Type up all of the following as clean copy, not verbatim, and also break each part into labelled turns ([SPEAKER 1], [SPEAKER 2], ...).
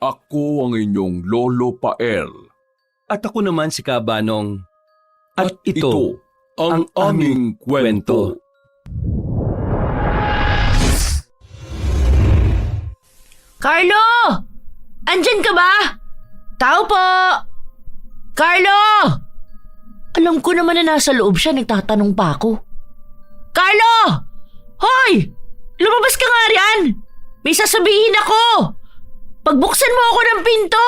[SPEAKER 1] Ako ang inyong Lolo Pael.
[SPEAKER 2] At ako naman si Kabanong.
[SPEAKER 1] At ito ang aming kwento.
[SPEAKER 3] Carlo! Andyan ka ba? Tao po! Carlo! Alam ko naman na nasa loob siya, nagtatanong pa ako. Carlo! Hoy! Lumabas ka nga riyan! May sasabihin ako! Pagbuksan mo ako ng pinto!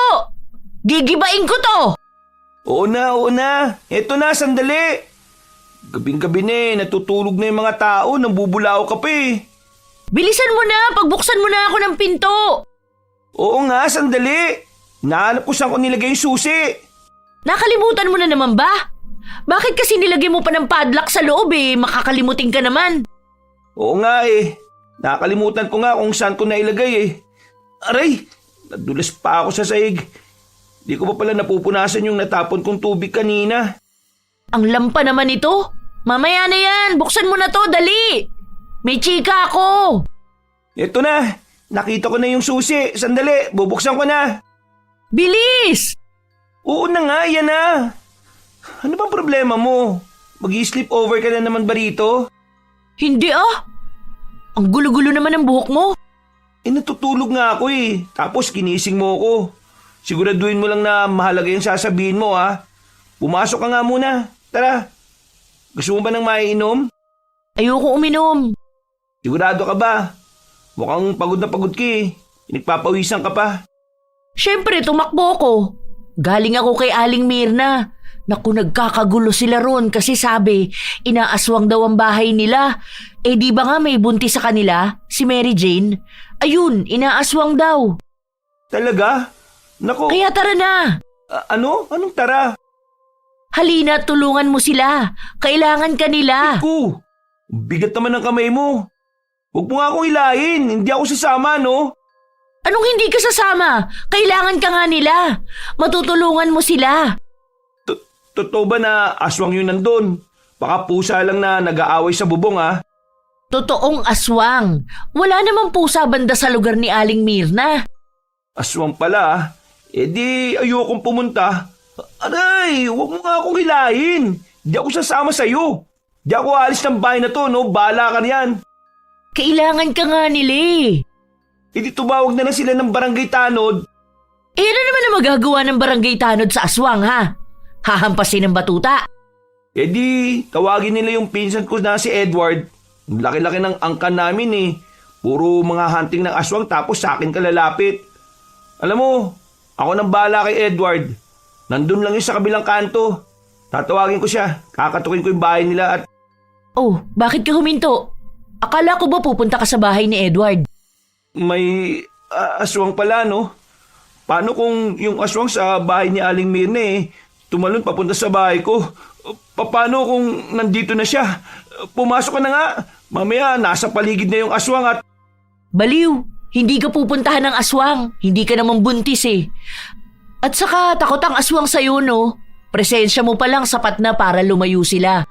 [SPEAKER 3] Gigibain ko to!
[SPEAKER 4] Oo na. Eto na, sandali. Gabing-gabi na natutulog na yung mga tao, nambubulao ka pa eh.
[SPEAKER 3] Bilisan mo na! Pagbuksan mo na ako ng pinto!
[SPEAKER 4] Oo nga, sandali. Nahanap ko saan ko nilagay yung susi.
[SPEAKER 3] Nakalimutan mo na naman ba? Bakit kasi nilagay mo pa ng padlock sa loob eh? Makakalimutin ka naman.
[SPEAKER 4] Oo nga eh. Nakalimutan ko nga kung saan ko nailagay eh. Aray, nadulas pa ako sa sahig. Di ko pa pala napupunasan yung natapon kong tubig kanina.
[SPEAKER 3] Ang lampa naman ito. Mamaya na yan. Buksan mo na to, dali. May chika ako.
[SPEAKER 4] Eto na, nakita ko na yung susi. Sandali, bubuksan ko na.
[SPEAKER 3] Bilis!
[SPEAKER 4] Oo na nga, yan na. Ano bang problema mo? Mag-i-sleep over ka na naman ba rito?
[SPEAKER 3] Hindi ah. Ang gulo-gulo naman ng buhok mo.
[SPEAKER 4] Natutulog nga ako eh. Tapos kinising mo ako. Siguraduhin mo lang na mahalaga yung sasabihin mo ha. Pumasok ka nga muna. Tara. Gusto mo ba ng maiinom?
[SPEAKER 3] Ayoko uminom.
[SPEAKER 4] Sigurado ka ba? Mukhang pagod na pagod ka eh. Nagpapawisan ka pa.
[SPEAKER 3] Siyempre, tumakbo ko. Galing ako kay Aling Mirna. Naku, nagkakagulo sila ron kasi sabi, inaaswang daw ang bahay nila. Eh di ba nga may buntis sa kanila, si Mary Jane? Ayun, inaaswang daw.
[SPEAKER 4] Talaga? Nako.
[SPEAKER 3] Kaya tara na.
[SPEAKER 4] Ano? Anong tara?
[SPEAKER 3] Halina, tulungan mo sila. Kailangan ka nila.
[SPEAKER 4] Ku, bigat naman ng kamay mo. Huwag mo nga akong hilahin. Hindi ako sasama, no?
[SPEAKER 3] Anong hindi ka sasama? Kailangan ka nga nila. Matutulungan mo sila.
[SPEAKER 4] Totoo ba na aswang yun nandun? Baka pusa lang na nag-aaway sa bubong, ha?
[SPEAKER 3] Totoong aswang. Wala namang pusa banda sa lugar ni Aling Mirna.
[SPEAKER 4] Aswang pala, ha? Eh di ayokong pumunta. Aray, huwag mo nga akong hilahin. Di ako sasama sa'yo. Di ako alis ng bahay na to, no? Bahala ka riyan.
[SPEAKER 3] Kailangan ka nga nila eh.
[SPEAKER 4] E di tumawag na lang sila ng barangay tanod.
[SPEAKER 3] Eh ano naman ang magagawa ng barangay tanod sa aswang ha? Hahampasin ng batuta.
[SPEAKER 4] E di, tawagin nila yung pinsan ko na si Edward. Ang laki-laki ng angkan namin eh. Puro mga hunting ng aswang tapos sa akin ka lalapit. Alam mo, ako nang bahala kay Edward. Nandun lang yun sa kabilang kanto. Tatawagin ko siya. Kakatukin ko yung bahay nila at...
[SPEAKER 3] Oh, bakit ka huminto? Akala ko ba pupunta ka sa bahay ni Edward?
[SPEAKER 4] May aswang pala, no? Paano kung yung aswang sa bahay ni Aling Mirna eh, tumalon papunta sa bahay ko? Paano kung nandito na siya? Pumasok ka na nga. Mamaya nasa paligid na yung aswang at...
[SPEAKER 3] Baliw, hindi ka pupuntahan ng aswang. Hindi ka naman buntis eh. At saka takot ang aswang sa'yo, no? Presensya mo pa lang sapat na para lumayo sila.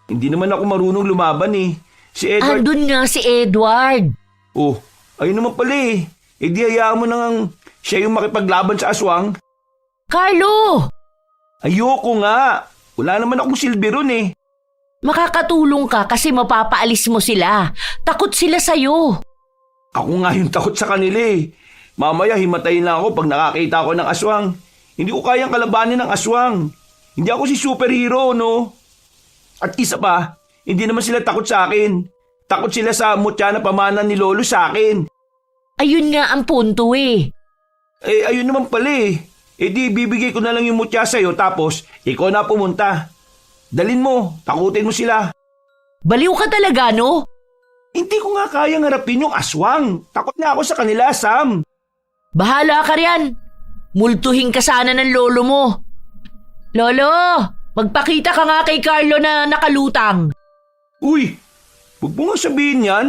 [SPEAKER 4] Hindi naman ako marunong lumaban eh. Si Edward...
[SPEAKER 3] Andun nga si Edward.
[SPEAKER 4] Oh, ayun naman pala eh. E di hayaan mo nang siya yung makipaglaban sa aswang.
[SPEAKER 3] Carlo!
[SPEAKER 4] Ayoko nga. Wala naman akong silbi ron eh.
[SPEAKER 3] Makakatulong ka kasi mapapaalis mo sila. Takot sila sa'yo.
[SPEAKER 4] Ako nga yung takot sa kanila eh. Mamaya himatayin lang ako pag nakakita ako ng aswang. Hindi ko kayang kalabanin ng aswang. Hindi ako si superhero, no? At isa pa, hindi naman sila takot sa akin. Takot sila sa mutya na pamanan ni Lolo sa akin.
[SPEAKER 3] Ayun nga ang punto eh.
[SPEAKER 4] Eh, ayun naman pala eh. Eh di, bibigay ko na lang yung mutya sa'yo tapos ikaw na pumunta. Dalin mo, takutin mo sila.
[SPEAKER 3] Baliw ka talaga, no?
[SPEAKER 4] Hindi ko nga kayang harapin yung aswang. Takot na ako sa kanila, Sam.
[SPEAKER 3] Bahala ka riyan. Multuhin ka sana ng lolo mo. Lolo, magpakita ka nga kay Carlo na nakalutang.
[SPEAKER 4] Uy, huwag mo nga sabihin yan.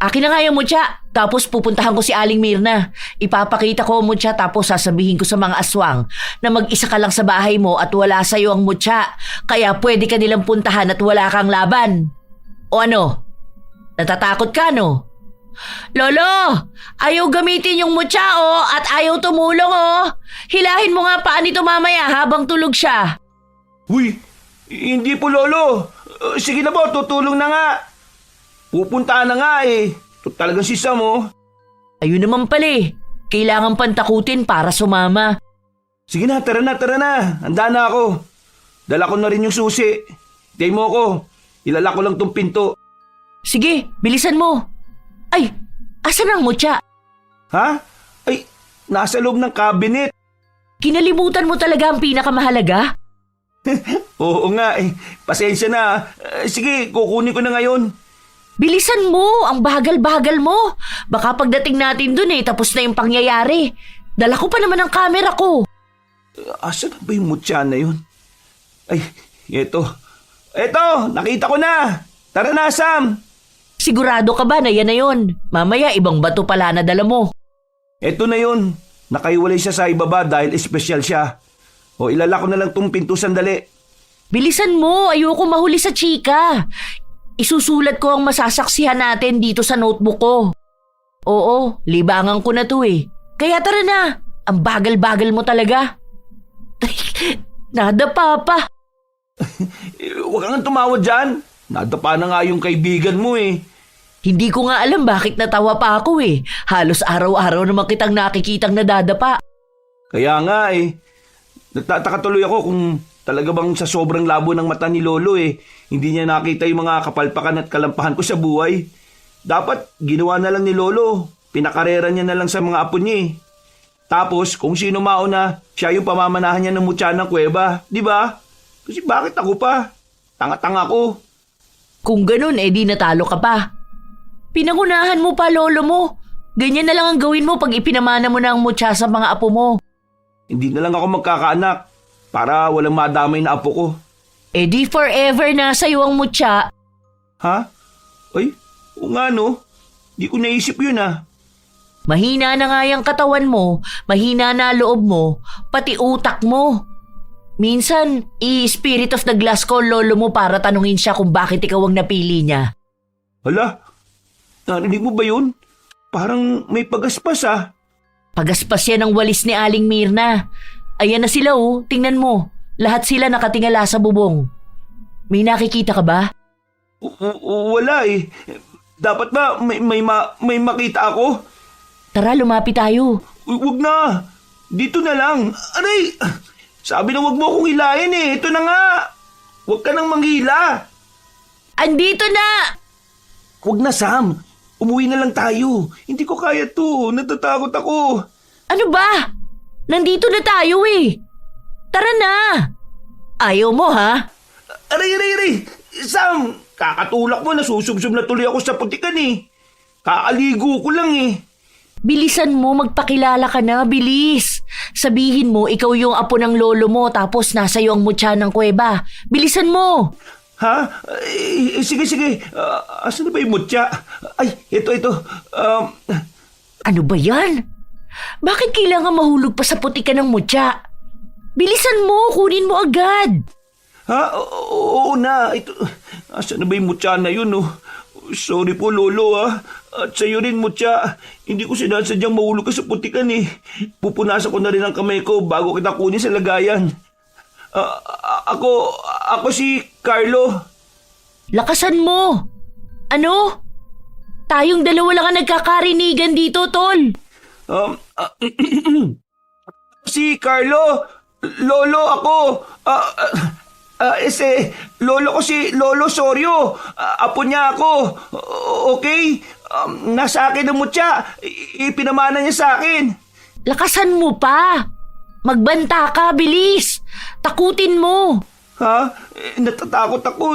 [SPEAKER 3] Akin na nga yung mutya. Tapos pupuntahan ko si Aling Mirna. Ipapakita ko ang mutya tapos sasabihin ko sa mga aswang na mag-isa ka lang sa bahay mo at wala sa'yo ang mutya. Kaya pwede ka nilang puntahan at wala kang laban. O ano? Natatakot ka, no? Lolo, ayaw gamitin yung mutya at ayaw tumulong Hilahin mo nga paa nito mamaya habang tulog siya.
[SPEAKER 4] Uy, hindi po lolo. Sige na po, tutulong na nga. Pupunta na nga eh. Ito talagang si Sam
[SPEAKER 3] Ayun naman pala Kailangan pantakutin para sumama.
[SPEAKER 4] Sige na, tara na. Handa na ako. Dala ko na rin yung susi. Hintay mo ako. Ilala ko lang tong pinto.
[SPEAKER 3] Sige, bilisan mo. Ay, asan ang mutya?
[SPEAKER 4] Ha? Ay, nasa loob ng cabinet.
[SPEAKER 3] Kinalimutan mo talaga ang pinakamahalaga?
[SPEAKER 4] Oo nga eh. Pasensya na. Sige, kukunin ko na ngayon.
[SPEAKER 3] Bilisan mo, ang bagal-bagal mo. Baka pagdating natin dun tapos na yung pangyayari. Dala ko pa naman ang camera ko.
[SPEAKER 4] Asan na ba yung mutya na yun? Ay, eto. Eto, nakita ko na. Tara na, Sam.
[SPEAKER 3] Sigurado ka ba na yan na yun? Mamaya ibang bato pala na dala mo.
[SPEAKER 4] Eto na yun. Nakaiwalay siya sa ibaba dahil espesyal siya. O ilala ko na lang tong pinto sandali.
[SPEAKER 3] Bilisan mo, ayoko mahuli sa chika. Isusulat ko ang masasaksihan natin dito sa notebook ko. Oo, libangan ko na to Kaya tara na, ang bagal-bagal mo talaga. Nadapa pa.
[SPEAKER 4] Huwag kang tumawa dyan. Nadapa na nga yung kaibigan mo
[SPEAKER 3] Hindi ko nga alam bakit natawa pa ako Halos araw-araw naman kitang nakikitang nadadapa.
[SPEAKER 4] Kaya nga Nagtataka tuloy ako kung talaga bang sa sobrang labo ng mata ni Lolo hindi niya nakita yung mga kapalpakan at kalampahan ko sa buhay. Dapat ginawa na lang ni Lolo. Pinakarera niya na lang sa mga apo niya Tapos kung sino mauna, siya yung pamamanahan niya ng mutya ng kuweba. Di ba? Kasi bakit ako pa? Tanga-tanga ko.
[SPEAKER 3] Kung ganun di natalo ka pa. Pinangunahan mo pa lolo mo. Ganyan na lang ang gawin mo pag ipinamana mo na ang mutya sa mga apo mo.
[SPEAKER 4] Hindi na lang ako magkakaanak para walang madamay na apo ko.
[SPEAKER 3] Di forever na sa'yo ang mutya.
[SPEAKER 4] Ha? Ay, o nga no. Di ko naisip yun
[SPEAKER 3] Mahina na nga yung katawan mo, mahina na loob mo, pati utak mo. Minsan, i-spirit of the glass ko lolo mo para tanungin siya kung bakit ikaw ang napili niya.
[SPEAKER 4] Hala, narinig mo ba yun? Parang may pagaspas
[SPEAKER 3] Pagaspas yan ang walis ni Aling Mirna. Ayan na sila tingnan mo. Lahat sila nakatingala sa bubong. May nakikita ka ba?
[SPEAKER 4] Wala Dapat ba may makita ako?
[SPEAKER 3] Tara, lumapit tayo.
[SPEAKER 4] Wag na. Dito na lang. Aray! Sabi na wag mo akong hilahin Ito na nga. Wag ka nang manghila.
[SPEAKER 3] Andito na!
[SPEAKER 4] Wag na, Sam. Umuwi na lang tayo. Hindi ko kaya to. Natatakot ako.
[SPEAKER 3] Ano ba? Nandito na tayo Tara na! Ayaw mo ha?
[SPEAKER 4] Aray! Sam, kakatulak mo. Nasusubsob na tuloy ako sa putikan Kaaligo ko lang
[SPEAKER 3] Bilisan mo, magpakilala ka na, bilis. Sabihin mo, ikaw yung apo ng lolo mo tapos nasa iyo ang mutya ng kuweba. Bilisan mo!
[SPEAKER 4] Ha? Sige. Asan na ba yung mutya? Ay, ito.
[SPEAKER 3] Ano ba yan? Bakit kailangan mahulog pa sa putikan ng mutya? Bilisan mo, kunin mo agad.
[SPEAKER 4] Ha? Oo na. Ito. Asan na ba yung mutya na yun Sorry po, Lolo At sa'yo rin, mutya. Hindi ko sinasadyang mahulog ka sa putikan Pupunasan ko na rin ang kamay ko bago kita kunin sa lagayan. Ako si Carlo.
[SPEAKER 3] Lakasan mo. Ano? Tayong dalawa lang ang nagkakarinigan dito, Tol.
[SPEAKER 4] Si Carlo. Lolo ako. Lolo ko si Lolo Sorio. Apo niya ako. Okay? Nasa akin ang mutya. Ipinamana niya sa akin.
[SPEAKER 3] Lakasan mo pa. Magbanta ka, bilis. Takutin mo.
[SPEAKER 4] Ha? Natatakot ako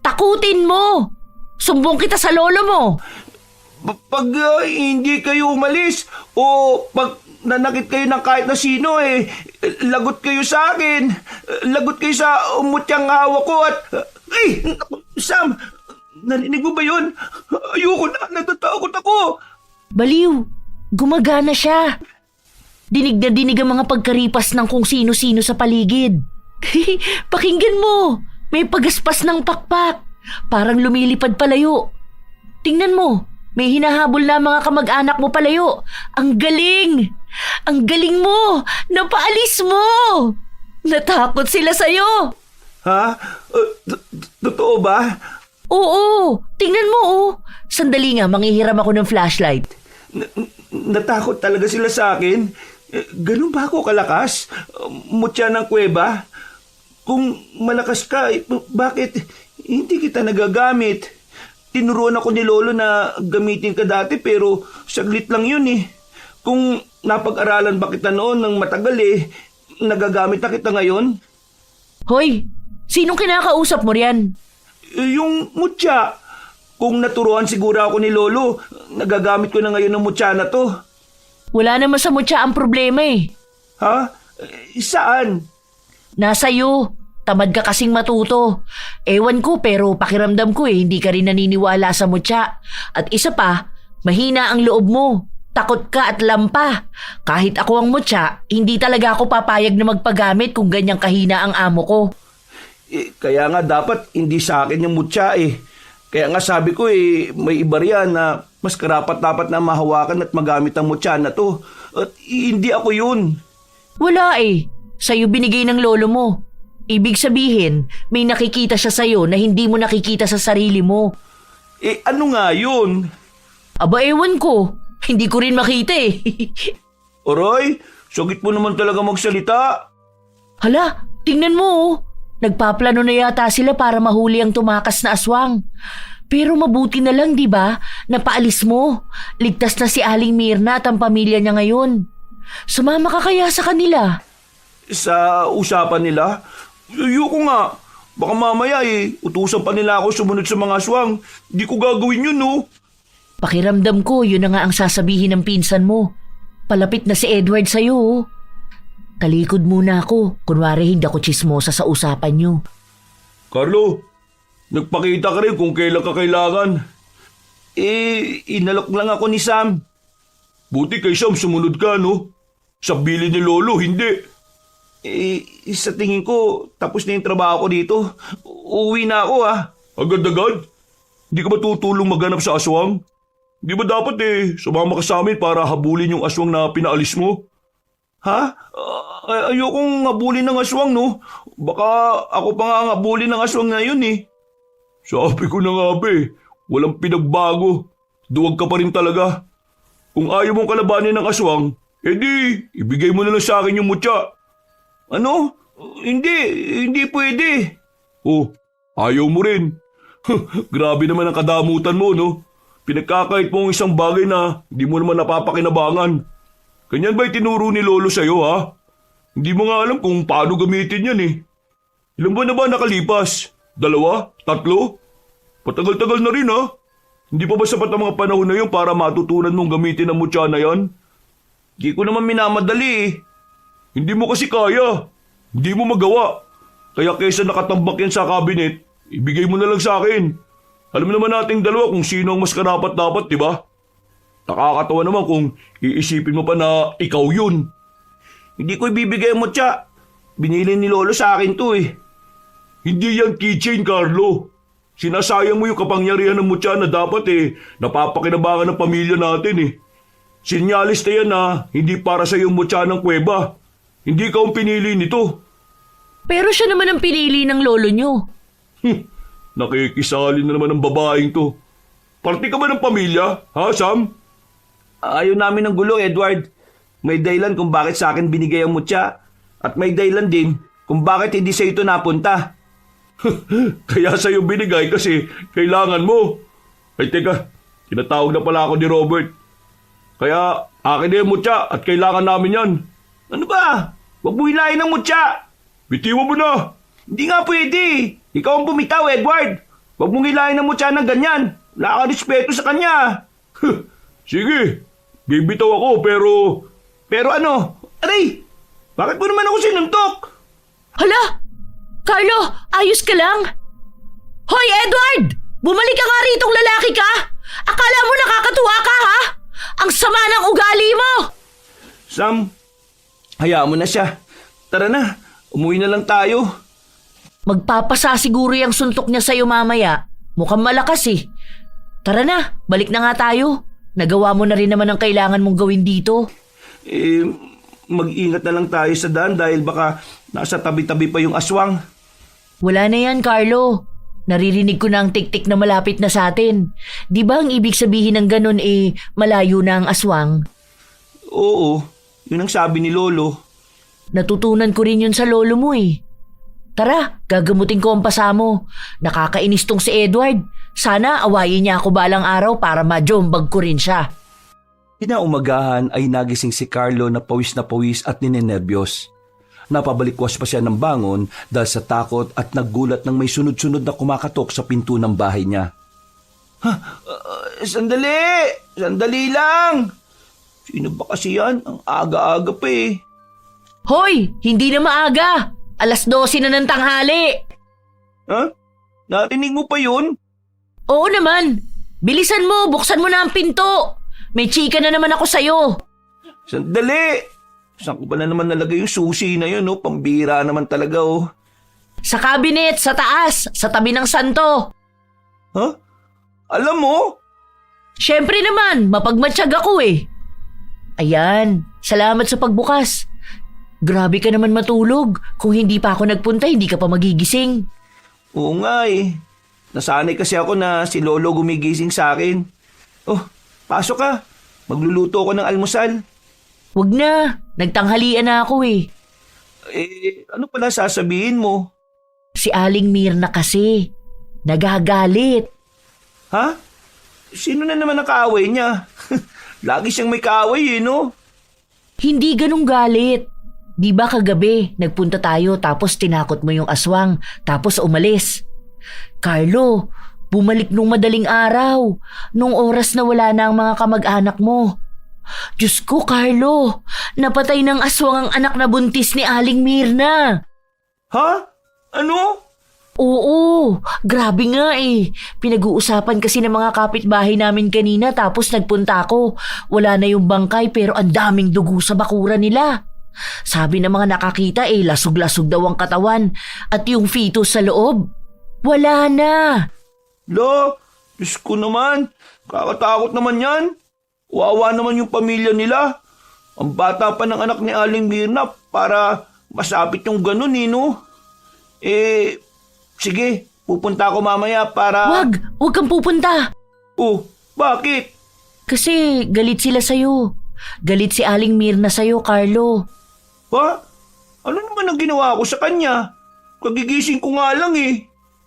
[SPEAKER 3] Takutin mo. Sumbong kita sa lolo mo.
[SPEAKER 4] Pag hindi kayo umalis o pag nanakit kayo ng kahit na sino lagot kayo sa akin. Lagot kayo sa mutyang hawak ko at... Sam! Narinig mo ba yun? Ayoko na. Natatakot ako.
[SPEAKER 3] Baliw. Gumagana siya. Dinig na dinig ang mga pagkaripas ng kung sino-sino sa paligid. Pakinggan mo. May pagaspas ng pakpak. Parang lumilipad palayo. Tingnan mo. May hinahabol na mga kamag-anak mo palayo. Ang galing! Ang galing mo! Napaalis mo! Natakot sila sa'yo!
[SPEAKER 4] Ha? Totoo ba?
[SPEAKER 3] Oo! Tingnan mo oh! Sandali nga, manghihiram ako ng flashlight.
[SPEAKER 4] Natakot talaga sila sa akin? Ganun ba ako kalakas? Mutya ng kuweba? Kung malakas ka, bakit hindi kita nagagamit? Tinuruan ako ni Lolo na gamitin ka dati pero saglit lang yun eh. Kung napag-aralan ba kita noon ng matagal nagagamit na kita ngayon?
[SPEAKER 3] Hoy! Sinong kinakausap mo riyan?
[SPEAKER 4] Yung mutya. Kung naturuan siguro ako ni Lolo, nagagamit ko na ngayon ng mutya na to.
[SPEAKER 3] Wala naman sa mutya ang problema eh.
[SPEAKER 4] Ha? Saan?
[SPEAKER 3] Nasa iyo. Tamad ka kasing matuto. Ewan ko pero pakiramdam ko hindi ka rin naniniwala sa mutya. At isa pa, mahina ang loob mo. Takot ka at lampa. Kahit ako ang mutya, hindi talaga ako papayag na magpagamit kung ganyang kahina ang amo ko.
[SPEAKER 4] Kaya nga dapat hindi sa akin yung mutya eh. Kaya nga sabi ko may iba riyan na mas karapat-dapat na mahawakan at magamit ang mutya na to. At hindi ako yun.
[SPEAKER 3] Wala eh. Sa'yo binigay ng lolo mo. Ibig sabihin, may nakikita siya sa'yo na hindi mo nakikita sa sarili mo.
[SPEAKER 4] Ano nga yun?
[SPEAKER 3] Aba ewan ko. Hindi ko rin makita eh.
[SPEAKER 4] Aray, sagit mo naman talaga magsalita.
[SPEAKER 3] Hala, tingnan mo oh. Nagpaplano na yata sila para mahuli ang tumakas na aswang. Pero mabuti na lang, di ba? Napaalis mo. Ligtas na si Aling Mirna at ang pamilya niya ngayon. Sumama ka kaya sa kanila?
[SPEAKER 4] Sa usapan nila? Ayoko nga. Baka mamaya utusan pa nila ako sumunod sa mga aswang. Di ko gagawin yun, no?
[SPEAKER 3] Pakiramdam ko, yun na nga ang sasabihin ng pinsan mo. Palapit na si Edward sa'yo, oh. Talikod muna ako. Kunwari hindi ako chismosa sa usapan niyo.
[SPEAKER 4] Carlo, nagpakita ka rin kung kailan ka kailangan. Inalok lang ako ni Sam. Buti kay Sam sumunod ka, no? Sa bilin ni Lolo, hindi. Sa tingin ko, tapos na yung trabaho ko dito. Uuwi na ako, ha? Agad-agad? Hindi ka ba tutulong maghanap sa aswang? Di ba dapat sumama ka sa amin para habulin yung aswang na pinaalis mo? Ha? Ayokong habulin ng aswang, no? Baka ako pa nga ang habulin ng aswang ngayon, eh. Sabi ko na nga, walang pinagbago. Duwag ka pa rin talaga. Kung ayaw mong kalabanin ng aswang, edi, ibigay mo na lang sa akin yung mutya. Ano? Hindi pwede. Oh, ayaw mo rin. Grabe naman ang kadamutan mo, no? Pinagkakait mo ang isang bagay na hindi mo naman napapakinabangan. Ganyan ba itinuro ni Lolo sa'yo, ha? Hindi mo nga alam kung paano gamitin yan, eh. Ilan ba na ba nakalipas? 2? 3? Patagal-tagal na rin, ha? Hindi pa ba sapat ang mga panahon na yun para matutunan mong gamitin ang mutya na yan? Hindi ko naman minamadali, eh. Hindi mo kasi kaya. Hindi mo magawa. Kaya kaysa nakatambak yan sa cabinet, ibigay mo na lang sa akin. Alam naman nating dalawa kung sino ang mas karapat-dapat, di ba? Nakakatawa naman kung iisipin mo pa na ikaw yun. Hindi ko ibibigay mo, tsa. Binili ni Lolo sa akin to, eh. Hindi yan keychain, Carlo. Sinasayang mo yung kapangyarihan ng mutya na dapat napapakinabangan ng pamilya natin, eh. Sinyalis na yan na hindi para sa yung mutya ng kuweba. Hindi ka ang pinili nito.
[SPEAKER 3] Pero siya naman ang pinili ng lolo nyo.
[SPEAKER 4] Nakikisali na naman ang babaeng to. Parte ka ba ng pamilya, ha, Sam? Ayaw namin ng gulo, Edward. May dahilan kung bakit sa akin binigay ang mutya. At may dahilan din kung bakit hindi sa ito napunta. Kaya sa'yo binigay kasi kailangan mo. Ay teka, tinatawag na pala ako ni Robert. Kaya akin na yung mutya at kailangan namin yan. Ano ba? Huwag mo hilahin ang mutya. Bitiwan mo na. Hindi nga pwede. Ikaw ang bumitaw, Edward. Huwag mong hilahin ang mutya ng ganyan. Wala ka respeto sa kanya. Sige, bibitaw ako pero... Pero ano? Aray! Bakit mo naman ako sinuntok?
[SPEAKER 3] Hala! Carlo, ayos ka lang? Hoy, Edward! Bumalik ka nga ritong lalaki ka! Akala mo nakakatuwa ka, ha? Ang sama ng ugali mo!
[SPEAKER 4] Sam, hayaan mo na siya. Tara na, umuwi na lang tayo.
[SPEAKER 3] Magpapasa siguro yung suntok niya sa'yo mamaya. Mukhang malakas eh. Tara na, balik na nga tayo. Nagawa mo na rin naman ang kailangan mong gawin dito.
[SPEAKER 4] Mag-ingat na lang tayo sa daan dahil baka nasa tabi-tabi pa yung aswang.
[SPEAKER 3] Wala na yan, Carlo. Naririnig ko na ang tik-tik na malapit na sa atin. Di ba ang ibig sabihin ng ganun malayo na ang aswang?
[SPEAKER 4] Oo, yun ang sabi ni Lolo.
[SPEAKER 3] Natutunan ko rin yun sa lolo mo Tara, gagamutin ko ang pasa mo. Nakakainis tong si Edward. Sana awayin niya ako balang araw para majombag ko rin siya.
[SPEAKER 2] Kinaumagahan ay nagising si Carlo na pawis at ninenerbiyos. Napabalikwas pa siya ng bangon dahil sa takot at naggulat nang may sunod-sunod na kumakatok sa pinto ng bahay niya.
[SPEAKER 4] Sandali! Sandali lang! Sino ba kasi yan? Ang aga-aga pa
[SPEAKER 3] Hoy! Hindi na maaga! 12:00 na ng tanghali!
[SPEAKER 4] Ha? Narinig mo pa yun?
[SPEAKER 3] Oo naman! Bilisan mo! Buksan mo na ang pinto! May chika na naman ako sa'yo!
[SPEAKER 4] Sandali! Saan ko ba na naman nalagay yung susi na yun, Pambira naman talaga,
[SPEAKER 3] Sa cabinet, sa taas, sa tabi ng santo.
[SPEAKER 4] Ha? Alam mo?
[SPEAKER 3] Siyempre naman, mapagmatsyag ako Ayan, salamat sa pagbukas. Grabe ka naman matulog. Kung hindi pa ako nagpunta, hindi ka pa magigising.
[SPEAKER 4] Oo nga Nasanay kasi ako na si Lolo gumigising sa akin. Oh, pasok ka. Magluluto ako ng almusal.
[SPEAKER 3] Wag na, nagtanghalian na ako
[SPEAKER 4] Ano pala sasabihin mo?
[SPEAKER 3] Si Aling Mirna kasi, nagagalit.
[SPEAKER 4] Ha? Sino na naman ang kaaway niya? Lagi siyang may kaaway no?
[SPEAKER 3] Hindi ganong galit. Di ba kagabi, nagpunta tayo tapos tinakot mo yung aswang, tapos umalis. Carlo, bumalik nung madaling araw, nung oras na wala na ang mga kamag-anak mo. Diyos ko, Carlo, napatay ng aswang ang anak na buntis ni Aling Mirna.
[SPEAKER 4] Ha? Ano?
[SPEAKER 3] Oo, grabe nga Pinag-uusapan kasi ng mga kapitbahay namin kanina tapos nagpunta ako. Wala na yung bangkay pero ang daming dugo sa bakura nila. Sabi ng mga nakakita lasog-lasog daw ang katawan at yung fetus sa loob. Wala na.
[SPEAKER 4] Diyos ko naman, kakatakot naman yan. Wawa naman yung pamilya nila. Ang bata pa ng anak ni Aling Mirna para masapit yung ganun no? Sige, pupunta ako mamaya para...
[SPEAKER 3] Wag kang pupunta.
[SPEAKER 4] Oh, bakit?
[SPEAKER 3] Kasi galit sila sa'yo. Galit si Aling Mirna sa'yo, Carlo.
[SPEAKER 4] Ha? Ano naman ang ginawa ko sa kanya? Kagigising ko nga lang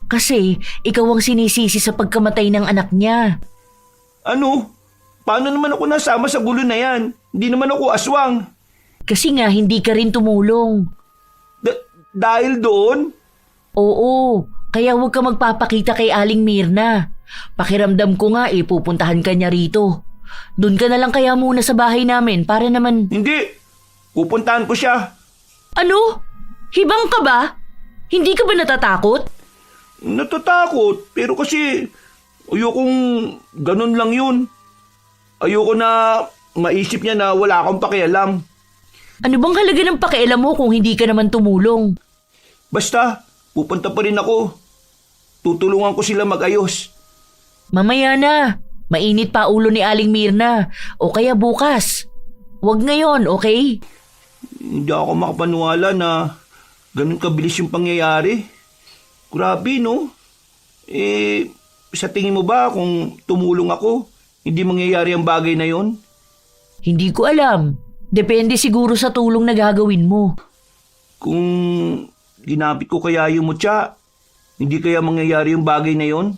[SPEAKER 3] Kasi ikaw ang sinisisi sa pagkamatay ng anak niya.
[SPEAKER 4] Ano? Paano naman ako nasama sa gulo na yan? Hindi naman ako aswang.
[SPEAKER 3] Kasi nga hindi ka rin tumulong.
[SPEAKER 4] Dahil doon?
[SPEAKER 3] Oo, kaya huwag ka magpapakita kay Aling Mirna. Pakiramdam ko nga pupuntahan ka niya rito. Doon ka na lang kaya muna sa bahay namin para naman...
[SPEAKER 4] Hindi! Pupuntahan ko siya.
[SPEAKER 3] Ano? Hibang ka ba? Hindi ka ba natatakot?
[SPEAKER 4] Natatakot, pero kasi ayokong ganun lang yun. Ayoko na maisip niya na wala akong pakialam.
[SPEAKER 3] Ano bang halaga ng pakialam mo kung hindi ka naman tumulong?
[SPEAKER 4] Basta, pupunta pa rin ako. Tutulungan ko sila mag-ayos.
[SPEAKER 3] Mamaya na. Mainit pa ulo ni Aling Mirna. O kaya bukas. Huwag ngayon, okay?
[SPEAKER 4] Hindi ako makapaniwala na ganun kabilis yung pangyayari. Grabe, no? Sa tingin mo ba kung tumulong ako, hindi mangyayari ang bagay na yon?
[SPEAKER 3] Hindi ko alam. Depende siguro sa tulong na gagawin mo.
[SPEAKER 4] Kung ginapit ko kaya yung mutya, hindi kaya mangyayari yung bagay na yon?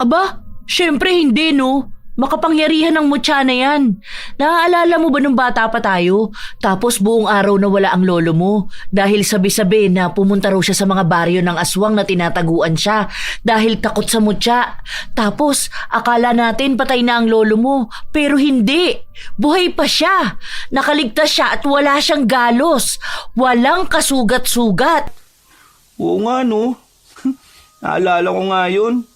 [SPEAKER 3] Aba, syempre hindi no. Makapangyarihan ng mutya na yan. Naaalala mo ba nung bata pa tayo? Tapos buong araw na wala ang lolo mo dahil sabi-sabi na pumunta raw siya sa mga baryo ng aswang na tinataguan siya dahil takot sa mutya. Tapos akala natin patay na ang lolo mo pero hindi. Buhay pa siya. Nakaligtas siya at wala siyang galos. Walang kasugat-sugat.
[SPEAKER 4] Oo nga no. Naalala ko nga yun.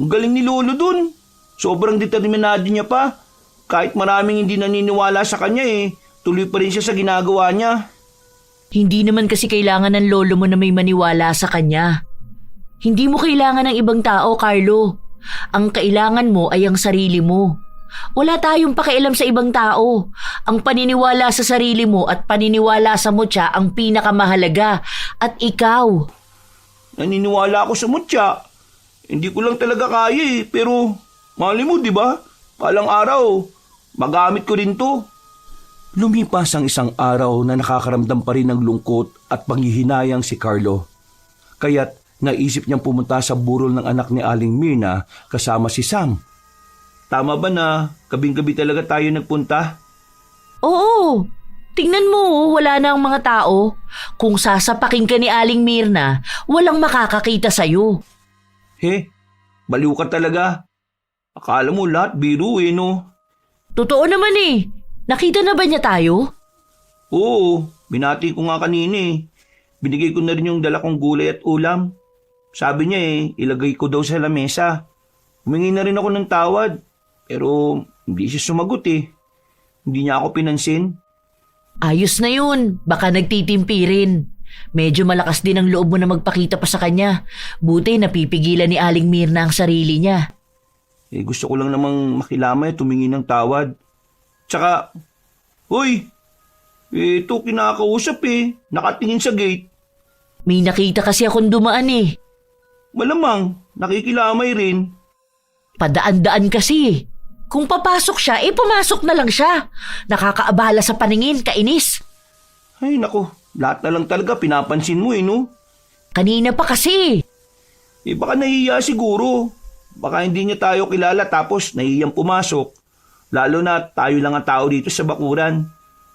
[SPEAKER 4] Ang galing ni lolo dun. Sobrang determinado niya pa. Kahit maraming hindi naniniwala sa kanya tuloy pa rin siya sa ginagawa niya.
[SPEAKER 3] Hindi naman kasi kailangan ng lolo mo na may maniwala sa kanya. Hindi mo kailangan ng ibang tao, Carlo. Ang kailangan mo ay ang sarili mo. Wala tayong pakialam sa ibang tao. Ang paniniwala sa sarili mo at paniniwala sa mutya ang pinakamahalaga. At ikaw,
[SPEAKER 4] Naniniwala ako sa mutya. Hindi ko lang talaga kaya pero mali mo, di ba? Palang araw, magamit ko rin to.
[SPEAKER 2] Lumipas ang isang araw na nakakaramdam pa rin ng lungkot at panghihinayang si Carlo. Kaya't naisip niyang pumunta sa burol ng anak ni Aling Mirna kasama si Sam.
[SPEAKER 4] Tama ba na gabing-gabi talaga tayo nagpunta?
[SPEAKER 3] oo, tingnan mo, wala na ang mga tao. Kung sasapakin ka ni Aling Mirna, walang makakakita sa'yo.
[SPEAKER 4] Baliw ka talaga. Akala mo lahat biro no?
[SPEAKER 3] Totoo naman eh. Nakita na ba niya tayo?
[SPEAKER 4] Oo, binati ko nga kanina Binigay ko na rin yung dala kong gulay at ulam. Sabi niya ilagay ko daw sa lamesa. Humingi na rin ako ng tawad. Pero hindi siya sumagot Hindi niya ako pinansin.
[SPEAKER 3] Ayos na yun. Baka nagtitimpi rin. Medyo malakas din ang loob mo na magpakita pa sa kanya. Buti napipigilan ni Aling Mirna ang sarili niya.
[SPEAKER 4] Gusto ko lang namang makilamay at tumingi ng tawad. Tsaka, hoy, ito kinakausap nakatingin sa gate.
[SPEAKER 3] May nakita kasi akong dumaan eh.
[SPEAKER 4] Malamang, nakikilamay rin.
[SPEAKER 3] Padaan-daan kasi. Kung papasok siya, pumasok na lang siya. Nakakaabala sa paningin, kainis.
[SPEAKER 4] Ay nako, lahat na lang talaga pinapansin mo no?
[SPEAKER 3] Kanina pa kasi.
[SPEAKER 4] Baka nahihiya siguro. Baka hindi niya tayo kilala tapos nahihiyang pumasok. Lalo na tayo lang ang tao dito sa bakuran.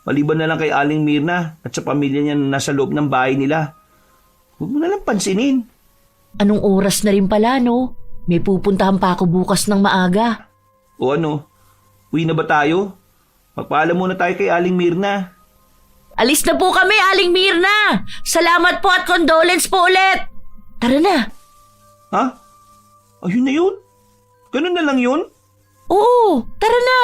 [SPEAKER 4] Maliban na lang kay Aling Mirna at sa pamilya niya na nasa loob ng bahay nila. Huwag mo na lang pansinin.
[SPEAKER 3] Anong oras na rin pala, no? May pupuntahan pa ako bukas ng maaga.
[SPEAKER 4] O ano, uwi na ba tayo? Magpaalam muna tayo kay Aling Mirna.
[SPEAKER 3] Alis na po kami, Aling Mirna! Salamat po at condolence po ulit! Tara na!
[SPEAKER 4] Ha? Ayun na yun? Ganun na lang yun?
[SPEAKER 3] Oo, tara na!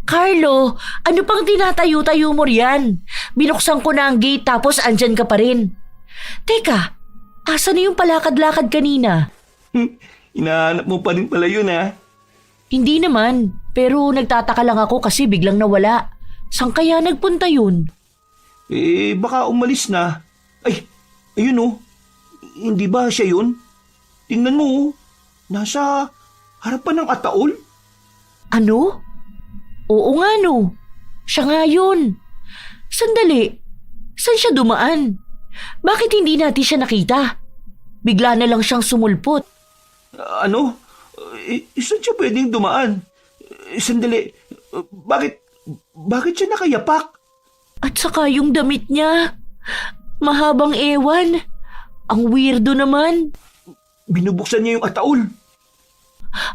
[SPEAKER 3] Carlo, ano pang tinatayo-tayo mo riyan? Binuksan ko na ang gate tapos andyan ka pa rin. Teka, asa na yung palakad-lakad kanina?
[SPEAKER 4] Inahanap mo pa rin pala yun
[SPEAKER 3] Hindi naman, pero nagtataka lang ako kasi biglang nawala. Saan kaya nagpunta yun?
[SPEAKER 4] Baka umalis na. Ay, ayun Hindi ba siya yun? Tingnan mo nasa harapan ng ataol.
[SPEAKER 3] Ano? Oo nga no. Siya nga yun. Sandali, saan siya dumaan? Bakit hindi natin siya nakita? Bigla na lang siyang sumulpot.
[SPEAKER 4] Ano? Saan siya pwedeng dumaan? Sandali, bakit siya nakayapak?
[SPEAKER 3] At saka yung damit niya. Mahabang ewan. Ang weirdo naman.
[SPEAKER 4] Binubuksan niya yung ataol.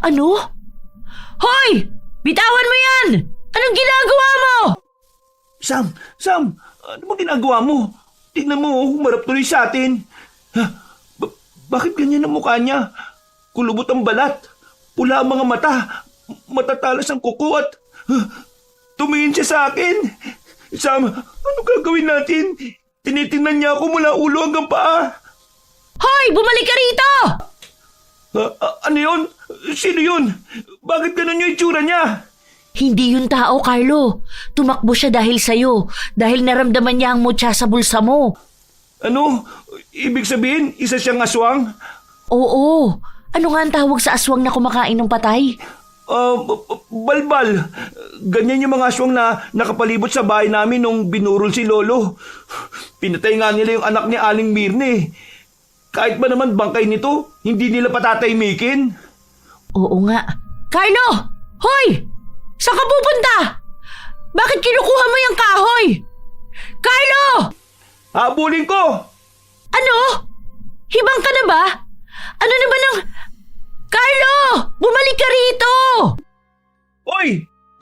[SPEAKER 3] Ano? Hoy! Bitawan mo yan! Anong ginagawa mo?
[SPEAKER 4] Sam, ano ba ginagawa mo? Tignan mo, humarap tuloy sa atin. Bakit ganyan ang mukha niya? Kulubot ang balat, pula ang mga mata, matatalas ang kuko at tumingin siya sa akin. Sam, ano gagawin natin? Tinitingnan niya ako mula ulo hanggang paa.
[SPEAKER 3] Hoy! Bumalik ka rito!
[SPEAKER 4] Ano yun? Sino yun? Bakit ganun yung itsura niya?
[SPEAKER 3] Hindi yun tao, Carlo. Tumakbo siya dahil sa'yo. Dahil naramdaman niya ang mutya sa bulsa mo.
[SPEAKER 4] Ano? Ibig sabihin, isa siyang aswang?
[SPEAKER 3] Oo. Ano nga ang tawag sa aswang na kumakain ng patay?
[SPEAKER 4] Balbal. Ganyan yung mga aswang na nakapalibot sa bahay namin nung binurol si Lolo. Pinatay nga nila yung anak ni Aling Mirne. Kahit ba naman bangkay nito, hindi nila patataymikin.
[SPEAKER 3] Oo nga. Carlo! Hoy! Saan ka pupunta? Bakit kinukuha mo yung kahoy? Carlo!
[SPEAKER 4] Habulin ko!
[SPEAKER 3] Ano? Hibang ka na ba? Ano na ba ng... Carlo! Bumalik ka rito!
[SPEAKER 4] Hoy!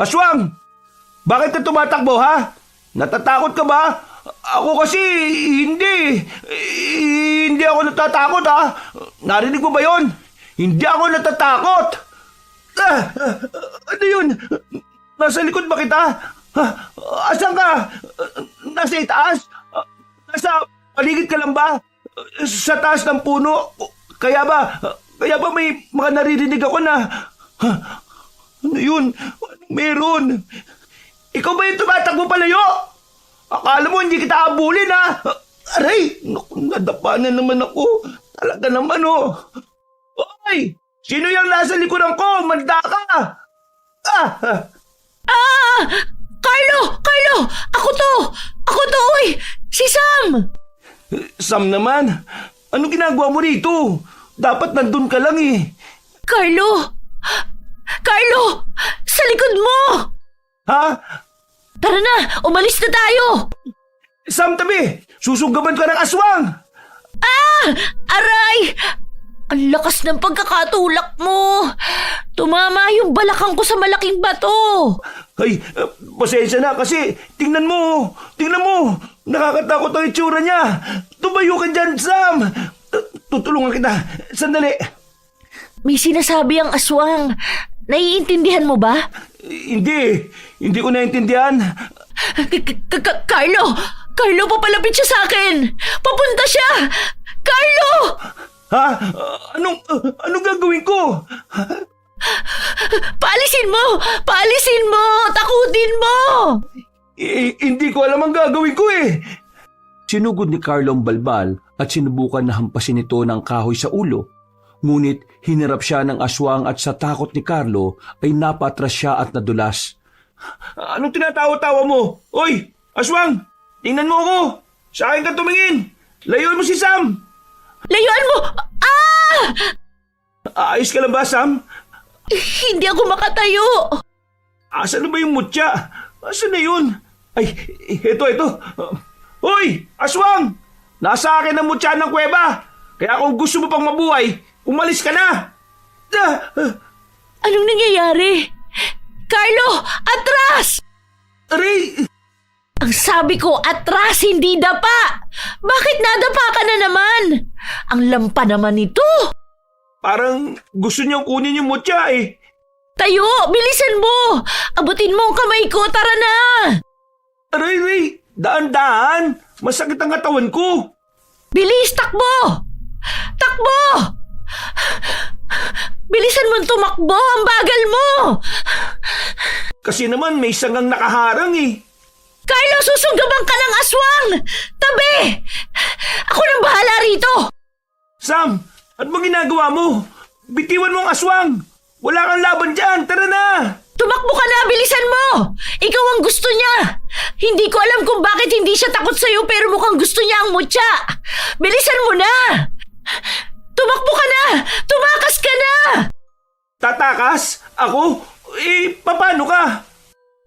[SPEAKER 4] Aswang! Bakit ka tumatakbo, ha? Natatakot ka ba? Ako kasi hindi. Hindi ako natatakot, ha? Narinig mo ba yon? Hindi ako natatakot. Ano yun? Nasa likod ba kita? Asan ka? Nasa itaas? Nasa paligid ka lang ba? Sa taas ng puno? Kaya ba Kaya ba may mga naririnig ako na... Ha? Ano yun? Anong meron? Ikaw ba yung tumatakbo palayo? Akala mo hindi kita abulin, ha? Aray! Naku, nadapa na naman ako. Talaga naman, oh. Oy! Sino yung nasa likuran ko? Manda ka!
[SPEAKER 3] Carlo! Carlo! Ako to! Uy! Si Sam!
[SPEAKER 4] Sam naman, anong ginagawa mo rito? Dapat nandun ka lang eh.
[SPEAKER 3] Carlo! Carlo! Sa likod mo!
[SPEAKER 4] Ha?
[SPEAKER 3] Tara na! Umalis na tayo!
[SPEAKER 4] Sam, tabi! Susunggaban ka ng aswang!
[SPEAKER 3] Aray! Ang lakas ng pagkakatulak mo! Tumama yung balakang ko sa malaking bato!
[SPEAKER 4] Ay, pasensya na kasi tingnan mo! Nakakatakot ang itsura niya! Tumayo ka dyan, Sam! Tutulungan kita. Sandali.
[SPEAKER 3] May sinasabi ang aswang. Naiintindihan mo ba?
[SPEAKER 4] Hindi ko naintindihan.
[SPEAKER 3] Carlo! Carlo, papalapit siya sa akin! Papunta siya! Carlo!
[SPEAKER 4] Ha? Anong gagawin ko?
[SPEAKER 3] Paalisin mo! Paalisin mo! Takutin mo!
[SPEAKER 4] Hindi ko alam ang gagawin ko eh.
[SPEAKER 2] Sinugod ni Carlo ang balbal at sinubukan na hampasin ito ng kahoy sa ulo. Ngunit hinirap siya ng aswang at sa takot ni Carlo ay napatras siya at nadulas.
[SPEAKER 4] Anong tinatawa-tawa mo? Oy, aswang! Tingnan mo ako! Sa akin ka tumingin! Layuan mo si Sam!
[SPEAKER 3] Layuan mo!
[SPEAKER 4] Ayos ka lang ba, Sam?
[SPEAKER 3] Hindi ako makatayo!
[SPEAKER 4] Asan na ba yung mutya? Asan na yun? Ay, ito. Hoy, aswang! Nasa akin ang mutya ng kuweba. Kaya kung gusto mo pang mabuhay, umalis ka na!
[SPEAKER 3] Anong nangyayari? Carlo, atras!
[SPEAKER 4] Aray!
[SPEAKER 3] Ang sabi ko, atras, hindi dapa! Bakit nadapa ka na naman? Ang lampa naman nito!
[SPEAKER 4] Parang gusto niyang kunin yung mutya eh.
[SPEAKER 3] Tayo! Bilisan mo! Abutin mo ang kamay ko! Tara na!
[SPEAKER 4] Aray! Daan-daan! Masakit ang katawan ko!
[SPEAKER 3] Bilis! Takbo! Takbo! Bilisan mo tumakbo! Ang bagal mo!
[SPEAKER 4] Kasi naman may sangang nakaharang eh.
[SPEAKER 3] Carlo, susunggaban ka ng aswang! Tabi! Ako nang bahala rito!
[SPEAKER 4] Sam, ano bang ginagawa mo? Bitiwan mo ang aswang! Wala kang laban dyan! Tara na!
[SPEAKER 3] Tumakbo ka na! Bilisan mo! Ikaw ang gusto niya! Hindi ko alam kung bakit hindi siya takot sa'yo pero mukhang gusto niya ang mutya! Bilisan mo na! Tumakbo ka na! Tumakas ka na!
[SPEAKER 4] Tatakas? Ako? Paano ka?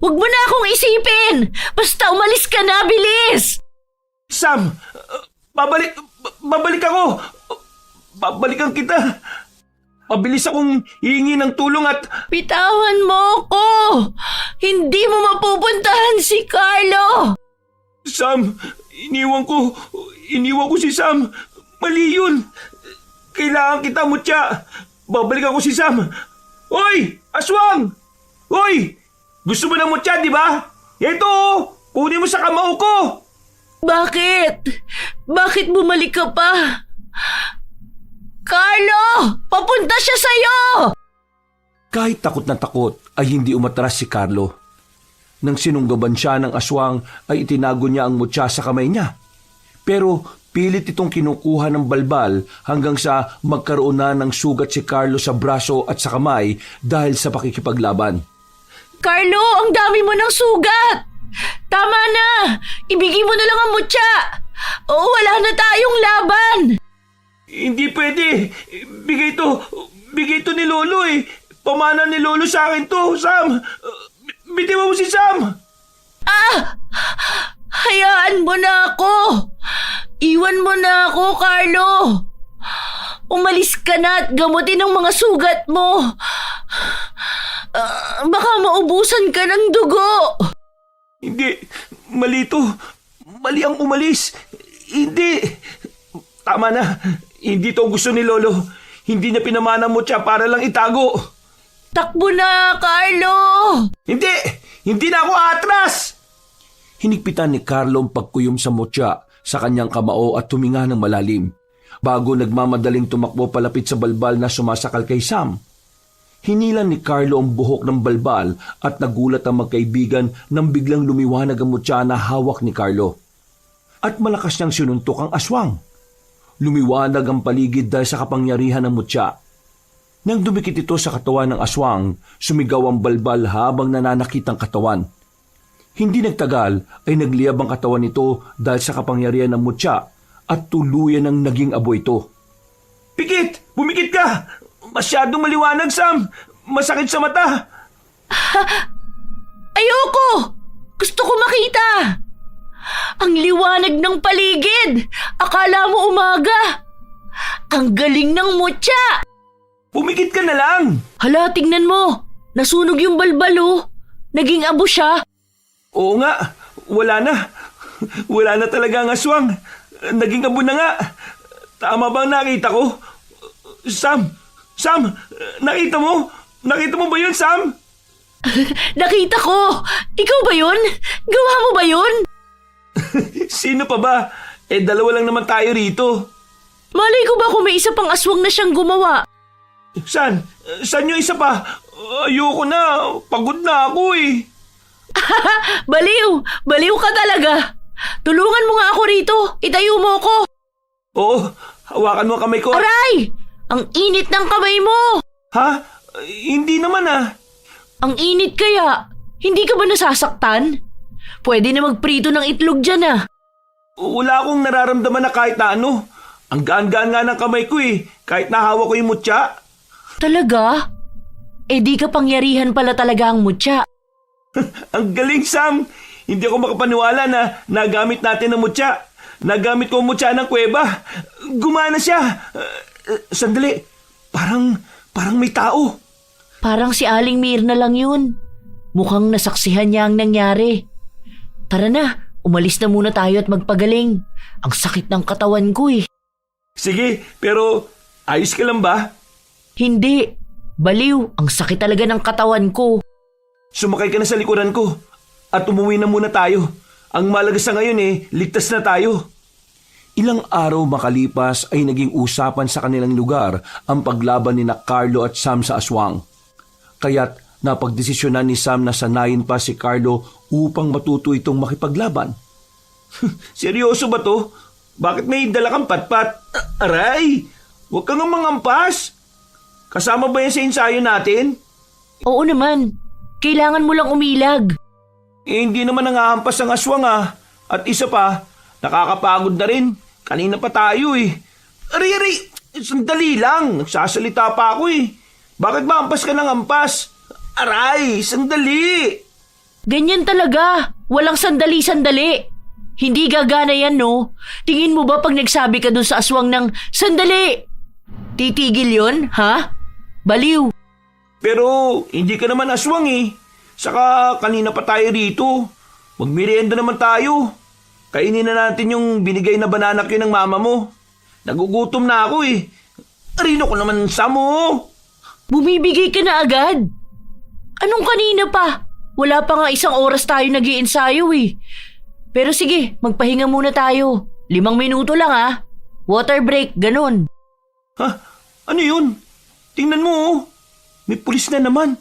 [SPEAKER 3] Huwag mo na akong isipin! Basta umalis ka na! Bilis!
[SPEAKER 4] Sam, babalik ako! Babalikan kita! Mabilis akong hihingi ng tulong at...
[SPEAKER 3] Bitawan mo ko! Hindi mo mapupuntahan si Carlo!
[SPEAKER 4] Sam, iniwan ko si Sam. Mali yun. Kailangan kita, mutya. Babalik ako si Sam. Hoy! Aswang! Hoy! Gusto mo ng mutya, di ba? Ito, kunin mo sa kamao ko.
[SPEAKER 3] Bakit? Bakit bumalik ka pa? Carlo! Papunta siya sa'yo!
[SPEAKER 2] Kahit takot na takot ay hindi umatras si Carlo. Nang sinunggaban siya ng aswang ay itinago niya ang mutya sa kamay niya. Pero pilit itong kinukuha ng balbal hanggang sa magkaroon na ng sugat si Carlo sa braso at sa kamay dahil sa pakikipaglaban.
[SPEAKER 3] Carlo, ang dami mo ng sugat! Tama na! Ibigay mo na lang ang mutya! O wala na tayong laban!
[SPEAKER 4] Hindi pwede. Bigay to ni Lolo eh. Pamana ni Lolo sa akin to, Sam. Bitiwan mo si Sam.
[SPEAKER 3] Hayaan mo na ako! Iwan mo na ako, Carlo! Umalis ka na at gamutin ang mga sugat mo. Baka maubusan ka ng dugo.
[SPEAKER 4] Hindi. Mali to. Mali ang umalis. Hindi. Tama na. Hindi to gusto ni Lolo. Hindi niya pinamana mo siya para lang itago.
[SPEAKER 3] Takbo na, Carlo!
[SPEAKER 4] Hindi! Hindi na ako atras!
[SPEAKER 2] Hinigpitan ni Carlo ang pagkuyom sa mutya sa kanyang kamao at tuminga ng malalim. Bago nagmamadaling tumakbo palapit sa balbal na sumasakal kay Sam, hinilan ni Carlo ang buhok ng balbal at nagulat ang magkaibigan nang biglang lumiwanag ang mutya na hawak ni Carlo. At malakas niyang sinuntok ang aswang. Lumiwanag ang paligid dahil sa kapangyarihan ng mutya. Nang dumikit ito sa katawan ng aswang, sumigaw ang balbal habang nananakit ang katawan. Hindi nagtagal ay nagliyab ang katawan nito dahil sa kapangyarihan ng mutya at tuluyan ang naging abo ito.
[SPEAKER 4] Pikit! Bumikit ka! Masyadong maliwanag, Sam! Masakit sa mata!
[SPEAKER 3] Ayoko! Gusto ko makita! Ang liwanag ng paligid! Akala mo umaga! Ang galing ng mutya!
[SPEAKER 4] Bumikit ka na lang!
[SPEAKER 3] Hala, tingnan mo! Nasunog yung balbal oh! Naging abo siya!
[SPEAKER 4] Oo nga, wala na. Wala na talaga ang aswang. Naging abo na nga. Tama ba ang nakita ko? Sam! Sam! Nakita mo? Nakita mo ba yun, Sam?
[SPEAKER 3] Nakita ko! Ikaw ba yun? Gawa mo ba yun?
[SPEAKER 4] Sino pa ba? Dalawa lang naman tayo rito.
[SPEAKER 3] Malay ko ba kung may isa pang aswang na siyang gumawa?
[SPEAKER 4] Saan? Saan yung isa pa? Ayoko na. Pagod na ako eh.
[SPEAKER 3] Baliw! Baliw ka talaga! Tulungan mo nga ako rito! Itayo mo ako!
[SPEAKER 4] Oo, hawakan mo ang kamay ko.
[SPEAKER 3] Aray! Ang init ng kamay mo!
[SPEAKER 4] Ha? Hindi naman ah.
[SPEAKER 3] Ang init kaya? Hindi ka ba nasasaktan? Pwede na magprito ng itlog dyan ah.
[SPEAKER 4] Wala akong nararamdaman na kahit na ano. Ang gaan-gaan nga ng kamay ko eh. Kahit nahawak ko yung mutya.
[SPEAKER 3] Talaga? Di ka pangyarihan pala talaga ang mutya.
[SPEAKER 4] Ang galing, Sam. Hindi ako makapaniwala na nagamit natin ang mutya. Nagamit ko ang mutya ng kuweba. Gumana siya. Sandali. Parang may tao.
[SPEAKER 3] Parang si Aling Mirna lang yun. Mukhang nasaksihan niya ang nangyari. Tara na, umalis na muna tayo at magpagaling. Ang sakit ng katawan ko eh.
[SPEAKER 4] Sige, pero ayos ka lang ba?
[SPEAKER 3] Hindi. Baliw, ang sakit talaga ng katawan ko.
[SPEAKER 4] Sumakay ka na sa likuran ko at umuwi na muna tayo. Ang malaga sa ngayon ligtas na tayo.
[SPEAKER 2] Ilang araw makalipas ay naging usapan sa kanilang lugar ang paglaban ni Carlo at Sam sa aswang. Kaya't napagdesisyonan ni Sam na sanayin pa si Carlo upang matuto itong makipaglaban.
[SPEAKER 4] Seryoso ba to? Bakit may dala kang patpat? Aray! Huwag kang mangampas! Kasama ba yan sa ensayo natin?
[SPEAKER 3] Oo naman. Kailangan mo lang umilag.
[SPEAKER 4] Hindi naman nangahampas ang aswang ah. At isa pa, nakakapagod na rin. Kanina pa tayo eh. Aray! Sandali lang. Nagsasalita pa ako eh. Bakit ba hampas ka ng hampas? Aray! Sandali!
[SPEAKER 3] Ganyan talaga. Walang sandali-sandali. Hindi gagana yan, no? Tingin mo ba pag nagsabi ka dun sa aswang ng sandali? Titigil yon, ha? Baliw.
[SPEAKER 4] Pero hindi ka naman aswang eh. Saka kanina pa tayo rito. Magmerienda naman tayo. Kainin na natin yung binigay na banana cue ng mama mo. Nagugutom na ako eh. Arino ko naman sa mo.
[SPEAKER 3] Bumibigay ka na agad. Anong kanina pa? Wala pa nga 1 oras tayo nag-iensayo eh. Pero sige, magpahinga muna tayo. 5 minuto lang ah. Water break, ganun.
[SPEAKER 4] Ha? Ano yun? Tingnan mo oh. May pulis na naman.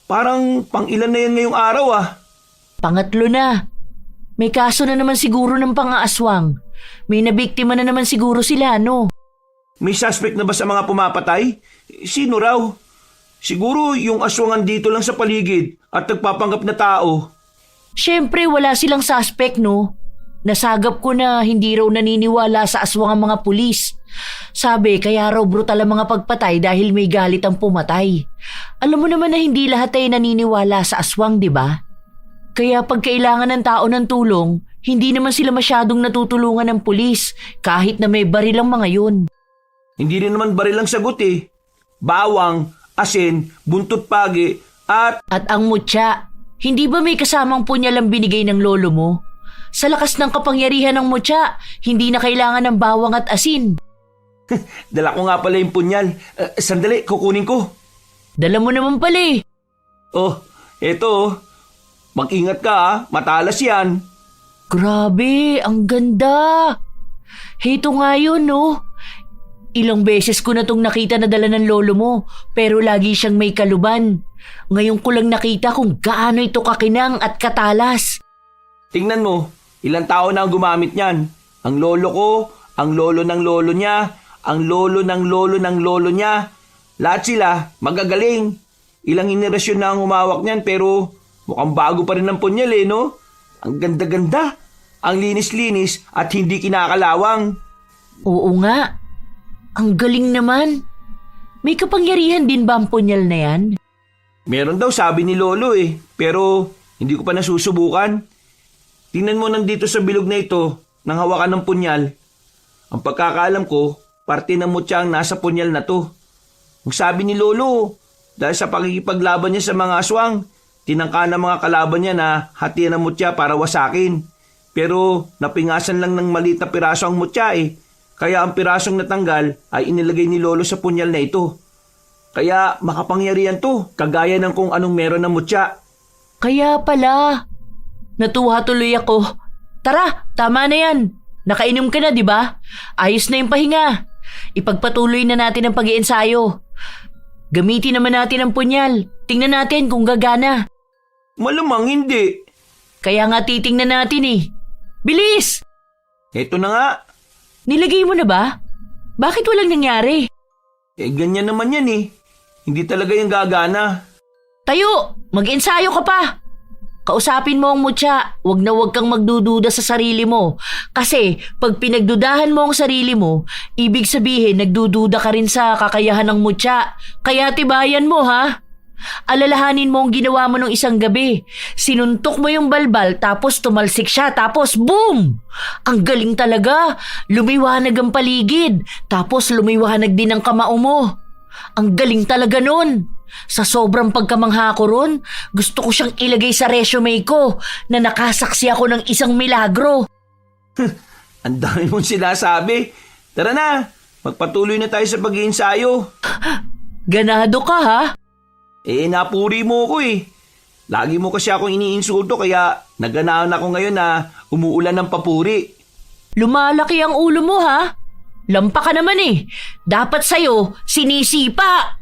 [SPEAKER 4] Parang pang-ilan na yan ngayong araw ah.
[SPEAKER 3] Pangatlo na. May kaso na naman siguro ng pang-aaswang. May nabiktima na naman siguro sila, no?
[SPEAKER 4] May suspect na ba sa mga pumapatay? Sino raw? Siguro yung aswang andito lang sa paligid at nagpapanggap na tao.
[SPEAKER 3] Siyempre wala silang suspect, no? Nasagap ko na hindi raw naniniwala sa aswang ang mga pulis. Sabi kaya raw brutal ang mga pagpatay dahil may galit ang pumatay. Alam mo naman na hindi lahat ay naniniwala sa aswang, di ba? Kaya pag kailangan ng tao ng tulong, hindi naman sila masyadong natutulungan ng pulis kahit na may baril ang mga yun.
[SPEAKER 4] Hindi rin naman baril ang sagot eh. Bawang, asin, buntot pagi at...
[SPEAKER 3] At ang mutya, hindi ba may kasamang punyal ang binigay ng lolo mo? Sa lakas ng kapangyarihan ng mutya, hindi na kailangan ng bawang at asin.
[SPEAKER 4] Dala ko nga pala yung punyal. Sandali, kukunin ko.
[SPEAKER 3] Dala mo naman pala eh.
[SPEAKER 4] Oh, eto oh. Mag-ingat ka ah, matalas yan.
[SPEAKER 3] Grabe, ang ganda. Heto nga yun, no? Ilang beses ko na tong nakita na dala ng lolo mo, pero lagi siyang may kaluban. Ngayon ko lang nakita kung gaano ito kakinang at katalas.
[SPEAKER 4] Tingnan mo, ilang tao na ang gumamit niyan. Ang lolo ko, ang lolo ng lolo niya, ang lolo ng lolo ng lolo niya. Lahat sila magagaling. Ilang henerasyon na ang humawak niyan pero mukhang bago pa rin ang punyal no? Ang ganda-ganda, ang linis-linis at hindi kinakalawang.
[SPEAKER 3] Oo nga. Ang galing naman. May kapangyarihan din ba ang punyal na yan?
[SPEAKER 4] Meron daw sabi ni lolo pero hindi ko pa nasusubukan. Tingnan mo nandito sa bilog na ito, nang hawakan ng punyal. Ang pagkakaalam ko, parte ng mutya ang nasa punyal na to. Ang sabi ni lolo, dahil sa pakikipaglaban niya sa mga aswang, tinangka ng mga kalaban niya na hatian ng mutya para wasakin. Pero napingasan lang ng maliit na piraso ang mutya Kaya ang pirasong natanggal ay inilagay ni lolo sa punyal na ito. Kaya makapangyarihan to, kagaya ng kung anong meron ng mutya.
[SPEAKER 3] Kaya pala. Natuwa tuloy ako. Tara, tama na yan. Nakainom ka na, di ba? Ayos na yung pahinga. Ipagpatuloy na natin ang pag-iensayo. Gamitin naman natin ang punyal. Tingnan natin kung gagana.
[SPEAKER 4] Malamang hindi.
[SPEAKER 3] Kaya nga titingnan natin Bilis!
[SPEAKER 4] Eto na nga.
[SPEAKER 3] Nilagay mo na ba? Bakit walang nangyari?
[SPEAKER 4] Ganyan naman yan Hindi talaga yung gagana.
[SPEAKER 3] Tayo! Mag-ensayo ka pa! Kausapin mo ang mutya. Huwag na huwag kang magdududa sa sarili mo. Kasi pag pinagdudahan mo ang sarili mo, ibig sabihin nagdududa ka rin sa kakayahan ng mutya. Kaya tibayan mo Alalahanin mo ang ginawa mo nung isang gabi. Sinuntok mo yung balbal tapos tumalsik siya tapos boom! Ang galing talaga. Lumiwanag ang paligid tapos lumiwanag din ang kamao mo. Ang galing talaga nun. Sa sobrang pagkamangha ko ron, gusto ko siyang ilagay sa resume ko na nakasaksi ako ng isang milagro.
[SPEAKER 4] Ang dami mong sinasabi. Tara na, magpatuloy na tayo sa pag-iensayo.
[SPEAKER 3] Ganado ka
[SPEAKER 4] Napuri mo ko Lagi mo kasi akong iniinsulto kaya naganahan ako ngayon na umuulan ng papuri.
[SPEAKER 3] Lumalaki ang ulo mo Lampa ka naman Dapat sa'yo, sinisipa.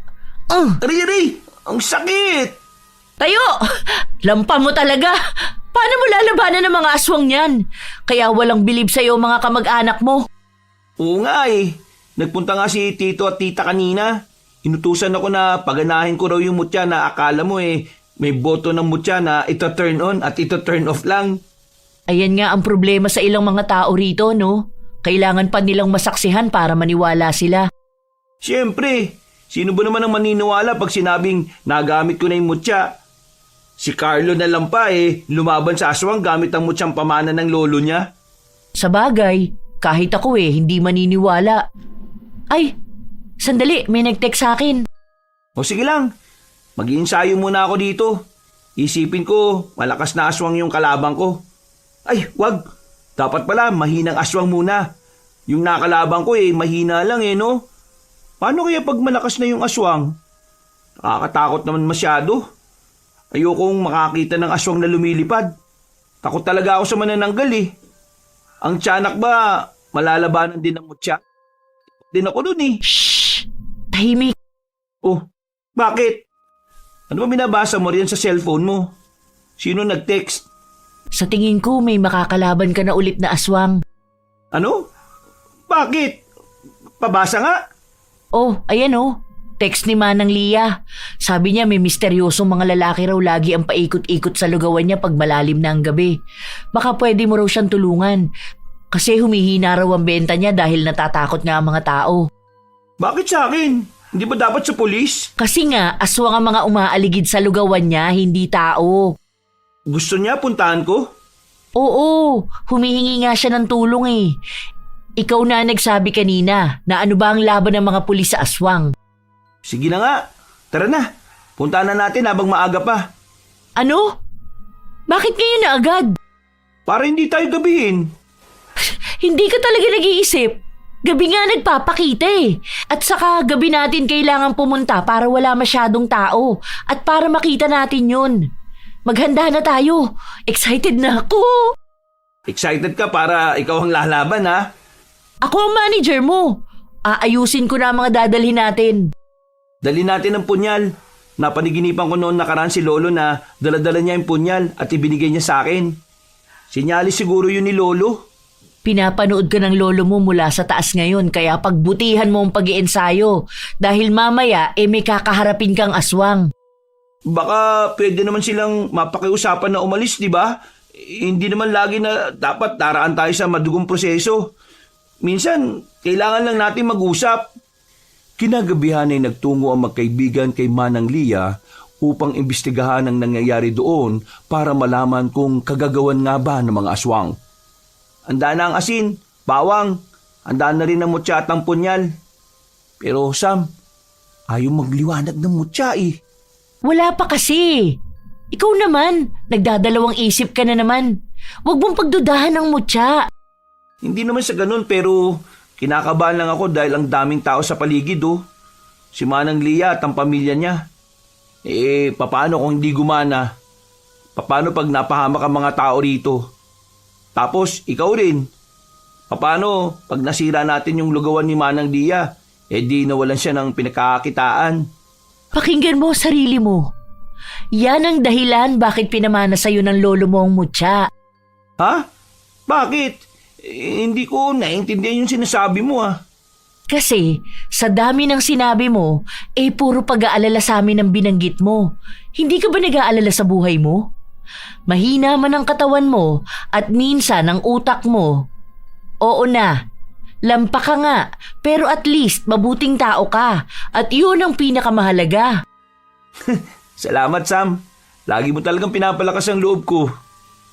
[SPEAKER 4] Aray! Ang sakit!
[SPEAKER 3] Tayo! Lampa mo talaga. Paano mo lalabanan ng mga aswang yan? Kaya walang bilib sa'yo mga kamag-anak mo.
[SPEAKER 4] Oo nga Nagpunta nga si tito at tita kanina. Inutusan ako na paganahin ko raw yung mutya na akala mo may boto ng mutya na ito turn on at ito turn off lang.
[SPEAKER 3] Ayan nga ang problema sa ilang mga tao rito, no? Kailangan pa nilang masaksihan para maniwala sila.
[SPEAKER 4] Siyempre, sino ba naman ang maniniwala pag sinabing nagamit ko na yung mutya? Si Carlo na lang pa lumaban sa aswang gamit ang mutyang pamana ng lolo niya.
[SPEAKER 3] Sa bagay, kahit ako hindi maniniwala. Ay, sandali, may nag-text sa akin.
[SPEAKER 4] O sige lang, mag-iensayo muna ako dito. Isipin ko, malakas na aswang yung kalabang ko. Ay, wag. Dapat pala, mahinang aswang muna. Yung nakalabang ko mahina lang no? Paano kaya pag malakas na yung aswang? Nakakatakot naman masyado. Ayokong makakita ng aswang na lumilipad. Takot talaga ako sa manananggal Ang tiyanak ba, malalabanan din ng mutya? Din ako dun
[SPEAKER 3] Shhh! Tahimik.
[SPEAKER 4] Oh, bakit? Ano ba binabasa mo riyan sa cellphone mo? Sino nag-text?
[SPEAKER 3] Sa tingin ko may makakalaban ka na ulit na aswang.
[SPEAKER 4] Ano? Bakit? Pabasa nga.
[SPEAKER 3] Oh, ayan Text ni Manang Lia. Sabi niya may misteryosong mga lalaki raw lagi ang paikot-ikot sa lugawan niya pag malalim na ang gabi. Baka pwede mo raw siyang tulungan. Kasi humihina raw ang benta niya dahil natatakot nga ang mga tao.
[SPEAKER 4] Bakit sa akin? Hindi ba dapat sa pulis?
[SPEAKER 3] Kasi nga, aswang ang mga umaaligid sa lugawan niya, hindi tao.
[SPEAKER 4] Gusto niya puntahan ko?
[SPEAKER 3] Oo, humihingi nga siya ng tulong Ikaw na nagsabi kanina na ano ba ang laban ng mga pulis sa aswang.
[SPEAKER 4] Sige na nga, tara na. Puntahan na natin habang maaga pa.
[SPEAKER 3] Ano? Bakit ngayon na agad?
[SPEAKER 4] Para hindi tayo gabihin.
[SPEAKER 3] Hindi ka talaga nag-iisip. Gabi nga nagpapakita At saka gabi natin kailangan pumunta para wala masyadong tao. At para makita natin yun. Maghanda na tayo. Excited na ako.
[SPEAKER 4] Excited ka para ikaw ang lalaban
[SPEAKER 3] Ako ang manager mo. Aayusin ko na ang mga dadalhin natin.
[SPEAKER 4] Dali natin ang punyal. Napaniginipan ko noon nakaraan si Lolo na daladala niya yung punyal at ibinigay niya sa akin. Sinyalis siguro yun ni Lolo.
[SPEAKER 3] Pinapanood ka ng lolo mo mula sa taas ngayon kaya pagbutihan mo ang pag-iensayo dahil mamaya may kakaharapin kang aswang.
[SPEAKER 4] Baka pwede naman silang mapakiusapan na umalis, di ba? Hindi naman lagi na dapat daraan tayo sa madugong proseso. Minsan, kailangan lang natin mag-usap.
[SPEAKER 2] Kinagabihan ay nagtungo ang magkaibigan kay Manang Lia upang imbestigahan ang nangyayari doon para malaman kung kagagawan nga ba ng mga aswang.
[SPEAKER 4] Handa na ang asin, bawang, handa na rin ang mutya at ang punyal. Pero Sam, ayaw magliwanag ng mutya eh.
[SPEAKER 3] Wala pa kasi. Ikaw naman, nagdadalawang isip ka na naman. Huwag mong pagdudahan ng mutya.
[SPEAKER 4] Hindi naman sa ganun pero kinakabahan lang ako dahil ang daming tao sa paligid oh. Si Manang Lia at ang pamilya niya. Paano kung hindi gumana? Paano pag napahamak ang mga tao rito? Tapos, ikaw rin. Paano pag nasira natin yung lugawan ni Manang Lia? Di nawalan siya ng pinakakakitaan.
[SPEAKER 3] Pakinggan mo sarili mo. Yan ang dahilan bakit pinamana sa'yo ng lolo mo ang mutya.
[SPEAKER 4] Ha? Bakit? Hindi ko naiintindihan yung sinasabi mo ah.
[SPEAKER 3] Kasi sa dami ng sinabi mo, puro pag-aalala sa amin ang binanggit mo. Hindi ka ba nag-aalala sa buhay mo? Mahina man ang katawan mo at minsan ang utak mo. Oo na, lampa ka nga, pero at least mabuting tao ka at yun ang pinakamahalaga.
[SPEAKER 4] Salamat Sam. Lagi mo talagang pinapalakas ang loob ko.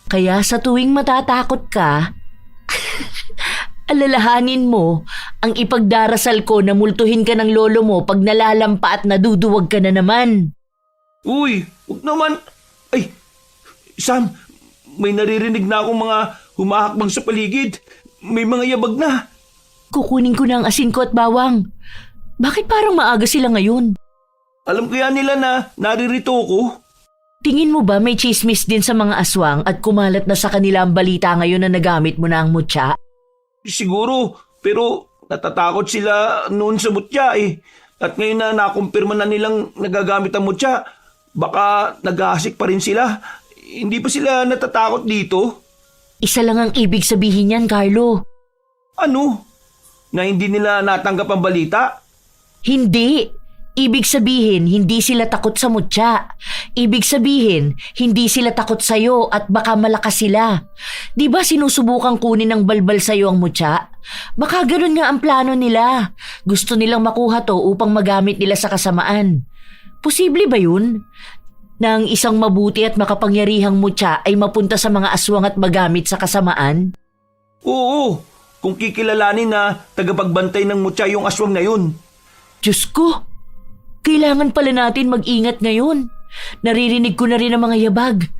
[SPEAKER 3] Kaya sa tuwing matatakot ka, alalahanin mo ang ipagdarasal ko na multuhin ka ng lolo mo pag nalalampa at naduduwag ka na naman.
[SPEAKER 4] Uy, huwag naman. Ay, Sam, may naririnig na akong mga humahakbang sa paligid. May mga yabag na.
[SPEAKER 3] Kukunin ko na ang asin ko at bawang. Bakit parang maaga sila ngayon?
[SPEAKER 4] Alam ko yan nila na naririto ko.
[SPEAKER 3] Tingin mo ba may chismis din sa mga aswang at kumalat na sa kanila ang balita ngayon na nagamit mo na ang mutya?
[SPEAKER 4] Siguro, pero natatakot sila noon sa mutya eh. At ngayon na nakumpirma na nilang nagagamit ang mutya, baka nag-aasik pa rin sila. Hindi pa sila natatakot dito?
[SPEAKER 3] Isa lang ang ibig sabihin yan, Carlo.
[SPEAKER 4] Ano? Na hindi nila natanggap ang balita?
[SPEAKER 3] Hindi. Ibig sabihin, hindi sila takot sa mutya. Ibig sabihin, hindi sila takot sa'yo at baka malakas sila. Di ba sinusubukan kunin ng balbal sa'yo ang mutya? Baka ganun nga ang plano nila. Gusto nilang makuha to upang magamit nila sa kasamaan. Posible ba yun? Na ang isang mabuti at makapangyarihang mutya ay mapunta sa mga aswang at magamit sa kasamaan?
[SPEAKER 4] Oo, kung kikilalanin na tagapagbantay ng mutya yung aswang na yun.
[SPEAKER 3] Diyos ko! Kailangan pala natin mag-ingat ngayon. Naririnig ko na rin ang mga yabag.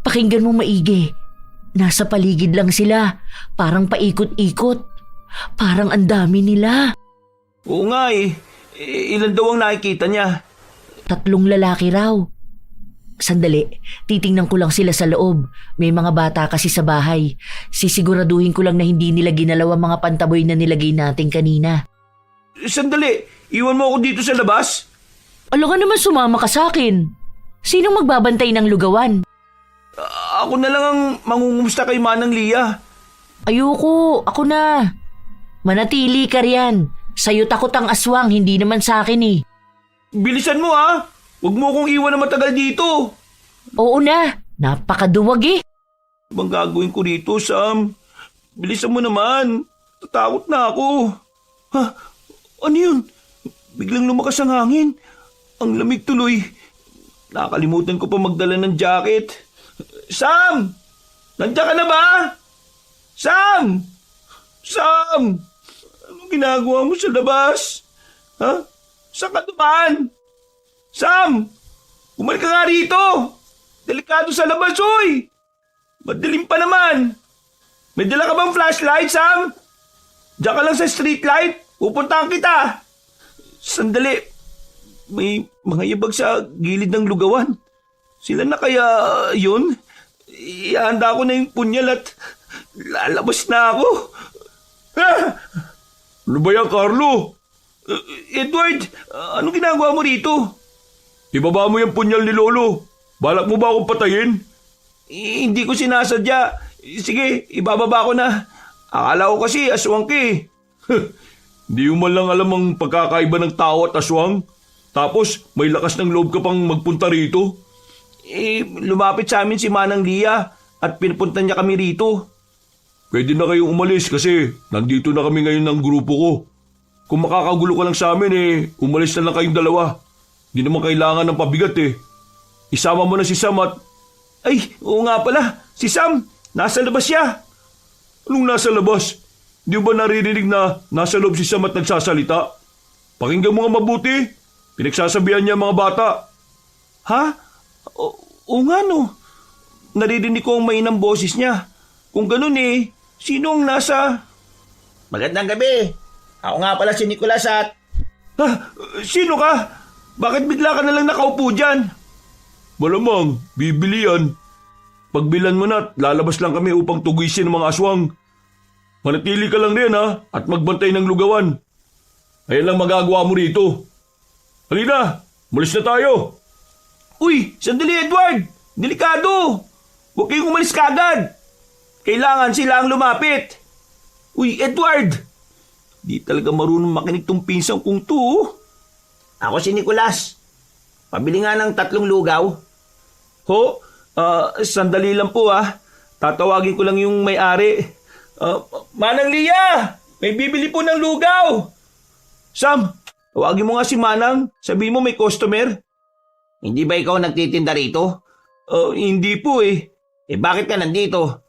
[SPEAKER 3] Pakinggan mo maigi. Nasa paligid lang sila. Parang paikot-ikot. Parang ang dami nila.
[SPEAKER 4] Oo nga eh. Ilan daw ang nakikita niya?
[SPEAKER 3] 3 lalaki raw. Sandali, titingnan ko lang sila sa loob. May mga bata kasi sa bahay. Sisiguraduhin ko lang na hindi nila ginalaw ang mga pantaboy na nilagay natin kanina.
[SPEAKER 4] Sandali, iwan mo ako dito sa labas?
[SPEAKER 3] Alam ka naman sumama ka sa akin. Sinong magbabantay ng lugawan?
[SPEAKER 4] Ako na lang ang mangungumusta kay Manang Lia.
[SPEAKER 3] Ayoko, ako na. Manatili ka riyan. Sa'yo takot ang aswang, hindi naman sa akin eh.
[SPEAKER 4] Bilisan mo ha! Huwag mo akong iwan na matagal dito.
[SPEAKER 3] Oo na, napakaduwag eh.
[SPEAKER 4] Bang gagawin ko rito, Sam? Bilisan mo naman. Tatakot na ako. Ha? Ano yun? Biglang lumakas ang hangin. Ang lamig tuloy. Nakalimutan ko pa magdala ng jacket. Sam! Nandiyan ka na ba? Sam! Sam! Anong ginagawa mo sa labas? Ha? Saan ka dumaan? Sam! Bumalik ka nga rito! Delikado sa labas, oy! Madilim pa naman! May dala ka bang flashlight, Sam? Diyan ka lang sa street light. Pupuntahan kita. Sandali. May mga yabag sa gilid ng lugawan. Sila na kaya yun? Ihanda ko na yung punyal at lalabas na ako. Ano ba yan, Carlo? Edward, anong ginagawa mo rito? Ibaba mo yung punyal ni Lolo. Balak mo ba akong patayin? Hindi ko sinasadya. Sige, ibababa ko na. Akala ko kasi aswang ka eh. Hindi mo man lang alam ang pagkakaiba ng tao at aswang. Tapos may lakas ng loob ka pang magpunta rito. Lumapit sa amin si Manang Lia at pinupunta niya kami rito. Pwede na kayong umalis kasi nandito na kami ngayon ng grupo ko. Kung makakagulo ka lang sa amin umalis na lang kayong dalawa. Hindi naman kailangan ng pabigat eh. Isama mo na si Sam at... Ay, oo nga pala. Si Sam, nasa labas siya. Anong nasa labas? Di ba naririnig na nasa loob si Sam at nagsasalita? Pakinggan mo nga mabuti. Pinagsasabihan niya ang mga bata. Ha? Oo nga no. Naririnig ko ang mainang boses niya. Kung ganun sino ang nasa...
[SPEAKER 5] Magandang gabi. Ako nga pala si Nicolas at...
[SPEAKER 4] Sino ka? Bakit bigla ka nalang nakaupo dyan? Malamang, bibili yan. Pagbilan mo na at lalabas lang kami upang tugisin ng mga aswang. Manatili ka lang rin at magbantay ng lugawan. Ayan lang magagawa mo rito. Halina, malis na tayo. Uy, sandali Edward. Delikado. Huwag kayong umalis kagad. Kailangan sila ang lumapit. Uy, Edward. Di talaga marunong makinig tong pinsang kong to.
[SPEAKER 5] Ako si Nicolas. Pabili nga ng 3 lugaw.
[SPEAKER 4] Ho? Sandali lang po Tatawagin ko lang yung may-ari. Manang Lia! May bibili po ng lugaw! Sam, tawagin mo nga si Manang. Sabihin mo may customer.
[SPEAKER 5] Hindi ba ikaw nagtitinda rito?
[SPEAKER 4] Hindi po
[SPEAKER 5] Bakit ka nandito?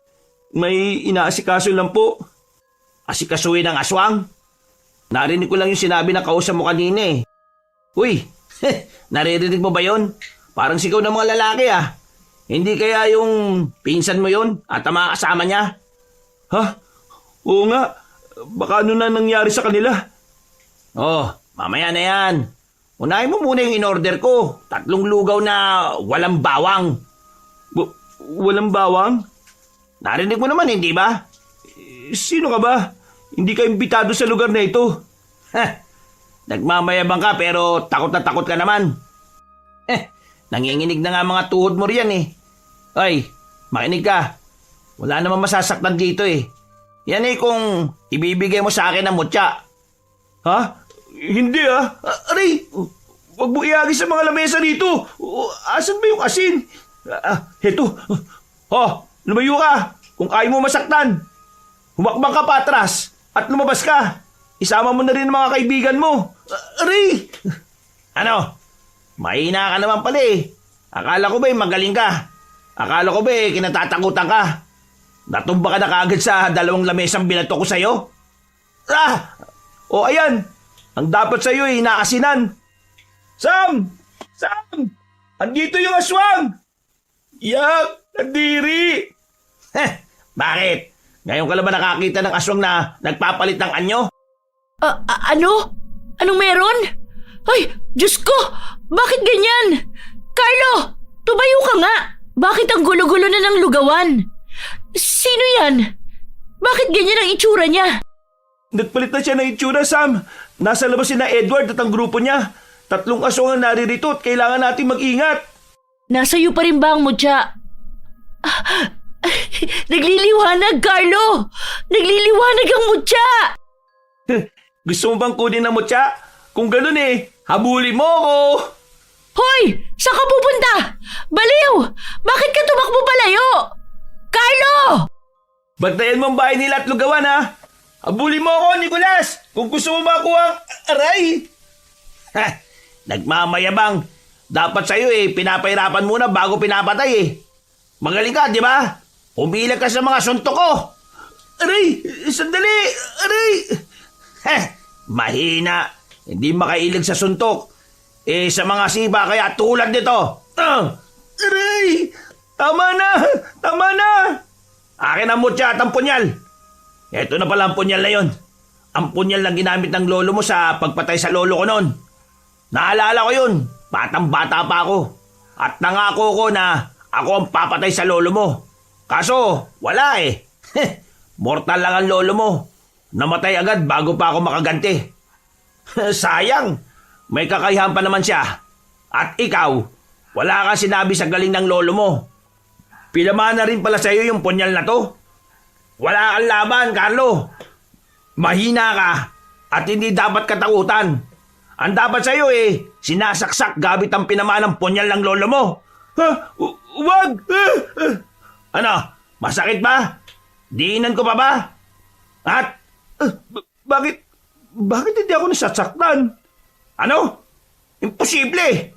[SPEAKER 4] May inaasikaso lang po.
[SPEAKER 5] Asikasuhin ng aswang? Narinig ko lang yung sinabi na kausap mo kanina Uy, naririnig mo ba yon? Parang sigaw ng mga lalaki Hindi kaya yung pinsan mo yon at ang mga kasama niya?
[SPEAKER 4] Ha? Oo nga. Baka ano na nangyari sa kanila?
[SPEAKER 5] Mamaya na yan. Unahin mo muna yung in-order ko. 3 lugaw na walang bawang.
[SPEAKER 4] Walang bawang?
[SPEAKER 5] Narinig mo naman, hindi ba?
[SPEAKER 4] Sino ka ba? Hindi ka imbitado sa lugar na ito.
[SPEAKER 5] Nagmamayabang ka pero takot na takot ka naman. Nanginginig na nga mga tuhod mo riyan Ay, makinig ka. Wala namang masasaktan dito Yan kung ibibigay mo sa akin ng mutya.
[SPEAKER 4] Ha? Hindi Aray, wag mo iagis sa mga lamesa dito. Asan ba yung asin? Heto. Lumayo ka. Kung ayaw mo masaktan. Humakbang ka pa atras at lumabas ka. Isama mo na rin ang mga kaibigan mo. Aray!
[SPEAKER 5] Ano? Mahina ka naman pala Akala ko ba magaling ka? Akala ko ba kinatatakutan ka? Natumba ka na kaagad sa 2 lamesang binato ko sa'yo?
[SPEAKER 4] Ayan. Ang dapat sa'yo inaasinan. Sam! Sam! Andito yung aswang! Yak! Nadiri!
[SPEAKER 5] Bakit? Ngayon ka lang ba nakakita ng aswang na nagpapalit ng anyo?
[SPEAKER 3] Ano? Anong meron? Ay, Diyos ko! Bakit ganyan? Carlo! Tumayo ka nga! Bakit ang gulo-gulo na ng lugawan? Sino yan? Bakit ganyan ang itsura niya?
[SPEAKER 4] Nagpalit na siya ng itsura, Sam. Nasa labas si na Edward at ang grupo niya. 3 aswang ang naririto at kailangan natin mag-ingat.
[SPEAKER 3] Nasa iyo pa rin ba ang mutya? Nagliliwanag, Carlo! Nagliliwanag ang mutya!
[SPEAKER 4] Gusto mo bang kunin ang mutya? Kung ganun habulin mo ako!
[SPEAKER 3] Hoy! Saan ka pupunta? Baliw! Bakit ka tumakbo palayo? Carlo!
[SPEAKER 4] Bantayan mo ang bahay nila at lugawan, Habulin mo ako, Nicolas! Kung gusto mo makuha ang aray!
[SPEAKER 5] Nagmamayabang. Dapat sa'yo pinapahirapan muna bago pinapatay Magaling ka, di ba? Umilag ka sa mga suntok ko.
[SPEAKER 4] Aray! Sandali! Aray!
[SPEAKER 5] Mahina. Hindi makailig sa suntok. Sa mga siba kaya tulad nito.
[SPEAKER 4] Aray! Tama na! Tama na!
[SPEAKER 5] Akin ang mutya at ang punyal. Ito na pala ang punyal na yon. Ang punyal na ginamit ng lolo mo sa pagpatay sa lolo ko noon. Naalala ko yun. Batang-bata pa ako. At nangako ko na ako ang papatay sa lolo mo. Kaso, wala Mortal lang ang lolo mo. namatay agad bago pa ako makaganti. Sayang, may kakayahan pa naman siya. At ikaw, wala kang sinabi sa galing ng lolo mo. Pinamana rin pala sa'yo yung punyal na to. Wala kang laban, Carlo. Mahina ka at hindi dapat katakutan. Ang dapat sa'yo sinasaksak gamit ang pinamanang punyal ng lolo mo. Ha? Wag! Ano? Masakit ba? Diinan ko pa ba? At?
[SPEAKER 4] Bakit hindi ako nasasaktan?
[SPEAKER 5] Ano? Imposible!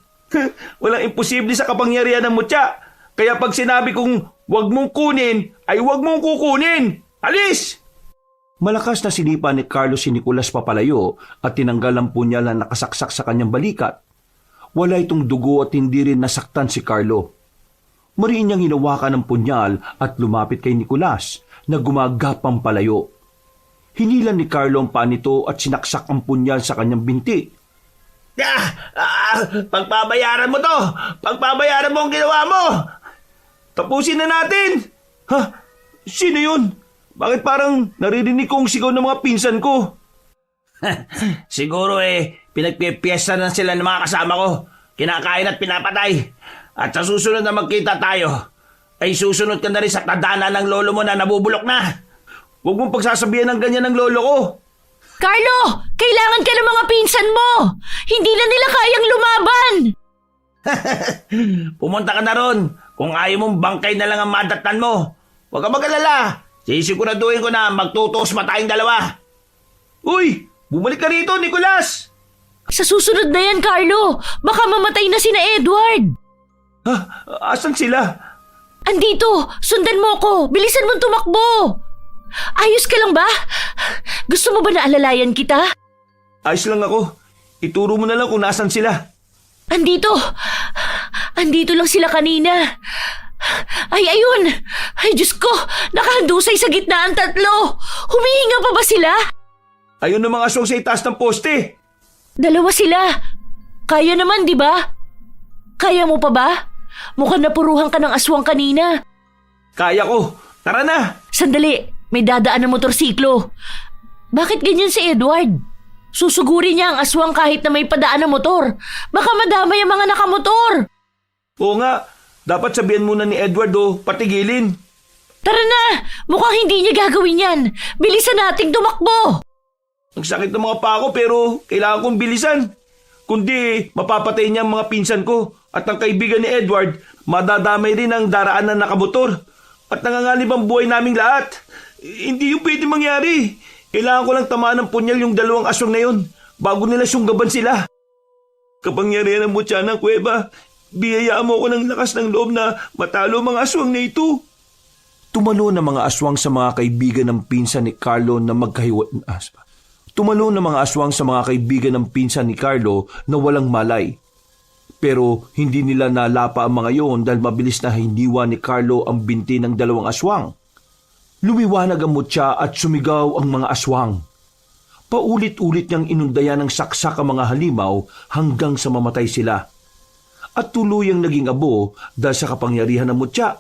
[SPEAKER 4] Walang imposible sa kapangyarihan ng mutya. Kaya pag sinabi kong wag mong kunin, ay wag mong kukunin. Alis! Malakas na sinipa ni Carlos si Nicolas papalayo at tinanggal ang punyal na nakasaksak sa kanyang balikat. Wala itong dugo at hindi rin nasaktan si Carlo. Mariin niyang hinawakan ang punyal at lumapit kay Nicolas na gumagapang palayo. Hinilan ni Carlo ang paa nito at sinaksak ang punyal sa kanyang binti.
[SPEAKER 5] Pagbabayaran mo to! Pagbabayaran mo ang ginawa mo!
[SPEAKER 4] Tapusin na natin! Ha? Sino yun? Bakit parang naririnig kong sigaw ng mga pinsan ko?
[SPEAKER 5] Siguro pinagpipiesta na sila ng mga kasama ko. Kinakain at pinapatay. At sa susunod na magkita tayo, ay susunod ka na rin sa tadhana ng lolo mo na nabubulok na.
[SPEAKER 4] Huwag mong pagsasabihan ng ganyan ng lolo ko.
[SPEAKER 3] Carlo! Kailangan ka ng mga pinsan mo! Hindi na nila kayang lumaban!
[SPEAKER 5] Pumunta ka na ron. Kung ayaw mong bangkay na lang ang madatnan mo. Huwag ka mag-alala. Sisiguraduhin ko na magtutuos pa tayong dalawa.
[SPEAKER 4] Uy! Bumalik ka rito, Nicolas!
[SPEAKER 3] Sa susunod na yan, Carlo! Baka mamatay na sina Edward!
[SPEAKER 4] Ha? Asan sila?
[SPEAKER 3] Andito! Sundan mo ko! Bilisan mong tumakbo! Ayos ka lang ba? Gusto mo ba na alalayan kita?
[SPEAKER 4] Ayos lang ako. Ituro mo na lang kung nasan sila.
[SPEAKER 3] Andito! Andito lang sila kanina. Ay, ayun! Ay, Diyos ko! Nakahandusay sa gitna ang tatlo! Humihinga pa ba sila?
[SPEAKER 4] Ayun ang mga aswang sa itaas ng poste.
[SPEAKER 3] Dalawa sila. Kaya naman, di ba? Kaya mo pa ba? Mukhang napuruhan ka ng aswang kanina.
[SPEAKER 4] Kaya ko. Tara na!
[SPEAKER 3] Sandali, may dadaan na motorsiklo. Bakit ganyan si Edward? Susuguri niya ang aswang kahit na may padaan na motor. Baka madamay ang mga nakamotor.
[SPEAKER 4] Oo nga, dapat sabihan muna ni Edward patigilin.
[SPEAKER 3] Tara na! Mukhang hindi niya gagawin yan. Bilisan nating tumakbo.
[SPEAKER 4] Ang sakit ng mga paa ko pero kailangan kong bilisan. Kundi mapapatay niya ang mga pinsan ko at ang kaibigan ni Edward, madadamay rin ang daraan na nakamotor. At nanganganib ang buhay naming lahat. Hindi yung pwede mangyari. Kailangan ko lang tamaan ng punyal yung dalawang aswang na yun bago nila sunggaban sila. Kapangyarihan ng mutya ng kuweba, biyayaan mo ako ng lakas ng loob na matalo mga aswang na ito. Tumalo ng mga aswang sa mga kaibigan ng pinsan ni Carlo na Tumalo ng mga aswang sa mga kaibigan ng pinsan ni Carlo na walang malay. Pero hindi nila nalapa ang mga yon dahil mabilis na hiniwa ni Carlo ang binti ng dalawang aswang. Lumiwanag ang mutya at sumigaw ang mga aswang. Paulit-ulit niyang inundayan ng saksak ang mga halimaw hanggang sa mamatay sila. At tuluyang naging abo dahil sa kapangyarihan ng mutya.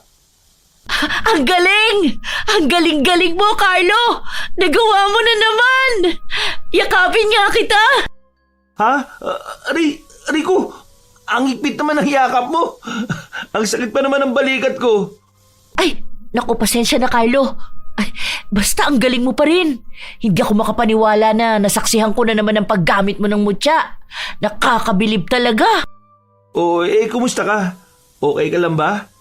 [SPEAKER 3] Ang galing! Ang galing-galing mo, Carlo! Nagawa mo na naman! Yakapin nga kita!
[SPEAKER 4] Ha? Rico, ang higpit naman ng yakap mo. Ang sakit pa naman ng balikat ko.
[SPEAKER 3] Ay, naku, pasensya na, Carlo. Ay, basta ang galing mo pa rin. Hindi ako makapaniwala na nasaksihan ko na naman ang paggamit mo ng mutya. Nakakabilib talaga.
[SPEAKER 4] Kumusta ka? Okay ka lang ba?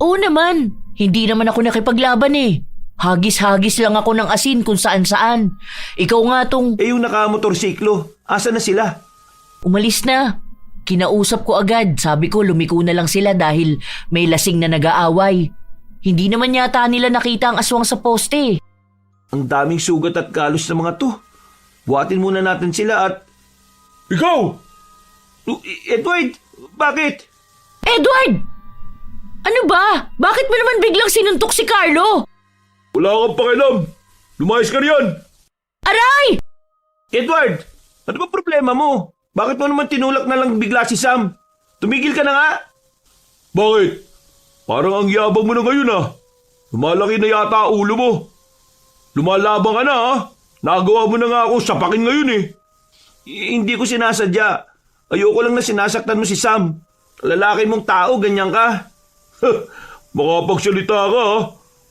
[SPEAKER 3] Oo naman. Hindi naman ako nakipaglaban eh. Hagis-hagis lang ako ng asin kung saan-saan. Ikaw nga tong...
[SPEAKER 4] Yung nakamotorsiklo, asa na sila?
[SPEAKER 3] Umalis na. Kinausap ko agad. Sabi ko lumiko na lang sila dahil may lasing na nag-aaway. Hindi naman yata nila nakita ang aswang sa poste.
[SPEAKER 4] Ang daming sugat at kalos ng mga to. Buhatin muna natin sila at... Ikaw! Edward! Bakit?
[SPEAKER 3] Edward! Ano ba? Bakit mo naman biglang sinuntok si Carlo?
[SPEAKER 4] Wala kang pakialam. Lumayas ka riyan.
[SPEAKER 3] Aray!
[SPEAKER 4] Edward! Ano ba problema mo? Bakit mo naman tinulak na lang bigla si Sam? Tumigil ka na nga. Bakit? Parang ang yabang mo na ngayon ah. Lumalaki na yata ulo mo. Lumalabang ka na ah. Nagawa mo na nga ako sapakin ngayon eh. Hindi ko sinasadya. Ayoko lang na sinasaktan mo si Sam. Lalaki mong tao, ganyan ka. Makapagsalita ka ha.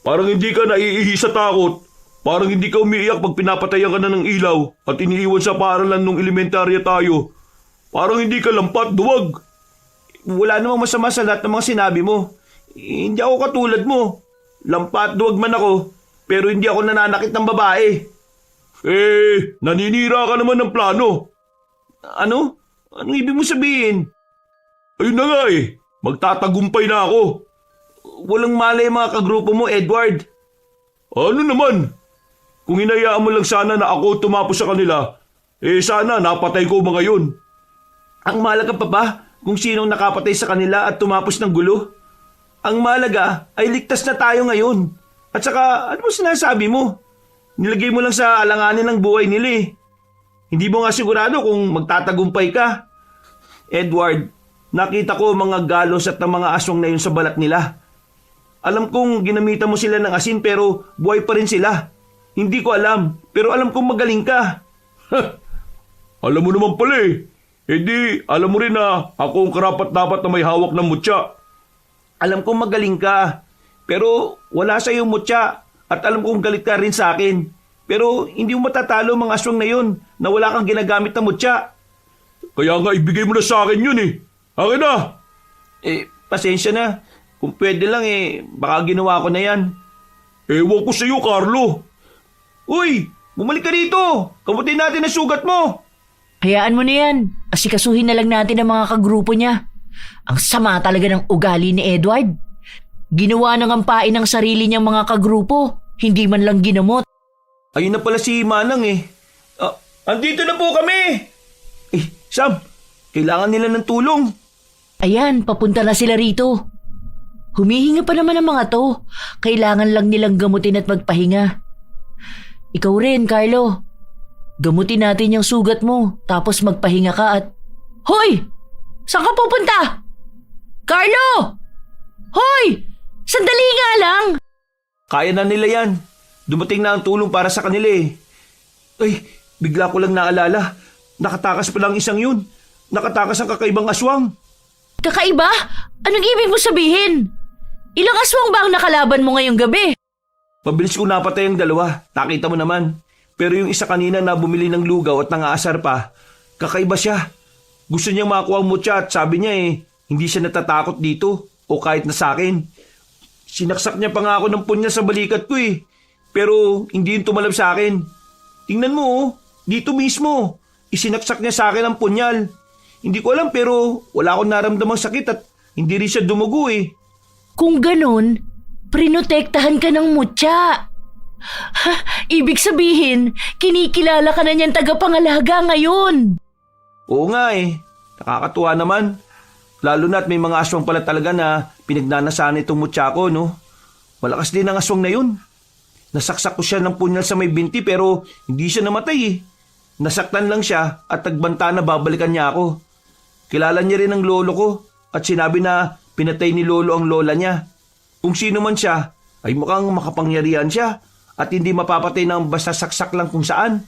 [SPEAKER 4] Parang hindi ka naiihi sa takot. Parang hindi ka umiiyak pag pinapatayan ka na ng ilaw at iniiwan sa paaralan nung elementarya tayo. Parang hindi ka lampat, duwag. Wala namang masama sa lahat ng mga sinabi mo. Hindi ako katulad mo. Lampat, duwag man ako, pero hindi ako nananakit ng babae. Naninira ka naman ng plano. Ano? Anong ibig mo sabihin? Ayun na nga magtatagumpay na ako. Walang malay mga kagrupo mo, Edward. Ano naman? Kung hinayaan mo lang sana na ako tumapos sa kanila, sana napatay ko mga yun. Ang mahalaga pa ba kung sinong nakapatay sa kanila at tumapos ng gulo? Ang mahalaga ay ligtas na tayo ngayon. At saka, ano mo sinasabi mo? Nilagay mo lang sa alanganin ng buhay nila eh. Hindi mo nga sigurado kung magtatagumpay ka. Edward, nakita ko mga galos at mga aswang na yun sa balat nila. Alam kong ginamitan mo sila ng asin pero buhay pa rin sila. Hindi ko alam, pero alam kong magaling ka. Alam mo naman pala eh. Di, alam mo rin na ako ang karapat-dapat na may hawak ng mutya. Alam kong magaling ka, pero wala sa iyong mutya at alam kong galit ka rin sa akin. Pero hindi mo matatalo mga aswang na yun na wala kang ginagamit na mutya. Kaya nga ibigay mo na sa akin yun eh. Akin na. Pasensya na. Kung pwede lang baka ginawa ko na yan. Ewan ko sa iyo, Carlo. Uy, bumalik ka dito. Kamutin natin ang sugat mo.
[SPEAKER 3] Hayaan mo na yan. Asikasuhin na lang natin ang mga kagrupo niya. Ang sama talaga ng ugali ni Edward. Ginawa ng ampain ng sarili niyang mga kagrupo. Hindi man lang ginamot.
[SPEAKER 4] Ayun na pala si Manang andito na po kami. Sam, kailangan nila ng tulong.
[SPEAKER 3] Ayan, papunta na sila rito. Humihinga pa naman ang mga to. Kailangan lang nilang gamutin at magpahinga. Ikaw rin, Carlo. Gamutin natin yung sugat mo, tapos magpahinga ka at... Hoy! Saan ka pupunta? Carlo! Hoy! Sandali nga lang!
[SPEAKER 4] Kaya na nila yan. Dumating na ang tulong para sa kanila eh. Ay, bigla ko lang naalala. Nakatakas pa lang isang yun. Nakatakas ang kakaibang aswang.
[SPEAKER 3] Kakaiba? Anong ibig mo sabihin? Ilang aswang ba ang nakalaban mo ngayong gabi?
[SPEAKER 4] Mabilis ko napatay ang dalawa. Nakita mo naman. Pero yung isa kanina na bumili ng lugaw at nangaasar pa, kakaiba siya. Gusto niyang makuha ang mutya at sabi niya hindi siya natatakot dito o kahit na sa akin. Sinaksak niya pa nga ako ng punya sa balikat ko Pero hindi yun tumalab sa akin. Tingnan mo dito mismo. Isinaksak niya sa akin ang punyal. Hindi ko alam pero wala akong naramdamang sakit at hindi rin siya dumugo
[SPEAKER 3] Kung ganun, prinotektahan ka ng mutya. Ibig sabihin, kinikilala ka na niyan tagapangalaga ngayon.
[SPEAKER 4] Oo nga nakakatuwa naman. Lalo na't may mga aswang pala talaga na pinagnanasan itong mutya ko, no? Malakas din ang aswang na yun. Nasaksak ko siya ng punyal sa may binti pero hindi siya namatay Nasaktan lang siya at nagbanta na babalikan niya ako. Kilala niya rin ang lolo ko at sinabi na pinatay ni lolo ang lola niya. Kung sino man siya, ay mukhang makapangyarihan siya at hindi mapapatay ng basta saksak lang kung saan.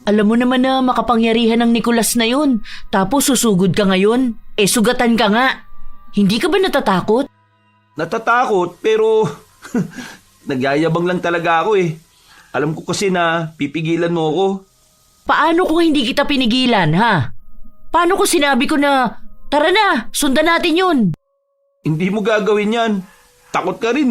[SPEAKER 3] Alam mo naman na makapangyarihan ng Nicolas na yun. Tapos susugod ka ngayon. Sugatan ka nga. Hindi ka ba natatakot?
[SPEAKER 4] Natatakot pero nagyayabang lang talaga ako Alam ko kasi na pipigilan mo ako.
[SPEAKER 3] Paano kung hindi kita pinigilan, ha? Paano kung sinabi ko na, tara na, sundan natin yun?
[SPEAKER 4] Hindi mo gagawin yan. Takot ka rin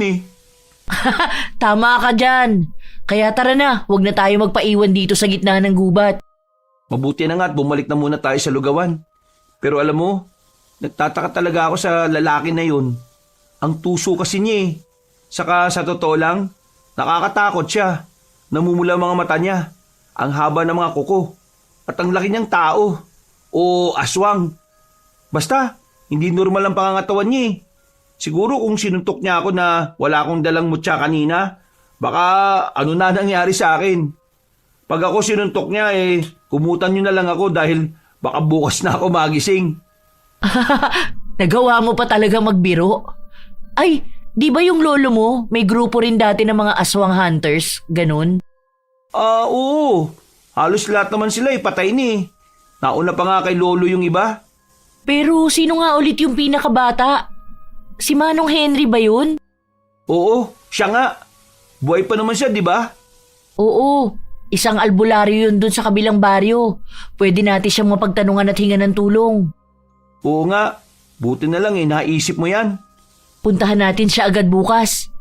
[SPEAKER 3] Tama ka dyan. Kaya tara na, huwag na tayo magpaiwan dito sa gitna ng gubat.
[SPEAKER 4] Mabuti na nga at bumalik na muna tayo sa lugawan. Pero alam mo, nagtataka talaga ako sa lalaki na yun. Ang tuso kasi niya Saka sa totoo lang, nakakatakot siya. Namumula ang mga mata niya. Ang haba ng mga kuko. At ang laki niyang tao. O aswang. Basta, hindi normal ang pangangatawan niya Siguro kung sinuntok niya ako na wala akong dalang mutya kanina, baka ano na nangyari sa akin. Pag ako sinuntok niya kumutan niyo na lang ako dahil baka bukas na ako magising.
[SPEAKER 3] Nagawa mo pa talaga magbiro? Ay, di ba yung lolo mo may grupo rin dati ng mga aswang hunters, ganun?
[SPEAKER 4] Oo. Halos lahat naman sila patay ni. Nauna pa nga kay Lolo yung iba.
[SPEAKER 3] Pero sino nga ulit yung pinakabata? Si Manong Henry ba yun?
[SPEAKER 4] Oo, siya nga. Buhay pa naman siya, di ba?
[SPEAKER 3] Oo, isang albularyo yun dun sa kabilang baryo. Pwede natin siyang mapagtanungan at hingan ng tulong.
[SPEAKER 4] Oo nga. Buti na lang naisip mo yan.
[SPEAKER 3] Puntahan natin siya agad bukas.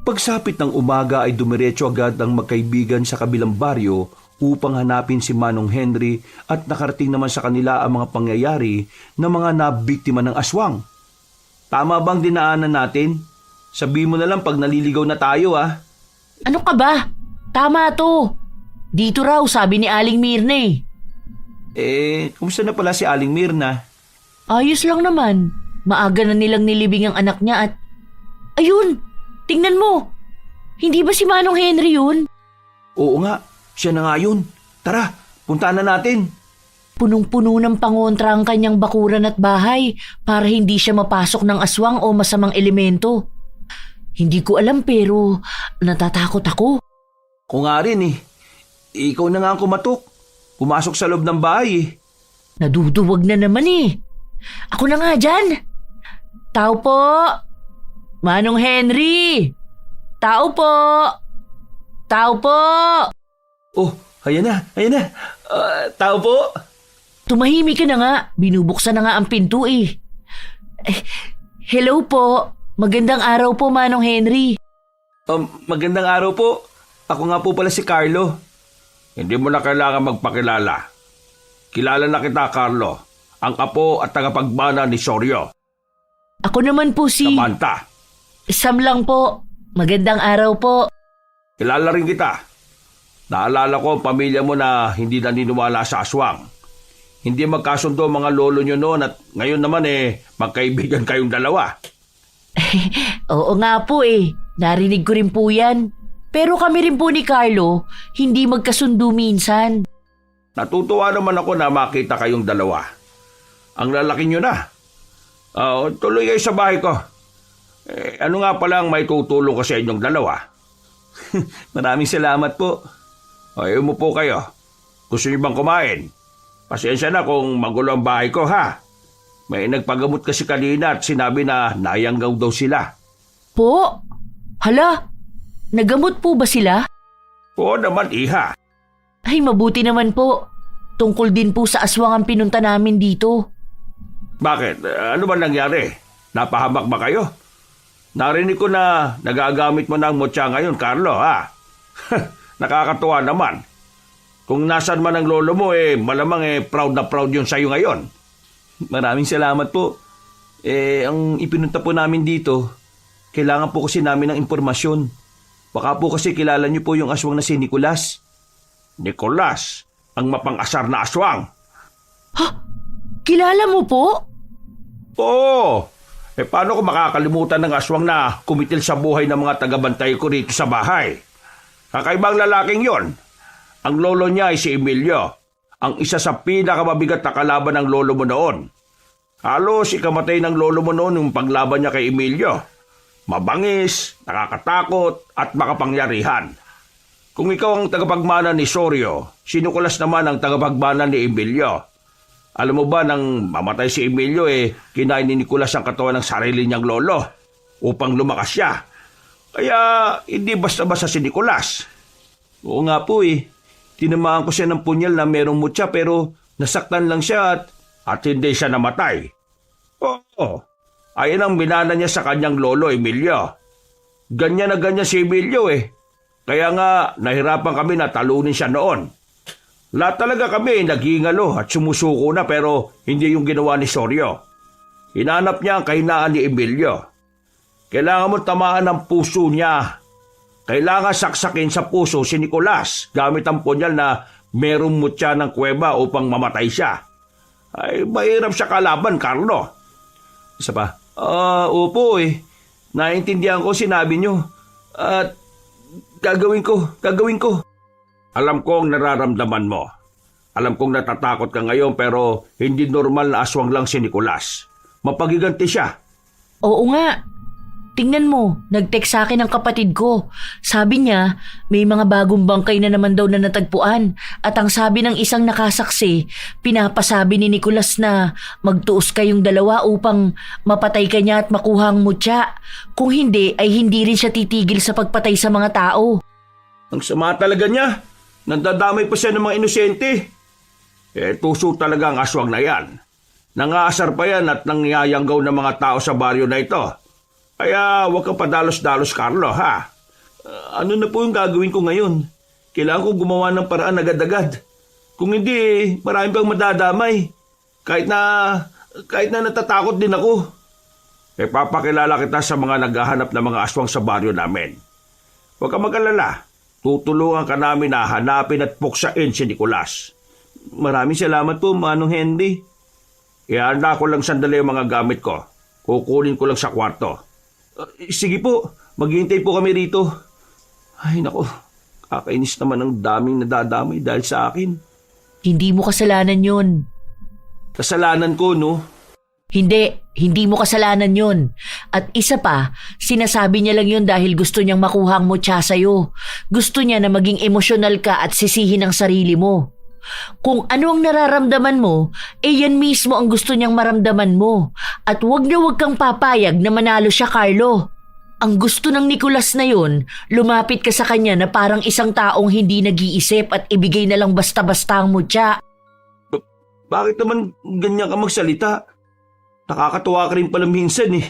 [SPEAKER 2] Pagsapit ng umaga ay dumiretso agad ang magkaibigan sa kabilang baryo upang hanapin si Manong Henry at nakarating naman sa kanila ang mga pangyayari ng mga nabiktima ng aswang.
[SPEAKER 4] Tama bang dinaanan natin? Sabi mo na lang pag naliligaw na tayo
[SPEAKER 3] Ano ka ba? Tama to. Dito raw, sabi ni Aling Mirna
[SPEAKER 4] Kumusta na pala si Aling Mirna?
[SPEAKER 3] Ayos lang naman. Maaga na nilang nilibing ang anak niya at... Ayun! Tingnan mo! Hindi ba si Manong Henry yun?
[SPEAKER 4] Oo nga, siya na nga yun. Tara, puntaan na natin.
[SPEAKER 3] Punong-puno ng pangontra ang kanyang bakuran at bahay para hindi siya mapasok ng aswang o masamang elemento. Hindi ko alam pero natatakot ako.
[SPEAKER 4] Kung nga rin ikaw na nga ang kumatok. Pumasok sa loob ng bahay
[SPEAKER 3] Naduduwag na naman Ako na nga dyan. Tao po! Manong Henry! Tao po! Tao po!
[SPEAKER 4] Oh, ayan na. Tao po.
[SPEAKER 3] Tumahimik ka na nga. Binubuksan na nga ang pinto Hello po. Magandang araw po, Manong Henry.
[SPEAKER 4] Magandang araw po. Ako nga po pala si Carlo.
[SPEAKER 5] Hindi mo na kailangan magpakilala. Kilala na kita, Carlo. Ang apo at tagapagbana ni Sorio.
[SPEAKER 3] Ako naman po si...
[SPEAKER 5] Samantha.
[SPEAKER 3] Sam lang po. Magandang araw po.
[SPEAKER 5] Kilala rin kita. Naalala ko ang pamilya mo na hindi naniniwala sa aswang. Hindi magkasundo ang mga lolo nyo noon at ngayon naman magkaibigan kayong dalawa.
[SPEAKER 3] Oo nga po Narinig ko rin po yan. Pero kami rin po ni Carlo, hindi magkasundo minsan.
[SPEAKER 5] Natutuwa naman ako na makita kayong dalawa. Ang lalaki nyo na. Tuloy kayo sa bahay ko. Ano nga pala ang may tutulong ko sa inyong dalawa?
[SPEAKER 4] Maraming salamat po.
[SPEAKER 5] Ayaw mo po kayo. Gusto niyo bang kumain? Pasensya na kung magulo ang bahay ko, ha? May nagpagamot kasi kanina at sinabi na nayanggaw daw sila.
[SPEAKER 3] Po? Hala, nagamot po ba sila?
[SPEAKER 5] Oo naman, iha.
[SPEAKER 3] Ay, mabuti naman po. Tungkol din po sa aswang ang pinunta namin dito.
[SPEAKER 5] Bakit? Ano ba nangyari? Napahamak ba kayo? Narinig ko na nagagamit mo ng mutya ngayon, Carlo, ha? Nakakatuwa naman. Kung nasan man ang lolo mo, malamang proud na proud yun sa'yo ngayon.
[SPEAKER 4] Maraming salamat po. Ang ipinunta po namin dito, kailangan po kasi namin ng impormasyon. Baka po kasi kilala niyo po yung aswang na si Nicolas.
[SPEAKER 5] Nicolas, ang mapang-asar na aswang.
[SPEAKER 3] Ha? Kilala mo po?
[SPEAKER 5] Oo. Paano ko makakalimutan ng aswang na kumitil sa buhay ng mga tagabantay ko rito sa bahay? Kakaibang lalaking yon. Ang lolo niya ay si Emilio, ang isa sa pinakamabigat na kalaban ng lolo mo noon. Halos ikamatay ng lolo mo noon yung paglaban niya kay Emilio. Mabangis, nakakatakot at makapangyarihan. Kung ikaw ang tagapagmana ni Sorio, si Nicolas naman ang tagapagmana ni Emilio. Alam mo ba nang mamatay si Emilio kinain ni Nicolas ang katawan ng sarili niyang lolo upang lumakas siya. Kaya hindi basta-basta si Nicolas.
[SPEAKER 4] Oo nga po Tinamaan ko siya ng punyal na merong mutya pero nasaktan lang siya
[SPEAKER 5] at hindi siya namatay. Oo. Ayan ang minana niya sa kanyang lolo, Emilio. Ganyan na ganyan si Emilio Kaya nga nahirapan kami na talunin siya noon. Lahat talaga kami naghingalo at sumusuko na pero hindi yung ginawa ni Sorio. Hinanap niya ang kahinaan ni Emilio. Kailangan mo tamaan ng puso niya. Kailangan saksakin sa puso si Nicolas gamit ang punyal na merong mutya ng kuweba upang mamatay siya. Ay, mahirap siya kalaban, Carlo.
[SPEAKER 4] Isa pa? Opo Naintindihan ko sinabi niyo. At gagawin ko.
[SPEAKER 5] Alam ko ang nararamdaman mo. Alam kong natatakot ka ngayon pero hindi normal na aswang lang si Nicolas. Mapagiganti siya.
[SPEAKER 3] Oo nga. Tingnan mo, nag-text sa akin ang kapatid ko. Sabi niya, may mga bagong bangkay na naman daw na natagpuan. At ang sabi ng isang nakasaksi, pinapasabi ni Nicolas na magtuos kayong dalawa upang mapatay ka niya at makuha ang mutya. Kung hindi, ay hindi rin siya titigil sa pagpatay sa mga tao.
[SPEAKER 4] Ang sama talaga niya. Nandadamay pa siya ng mga inosente. Tuso talaga ang aswang na yan. Nangaasar pa yan at nangyayanggaw ng mga tao sa baryo na ito. Kaya huwag kang padalos-dalos, Carlo, ha? Ano na po yung gagawin ko ngayon? Kailangan ko gumawa ng paraan agad-agad. Kung hindi, marami pang madadamay. Kahit na natatakot din ako. Papakilala kita sa mga naghahanap ng mga aswang sa baryo namin. Huwag kang mag-alala. Tutulungan ka namin na hanapin at puksain si Nicolas. Maraming salamat po, Manong Henry. Ihanda ko lang sandali ang mga gamit ko. Kukunin ko lang sa kwarto. Sige po, maghihintay po kami rito. Ay nako, kakainis naman ang daming nadadamay dahil sa akin.
[SPEAKER 3] Hindi mo kasalanan yun.
[SPEAKER 4] Kasalanan ko, no?
[SPEAKER 3] Hindi mo kasalanan yun. At isa pa, sinasabi niya lang yun dahil gusto niyang makuha ang mutya sa'yo. Gusto niya na maging emosyonal ka at sisihin ang sarili mo. Kung ano ang nararamdaman mo, yan mismo ang gusto niyang maramdaman mo. At huwag kang papayag na manalo siya, Carlo. Ang gusto ng Nicolas na yun, lumapit ka sa kanya na parang isang taong hindi nag-iisip at ibigay na lang basta-basta ang mutya.
[SPEAKER 4] Bakit naman ganyan ka magsalita? Nakakatuwa ka rin pala minsan eh.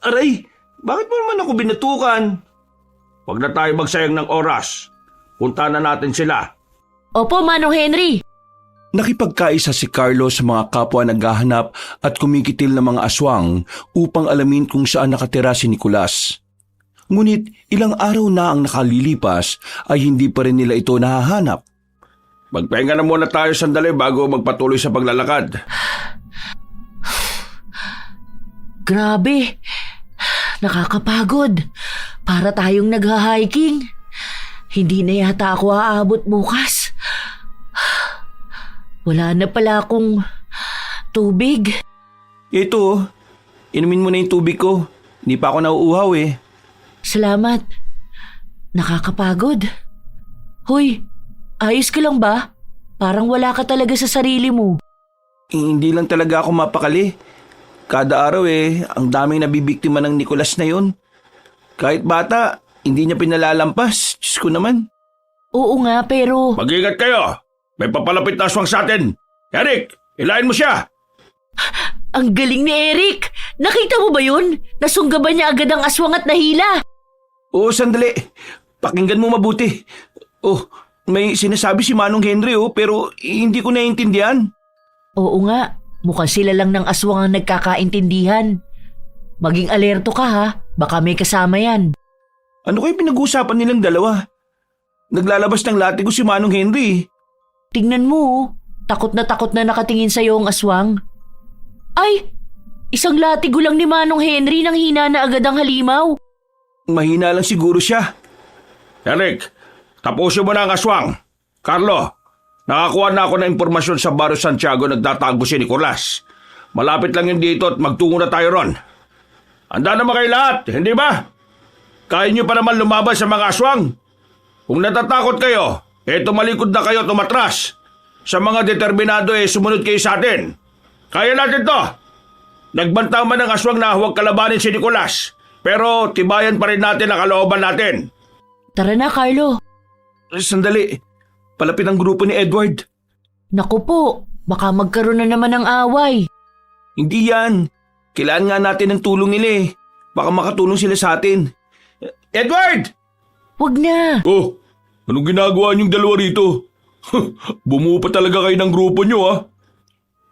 [SPEAKER 4] Aray, bakit mo naman ako binatukan? Huwag na tayo magsayang ng oras. Punta na natin sila.
[SPEAKER 3] Opo, Manong Henry.
[SPEAKER 2] Nakipagkaisa si Carlo sa mga kapwa naghahanap at kumikitil ng mga aswang upang alamin kung saan nakatira si Nicolas. Ngunit ilang araw na ang nakalilipas ay hindi pa rin nila ito nahahanap.
[SPEAKER 4] Magpahinga na muna tayo sandali bago magpatuloy sa paglalakad.
[SPEAKER 3] Grabe, nakakapagod. Para tayong nagha-hiking. Hindi na yata ako aabot bukas. Wala na pala akong tubig.
[SPEAKER 2] Ito, inumin mo na yung tubig ko. Hindi pa ako nauuhaw eh.
[SPEAKER 3] Salamat. Nakakapagod. Hoy, ayos ka lang ba? Parang wala ka talaga sa sarili mo.
[SPEAKER 2] Hindi lang talaga ako mapakali. Kada araw ang daming nabibiktima ng Nicolas na yun. Kahit bata, hindi niya pinalalampas. Diyos ko naman.
[SPEAKER 3] Oo nga, pero...
[SPEAKER 4] Mag-ingat kayo! May papalapit na aswang sa atin! Eric, ilahin mo siya!
[SPEAKER 3] Ang galing ni Eric! Nakita mo ba yun? Nasunggaban niya agad ang aswang at nahila.
[SPEAKER 2] Oo, sandali. Pakinggan mo mabuti. Oh, may sinasabi si Manong Henry pero hindi ko naiintindihan.
[SPEAKER 3] Oo nga, mukhang sila lang ng aswang ang nagkakaintindihan. Maging alerto ka ha, baka may kasama yan.
[SPEAKER 2] Ano kayo pinag-uusapan nilang dalawa? Naglalabas ng latigo si Manong Henry.
[SPEAKER 3] Tingnan mo, takot na nakatingin sa'yo ang aswang. Ay, isang latigo lang ni Manong Henry nang hina na agad ang halimaw.
[SPEAKER 2] Mahina lang siguro siya.
[SPEAKER 4] Eric, tapusin mo na ang aswang. Carlo, nakakuha na ako ng impormasyon sa Barrio Santiago nagtatago si Nicolas. Malapit lang yun dito at magtungo na tayo ron. Handa naman kayo lahat, hindi ba? Kaya nyo pa naman lumaban sa mga aswang. Kung natatakot kayo, tumalikod na kayo, tumatras. Sa mga determinado sumunod kayo sa atin. Kaya natin to. Nagbanta man ng aswang na huwag kalabanin si Nicolas. Pero tibayan pa rin natin ang kalooban natin.
[SPEAKER 3] Tara na, Carlo.
[SPEAKER 2] Sandali, palapit ang grupo ni Edward.
[SPEAKER 3] Naku po, baka magkaroon na naman ng away.
[SPEAKER 2] Hindi yan. Kailangan nga natin ng tulong nila Baka makatulong sila sa atin. Edward!
[SPEAKER 3] Wag na.
[SPEAKER 4] Oh, anong ginagawa niyong dalawa rito? Bumuo pa talaga kayo ng grupo niyo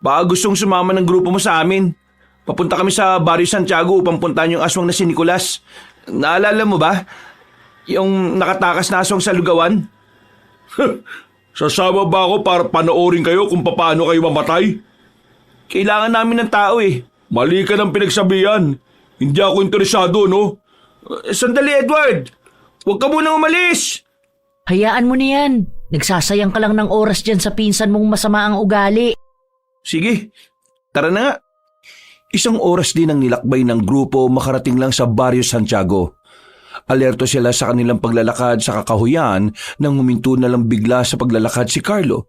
[SPEAKER 2] Baka gustong sumama ng grupo mo sa amin. Papunta kami sa Barrio Santiago upang puntahan yung aswang na si Nicolas. Naalala mo ba? Yung nakatakas na aswang sa lugawan?
[SPEAKER 4] Sasama ba ako para panoorin kayo kung paano kayo mamatay?
[SPEAKER 2] Kailangan namin ng tao
[SPEAKER 4] Mali ka ng pinagsabihan. Hindi ako interesado, no?
[SPEAKER 2] Sandali, Edward! Huwag ka munang umalis!
[SPEAKER 3] Hayaan mo na yan. Nagsasayang ka lang ng oras dyan sa pinsan mong masama ang ugali.
[SPEAKER 2] Sige, tara na nga. Isang oras din ang nilakbay ng grupo makarating lang sa Barrio Santiago. Alerto sila sa kanilang paglalakad sa kakahuyan nang huminto na lang bigla sa paglalakad si Carlo.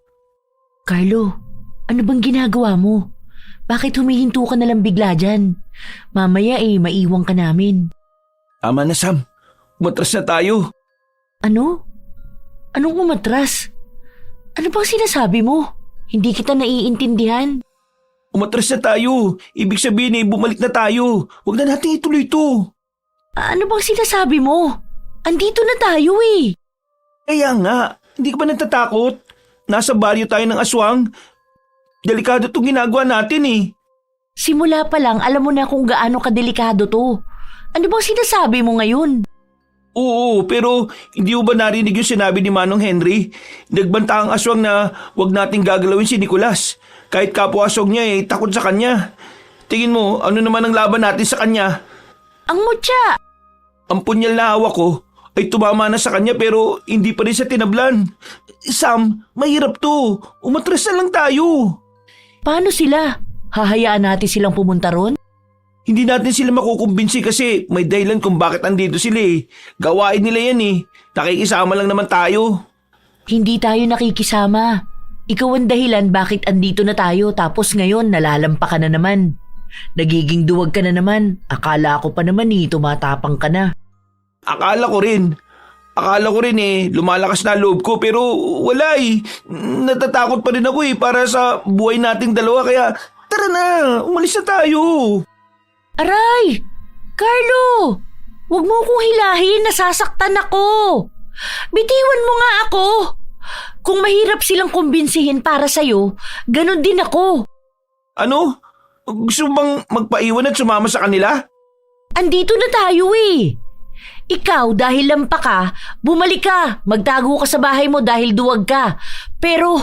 [SPEAKER 3] Carlo, ano bang ginagawa mo? Bakit humihinto ka na lang bigla dyan? Mamaya maiwang ka namin.
[SPEAKER 2] Ama na Sam, umatras na tayo.
[SPEAKER 3] Ano? Anong umatras? Ano bang sinasabi mo? Hindi kita naiintindihan.
[SPEAKER 2] Umatras na tayo. Ibig sabihin bumalik na tayo. Huwag na natin ituloy ito.
[SPEAKER 3] Ano bang sinasabi mo? Andito na tayo eh.
[SPEAKER 2] Kaya nga, hindi ka ba natatakot? Nasa baryo tayo ng aswang. Delikado itong ginagawa natin eh.
[SPEAKER 3] Simula pa lang alam mo na kung gaano kadelikado to. Ano bang sinasabi mo ngayon?
[SPEAKER 2] Oo, pero hindi mo ba narinig yung sinabi ni Manong Henry? Nagbanta ang aswang na huwag nating gagalawin si Nicolas. Kahit kapwa aswang niya takot sa kanya. Tingin mo, ano naman ang laban natin sa kanya?
[SPEAKER 3] Ang mutya!
[SPEAKER 2] Ang punyal na hawak ko ay tumama na sa kanya pero hindi pa rin sa tinablan. Sam, mahirap to. Umatras na lang tayo.
[SPEAKER 3] Paano sila? Hahayaan natin silang pumunta ron?
[SPEAKER 2] Hindi natin sila makukumbinsi kasi may dahilan kung bakit andito sila eh. Gawain nila yan eh. Nakikisama lang naman tayo.
[SPEAKER 3] Hindi tayo nakikisama. Ikaw ang dahilan bakit andito na tayo tapos ngayon nalalampa ka na naman. Nagiging duwag ka na naman. Akala ko pa naman tumatapang ka na.
[SPEAKER 2] Akala ko rin lumalakas na loob ko pero wala eh. Natatakot pa rin ako para sa buhay nating dalawa kaya tara na, umalis na tayo.
[SPEAKER 3] Aray! Carlo! Huwag mo akong hilahin, nasasaktan ako. Bitiwan mo nga ako. Kung mahirap silang kumbinsihin para sa'yo, ganun din ako.
[SPEAKER 2] Ano? Gusto mo bang magpaiwan at sumama sa kanila?
[SPEAKER 3] Andito na tayo eh. Ikaw dahil lampa ka, bumalik ka, magtago ka sa bahay mo dahil duwag ka. Pero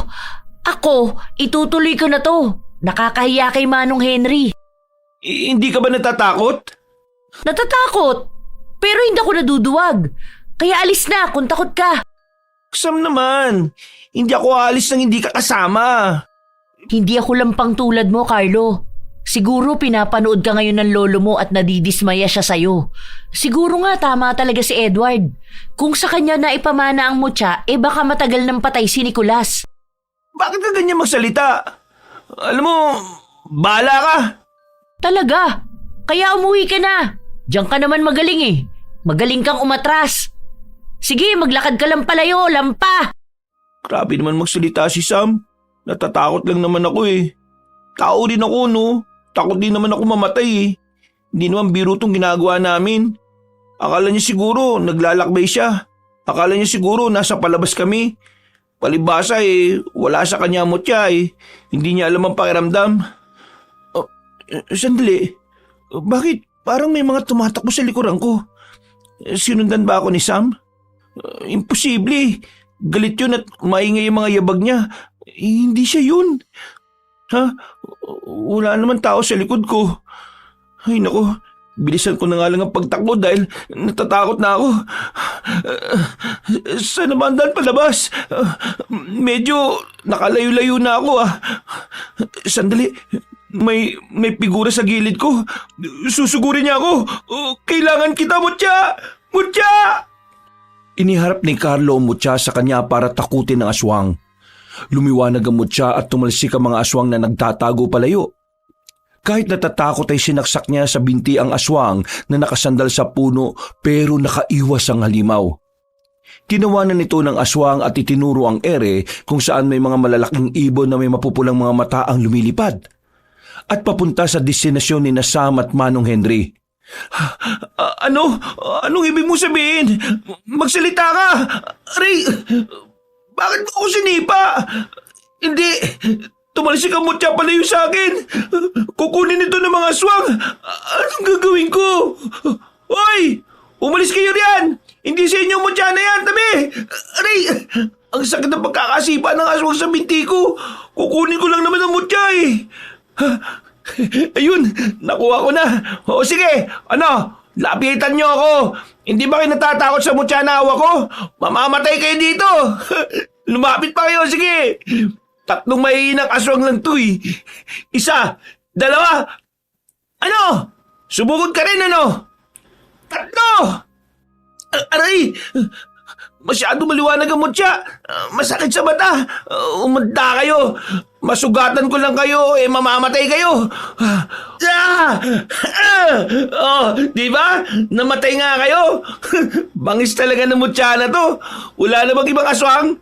[SPEAKER 3] ako, itutuloy ko na to. Nakakahiya kay Manong Henry.
[SPEAKER 2] Hindi ka ba natatakot?
[SPEAKER 3] Natatakot, pero hindi ako naduduwag. Kaya alis na kung takot ka.
[SPEAKER 2] Sam naman, hindi ako aalis nang hindi ka kasama.
[SPEAKER 3] Hindi ako lampang tulad mo, Carlo. Siguro pinapanood ka ngayon ng lolo mo at nadidismaya siya sa'yo. Siguro nga tama talaga si Edward. Kung sa kanya na ipamana ang mutya, baka matagal nang patay si Nicolas.
[SPEAKER 2] Bakit ka ganyan magsalita? Alam mo, bahala ka.
[SPEAKER 3] Talaga? Kaya umuwi ka na. Diyan ka naman magaling eh. Magaling kang umatras. Sige, maglakad ka lang palayo, lampa.
[SPEAKER 2] Grabe naman magsalita si Sam. Natatakot lang naman ako eh. Tao din ako no. Takot din naman ako mamatay eh. Hindi naman biro tong ginagawa namin. Akala niya siguro naglalakbay siya. Akala niya siguro nasa palabas kami. Palibasa wala sa kanya mutya eh. Hindi niya alam ang pakiramdam. Sandali. Bakit parang may mga tumatakbo sa likuran ko? Sinundan ba ako ni Sam? Imposible. Galit yun at maingay yung mga yabag niya. Hindi siya yun. Ha? Wala naman tao sa likod ko. Ay nako, bilisan ko na nga lang ang pagtakbo dahil natatakot na ako. Saan naman daan palabas? Medyo nakalayo-layo na ako ah. Sandali, may figura sa gilid ko. Susugurin niya ako. Kailangan kita, Mutya! Mutya! Iniharap ni Carlo ang mutya sa kanya para takutin ang aswang. Lumiwanag ang mutya at tumalsik ang mga aswang na nagtatago palayo. Kahit natatakot ay sinaksak niya sa binti ang aswang na nakasandal sa puno pero nakaiwas ang halimaw. Tinawanan nito ng aswang at itinuro ang ere kung saan may mga malalaking ibon na may mapupulang mga mata ang lumilipad. At papunta sa destinasyon ni Sam at Manong Henry. Anong ibig mo sabihin? Magsalita ka! Aray! Bakit mo ako sinipa? Hindi! Tumalsik ang mutya palayo sa akin! Kukunin ito ng mga aswang! Anong gagawin ko? Hoy! Umalis kayo riyan! Hindi sa inyo mutya na yan! Tabi! Aray! Ang sakit ng pagkakasipa ng aswang sa binti ko! Kukunin ko lang naman ang mutya eh! Ayun! Nakuha ko na! O sige! Lapitan niyo ako! Hindi ba kayo natatakot sa mutya na hawak ko? Mamamatay kayo dito! Lumapit pa kayo! Sige! 3 mahihinang aswang lang to eh. 1, 2,
[SPEAKER 5] Ano? Sumugod ka rin, ano? 3! Aray! Masyado maliwanag ang mutya. Masakit sa mata. Umanda kayo. Masugatan ko lang kayo, mamamatay kayo. Di ba? Namatay nga kayo. Bangis talaga ng mutya na to. Wala na bang ibang aswang?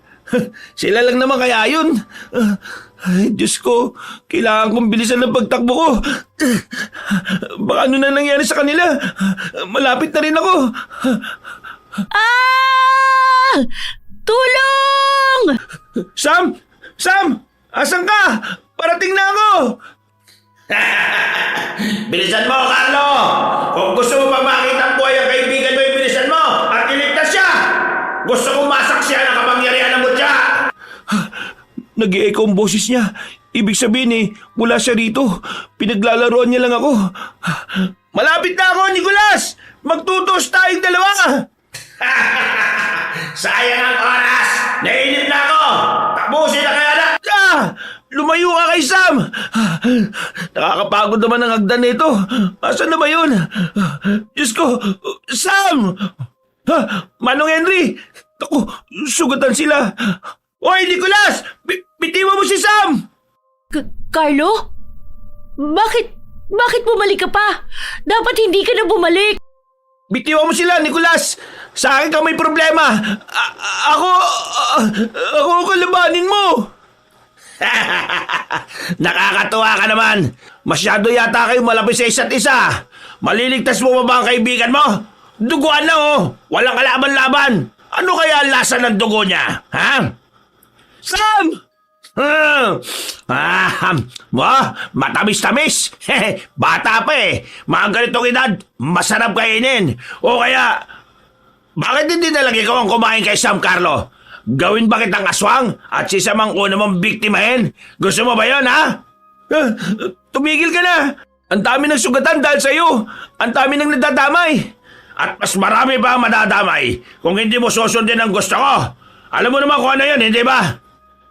[SPEAKER 5] Sila lang naman kaya yun. Ay, Diyos ko, kailangan kong bilisan ng pagtakbo ko. Baka ano na nangyari sa kanila. Malapit na rin ako.
[SPEAKER 3] Ah! Tulong!
[SPEAKER 5] Sam! Sam! Asan ka? Parating na ako! Bilisan mo, Carlo! Kung gusto mo pa makita ang buhay ang kaibigan mo, bilisan mo at iligtas siya! Gusto kong masaksiyan ang kapangyarihan ng mutya! Nag-i-echo ang boses niya. Ibig sabihin mula siya rito. Pinaglalaroan niya lang ako. Malapit na ako, Nicolas! Magtutos tayong dalawa! Sayang ang oras! Nainip na ako! Tapusin na kaya na! Lumayo ka kay Sam! Nakakapagod naman ang hagdan nito. Asan na ba yun? Diyos ko! Sam! Manong Henry! Ako, sugatan sila! Hoy, Nicolas! Bitiwan mo si Sam!
[SPEAKER 3] Carlo? Bakit bumalik ka pa? Dapat hindi ka na bumalik.
[SPEAKER 5] Bitiwan mo sila, Nicolas! Sa akin ka may problema! Ako kalabanin mo! Nakakatuwa ka naman! Masyado yata kayo malapit sa isa't isa! Maliligtas mo ba ba ang kaibigan mo? Duguan lang Walang kalaban-laban! Ano kaya ang lasa ng dugo niya? Ha? Sam! Matamis-tamis. Bata pa Mga ganitong edad, masarap kainin. O kaya, bakit hindi na lang ikaw ang kumain kay Sam, Carlo? Gawin ba kitang aswang at si Sam ang una mong biktimahin? Gusto mo ba yun, ha? Tumigil ka na. Ang dami ng sugatan dahil sa'yo. Ang dami ng nadadamay. At mas marami pa ang madadamay kung hindi mo susundin ang gusto ko. Alam mo naman kung ano yan, hindi ba?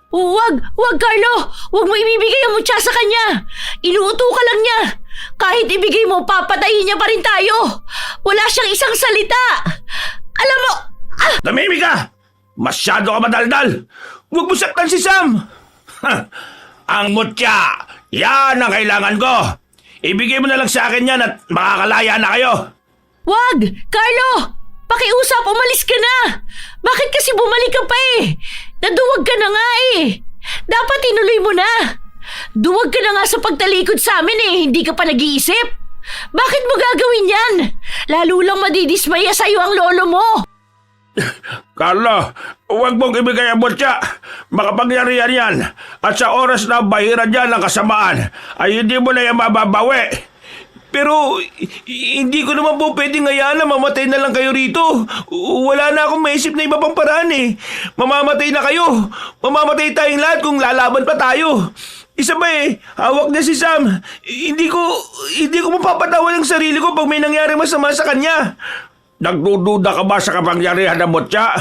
[SPEAKER 3] Wag, Carlo! Wag mo ibibigay ang mutya sa kanya! Inuuto ka lang niya! Kahit ibigay mo, papatayin niya pa rin tayo! Wala siyang isang salita! Alam mo...
[SPEAKER 5] Tumimik ka! Masyado ka madaldal! Huwag mo saktan si Sam! Ang mutya! Yan ang kailangan ko! Ibigay mo na lang sa akin yan at makakalaya na kayo!
[SPEAKER 3] Wag! Carlo! Pakiusap, umalis ka na! Bakit kasi bumalik ka pa Naduwag ka na nga Dapat inuloy mo na! Duwag ka na nga sa pagtalikod sa amin hindi ka pa nag-iisip! Bakit mo gagawin yan? Lalo lang madidismaya sa'yo ang lolo mo!
[SPEAKER 5] Carlo, huwag mong ibigay ang mutya. Makapangyarihan yan. At sa oras na bahiran yan ng kasamaan, ay hindi mo na yan mababawi. Pero hindi ko naman po pwedeng hayaan na mamatay na lang kayo rito. Wala na akong maisip na iba pang paraan Mamamatay na kayo. Mamamatay tayong lahat kung lalaban pa tayo. Isa ba hawak niya si Sam. Hindi ko mapapatawan ang sarili ko pag may nangyari masama sa kanya. Nagdududa ka ba sa kapangyarihan ng mutya?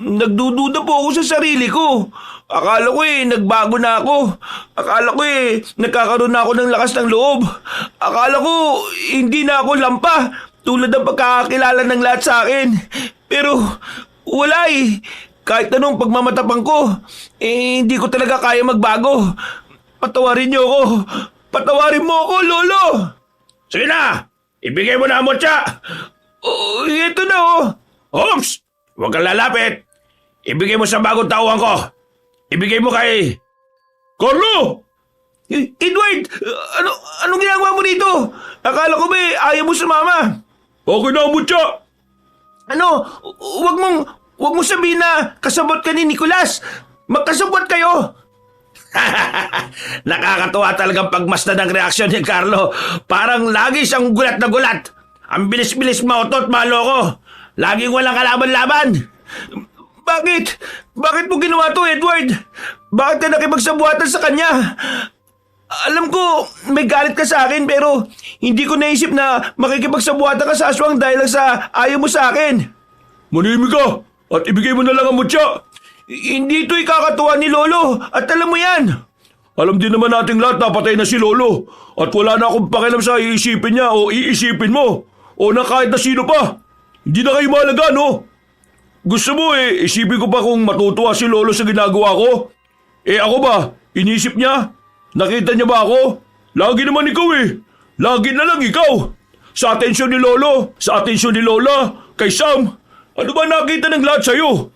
[SPEAKER 5] Nagdududa po ako sa sarili ko. Akala ko nagbago na ako. Akala ko nagkakaroon na ako ng lakas ng loob. Akala ko hindi na ako lampa tulad ng pagkakakilala ng lahat sa akin. Pero wala Kahit anong pagmamatapang ko, hindi ko talaga kaya magbago. Patawarin niyo ako. Patawarin mo ako, Lolo. Sige na, ibigay mo na ang mutya. Ito na Oops! Huwag kang lalapit. Ibigay mo sa bagong tauhan ko. Ibigay mo kay... Carlo! Edward! Anong ginagawa mo dito? Akala ko ba ayaw mo sumama? Okay na, mutya. Huwag mong sabihin na kasabot ka ni Nicolas. Magkasabot kayo. Nakakatuwa talagang pagmasdan ng reaksyon ni Carlo. Parang lagi siyang gulat na gulat. Ang bilis-bilis mautot, maloko. Laging walang kalaban-laban. Bakit? Bakit mo ginawa to, Edward? Bakit ka nakipagsabuatan sa kanya? Alam ko, may galit ka sa akin pero hindi ko naisip na makikipagsabuatan ka sa aswang dahil lang sa ayaw mo sa akin. Manimik ka at ibigay mo na lang ang mutya. Hindi ito ikakatuwa ni Lolo at alam mo yan.
[SPEAKER 1] Alam din naman nating lahat na patay na si Lolo at wala na akong pakialam sa iisipin niya o iisipin mo o na kahit na sino pa. Hindi na kayo mahalaga, no? Gusto mo isipin ko pa kung matutuwa si Lolo sa ginagawa ko? Ako ba? Inisip niya? Nakita niya ba ako? Lagi naman ikaw Lagi na lang ikaw. Sa atensyon ni Lolo, sa atensyon ni Lola, kay Sam. Ano ba nakita ng lahat sa'yo?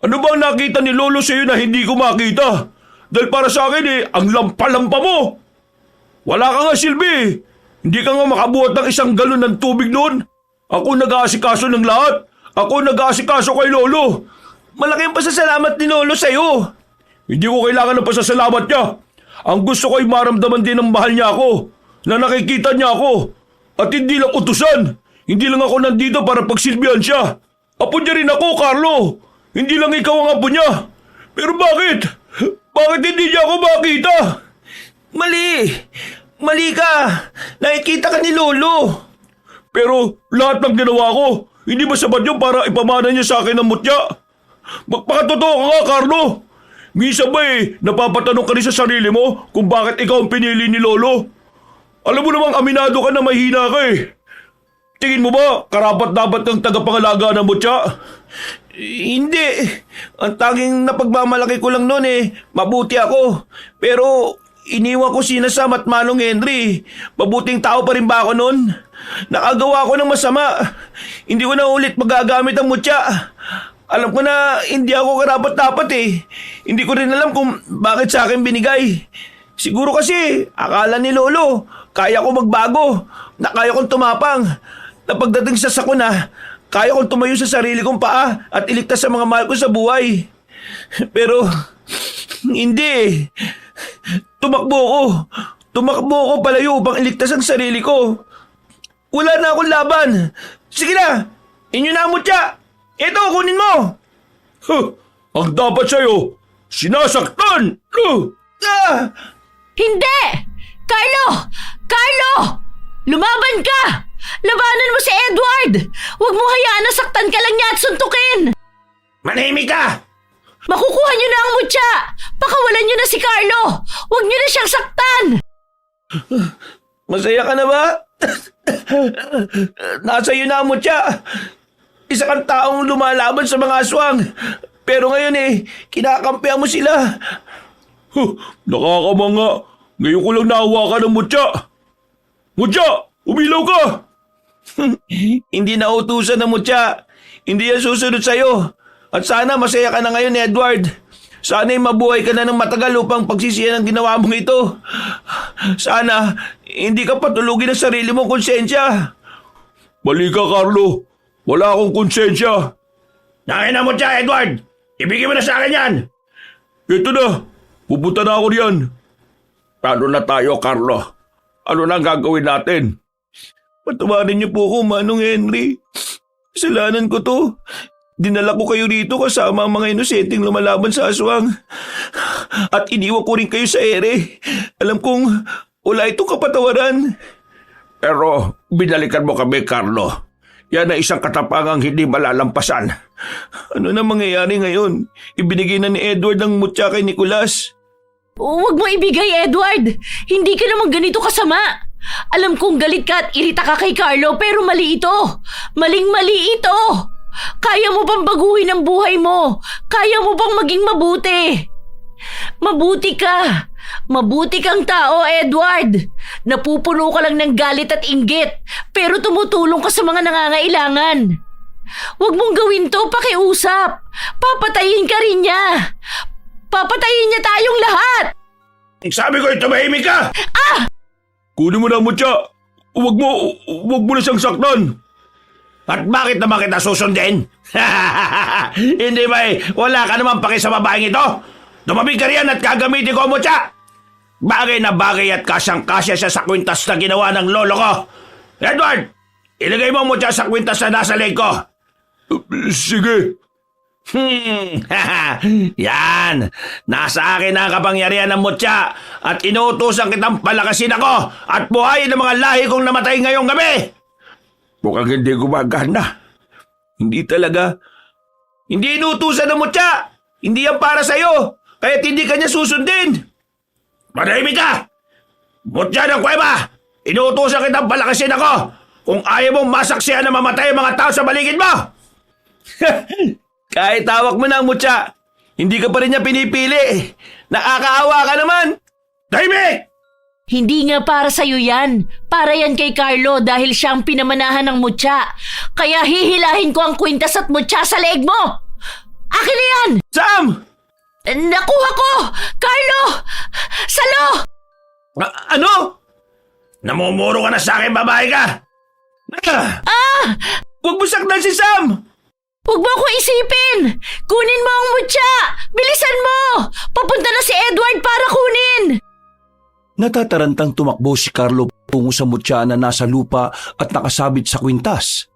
[SPEAKER 1] Ano ba nakita ni Lolo sa'yo na hindi ko makita? Dahil para sa akin ang lampa-lampa mo. Wala ka nga silbi. Hindi ka nga makabuhat ng isang galon ng tubig noon. Ako nag-aasikaso ng lahat. Ako nag-aasikaso kay Lolo.
[SPEAKER 5] Malaking pasasalamat ni Lolo sa'yo.
[SPEAKER 1] Hindi ko kailangan ng pasasalamat niya. Ang gusto ko ay maramdaman din ng mahal niya ako. Na nakikita niya ako. At hindi lang utusan. Hindi lang ako nandito para pagsilbihan siya. Apo niya rin ako, Carlo. Hindi lang ikaw ang apo niya. Pero bakit? Bakit hindi niya ako makita?
[SPEAKER 5] Mali! Mali ka! Nakikita ka ni Lolo!
[SPEAKER 1] Pero lahat ng ginawa ko, hindi ba sapat yun para ipamana niya sa akin ang mutya? Magpakatotoo ka nga, Carlo! Minsan ba napapatanong ka rin sa sarili mo kung bakit ikaw ang pinili ni Lolo? Alam mo namang aminado ka na mahina ka Tingin mo ba karapat-dapat kang tagapangalaga ng mutya?
[SPEAKER 5] Hindi. Ang tanging napagmamalaki ko lang noon mabuti ako. Pero iniwan ko sina Sam at Manong Henry. Mabuting tao pa rin ba ako noon? Nakagawa ko ng masama. Hindi ko na ulit magagamit ang mutya. Alam ko na hindi ako karapat-dapat Hindi ko rin alam kung bakit sa akin binigay. Siguro kasi akala ni Lolo kaya ko magbago. Na kaya kong tumapang. Na pagdating sa sakuna, kaya kong tumayo sa sarili kong paa at iligtas sa mga mahal ko sa buhay. Pero, hindi. Tumakbo ko palayo upang iligtas ang sarili ko. Wala na akong laban. Sige na, inyo na ang mutya. Ito, kunin mo.
[SPEAKER 1] Ang dapat sa'yo, sinasaktan!
[SPEAKER 3] Hindi! Carlo! Carlo! Lumaban ka! Labanan mo si Edward! Huwag mo hayaan na saktan ka lang niya at suntukin!
[SPEAKER 5] Manahimik ka!
[SPEAKER 3] Makukuha niyo na ang mutya! Pakawalan niyo na si Carlo! Huwag niyo na siyang saktan!
[SPEAKER 5] Masaya ka na ba? Nasa iyo na ang mutya. Isa kang taong lumalaban sa mga aswang. Pero ngayon kinakampihan mo sila.
[SPEAKER 1] Nakakamanga. Ngayon ko lang nahawakan ng mutya. Mutya! Umilaw ka!
[SPEAKER 5] Hindi na utusan ng mutya. Hindi yan susunod sa'yo. At sana masaya ka na ngayon, Edward. Sana'y mabuhay ka na ng matagal upang pagsisiyan ang ginawa mong ito. Sana hindi ka patulugin ang sarili mong konsensya.
[SPEAKER 1] Mali ka, Carlo. Wala akong konsensya.
[SPEAKER 5] Nakin na mutya, Edward. Ibigay mo na sa akin yan.
[SPEAKER 1] Ito na. Pupunta na ako riyan. Paano na tayo, Carlo? Ano na ang gagawin natin?
[SPEAKER 5] Patawarin niyo po ako, Manong Henry. Kasalanan ko to. Dinala ko kayo rito kasama ang mga inosenteng lumalaban sa aswang. At iniwan ko rin kayo sa ere. Alam kong wala itong kapatawaran.
[SPEAKER 1] Pero binalikan mo kami, Carlo. Yan ay isang katapangang hindi malalampasan.
[SPEAKER 5] Ano na mangyayari ngayon? Ibinigay na ni Edward ang mutya kay Nicolas.
[SPEAKER 3] Huwag mo ibigay, Edward! Hindi ka naman ganito kasama! Alam kong galit ka at irita ka kay Carlo pero mali ito! Maling-mali ito! Kaya mo bang baguhin ang buhay mo? Kaya mo bang maging mabuti? Mabuti ka! Mabuti kang tao, Edward! Napupuno ka lang ng galit at inggit pero tumutulong ka sa mga nangangailangan. Huwag mong gawin to, pakiusap! Papatayin ka rin niya! Papatayin niya tayong lahat!
[SPEAKER 5] Sabi ko, tumahimik ka!
[SPEAKER 1] Kunin mo na ang mutya. Huwag mo na siyang saktan.
[SPEAKER 5] At bakit naman kita susundin? Hindi ba wala ka naman paki sa babaeng ito? Dumabig ka riyan at gagamitin ko ang mutya. Bagay na bagay at kasyang-kasya siya sa kwintas na ginawa ng lolo ko. Edward, ilagay mo ang mutya sa kwintas na nasa leg ko.
[SPEAKER 1] Sige.
[SPEAKER 5] Yan! Nasa akin ang kapangyarihan ng mutya at inuutosan kitang palakasin ako at buhayin ng mga lahi kong namatay ngayong gabi!
[SPEAKER 1] Mukhang hindi gumagana.
[SPEAKER 5] Hindi talaga. Hindi inuutosan ng mutya! Hindi yan para sa'yo! Kaya't hindi ka niya susundin! Manahimik ka! Mutya ng kuweba! Inuutosan kitang palakasin ako kung ayaw mong masaksihan na mamatay ang mga tao sa baligid mo!
[SPEAKER 4] Kahit tawak mo na ang mutya, hindi ka pa rin niya pinipili. Nakakaawa ka naman.
[SPEAKER 5] Tahimik!
[SPEAKER 3] Hindi nga para sa'yo yan. Para yan kay Carlo dahil siya ang pinamanahan ng mutya. Kaya hihilahin ko ang kwintas at mutya sa leeg mo! Akin na yan!
[SPEAKER 4] Sam!
[SPEAKER 3] Nakuha ko! Carlo! Salo!
[SPEAKER 4] Ano?
[SPEAKER 5] Namumuro ka na sa akin, babae ka!
[SPEAKER 4] Huwag mo saktan si Sam!
[SPEAKER 3] Huwag mo ako isipin! Kunin mo ang mutya! Bilisan mo! Papunta na si Edward para kunin!
[SPEAKER 2] Natatarantang tumakbo si Carlo tungo sa mutya na nasa lupa at nakasabit sa kwintas.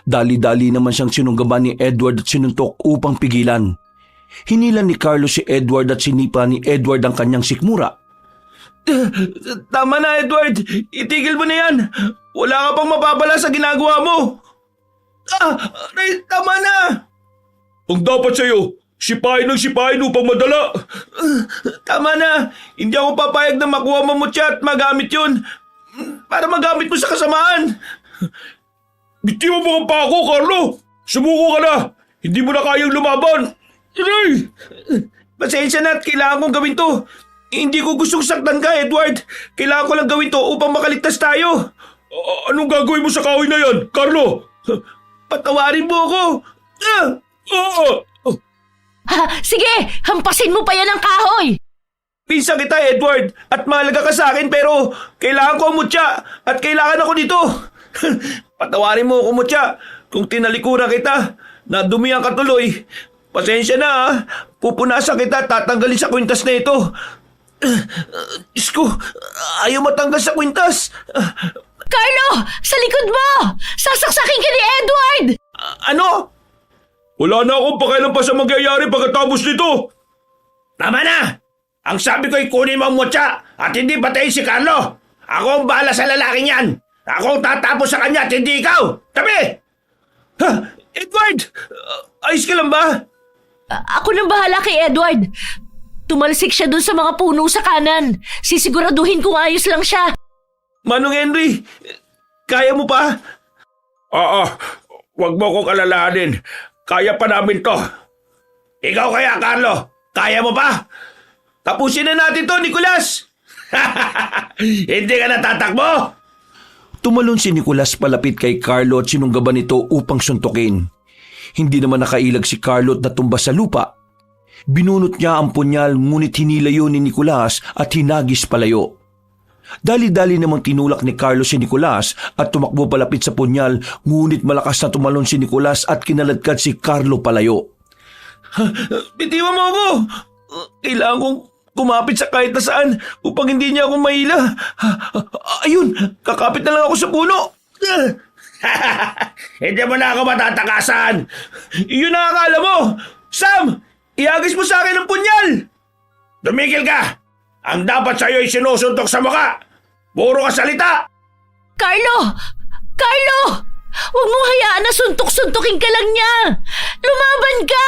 [SPEAKER 2] Dali-dali naman siyang sinunggaban ni Edward at sinuntok upang pigilan. Hinilan ni Carlo si Edward at sinipa ni Edward ang kanyang sikmura.
[SPEAKER 4] Tama na, Edward. Itigil mo na yan. Wala ka pang mapapala sa ginagawa mo. Aray, tama na.
[SPEAKER 1] Ang dapat sa'yo, sipain upang madala.
[SPEAKER 4] Tama na. Hindi ako papayag na makuha mo mutya at magamit yun. Para magamit mo sa kasamaan.
[SPEAKER 1] Bitiwan mo ang pako, Carlo! Sumuko ka na! Hindi mo na kayang lumaban! Aray!
[SPEAKER 4] Pasensya na at kailangan kong gawin to. Hindi ko gustong saktan ka, Edward. Kailangan ko lang gawin to upang makaligtas tayo.
[SPEAKER 1] Anong gagawin mo sa kahoy na yan, Carlo?
[SPEAKER 4] Patawarin mo ako.
[SPEAKER 3] Sige! Hampasin mo pa yan ang kahoy!
[SPEAKER 4] Pinsan kita, Edward. At mahalaga ka sa akin pero kailangan ko ang mutya at kailangan ako nito. Patawarin mo ako, mutya. Kung tinalikuran kita, nadumihan ka tuloy. Pasensya na ha. Pupunasan kita at tatanggalin sa kwintas na ito. Diyos ko, ayaw matanggal sa kwintas.
[SPEAKER 3] Carlo! Sa likod mo! Sasaksakin ka ni Edward!
[SPEAKER 4] Ano?
[SPEAKER 1] Wala na akong pakialam pa sa mangyayari pagkatapos nito!
[SPEAKER 5] Tama na! Ang sabi ko'y kunin mo ang mutya at hindi patayin si Carlo! Ako ang bahala sa lalaking yan! Ako ang tatapos sa kanya at hindi ikaw! Tabi!
[SPEAKER 4] Ha? Edward! Ayos ka lang ba?
[SPEAKER 3] Ako nang bahala kay Edward. Tumalsik siya dun sa mga puno sa kanan. Sisiguraduhin kung ayos lang siya.
[SPEAKER 4] Manong Henry, kaya mo pa?
[SPEAKER 1] Oo, wag mo kong alalahanin. Kaya pa namin to.
[SPEAKER 5] Ikaw kaya, Carlo? Kaya mo pa?
[SPEAKER 4] Tapusin na natin to, Nicolas!
[SPEAKER 5] Hindi ka natatakbo?
[SPEAKER 2] Tumalon si Nicolas palapit kay Carlo at sinunggaban ito upang suntukin. Hindi naman nakailag si Carlo at natumba sa lupa. Binunot niya ang punyal ngunit hinilayo ni Nicolas at hinagis palayo. Dali-dali namang tinulak ni Carlo si Nicolas at tumakbo palapit sa punyal ngunit malakas na tumalon si Nicolas at kinaladkad si Carlo palayo.
[SPEAKER 4] Bitiwan mo ako! Kailangan kong kumapit sa kahit na saan upang hindi niya ako mahila. Ayun, kakapit na lang ako sa puno.
[SPEAKER 5] Hindi mo na ako matatakasan!
[SPEAKER 4] Iyon ang akala mo! Sam! Ihagis mo sa akin ang punyal!
[SPEAKER 5] Tumigil ka! Ang dapat sa'yo ay sinusuntok sa mukha! Puro ka salita!
[SPEAKER 3] Carlo! Carlo! Huwag mong hayaan na suntok-suntokin ka lang niya! Lumaban ka!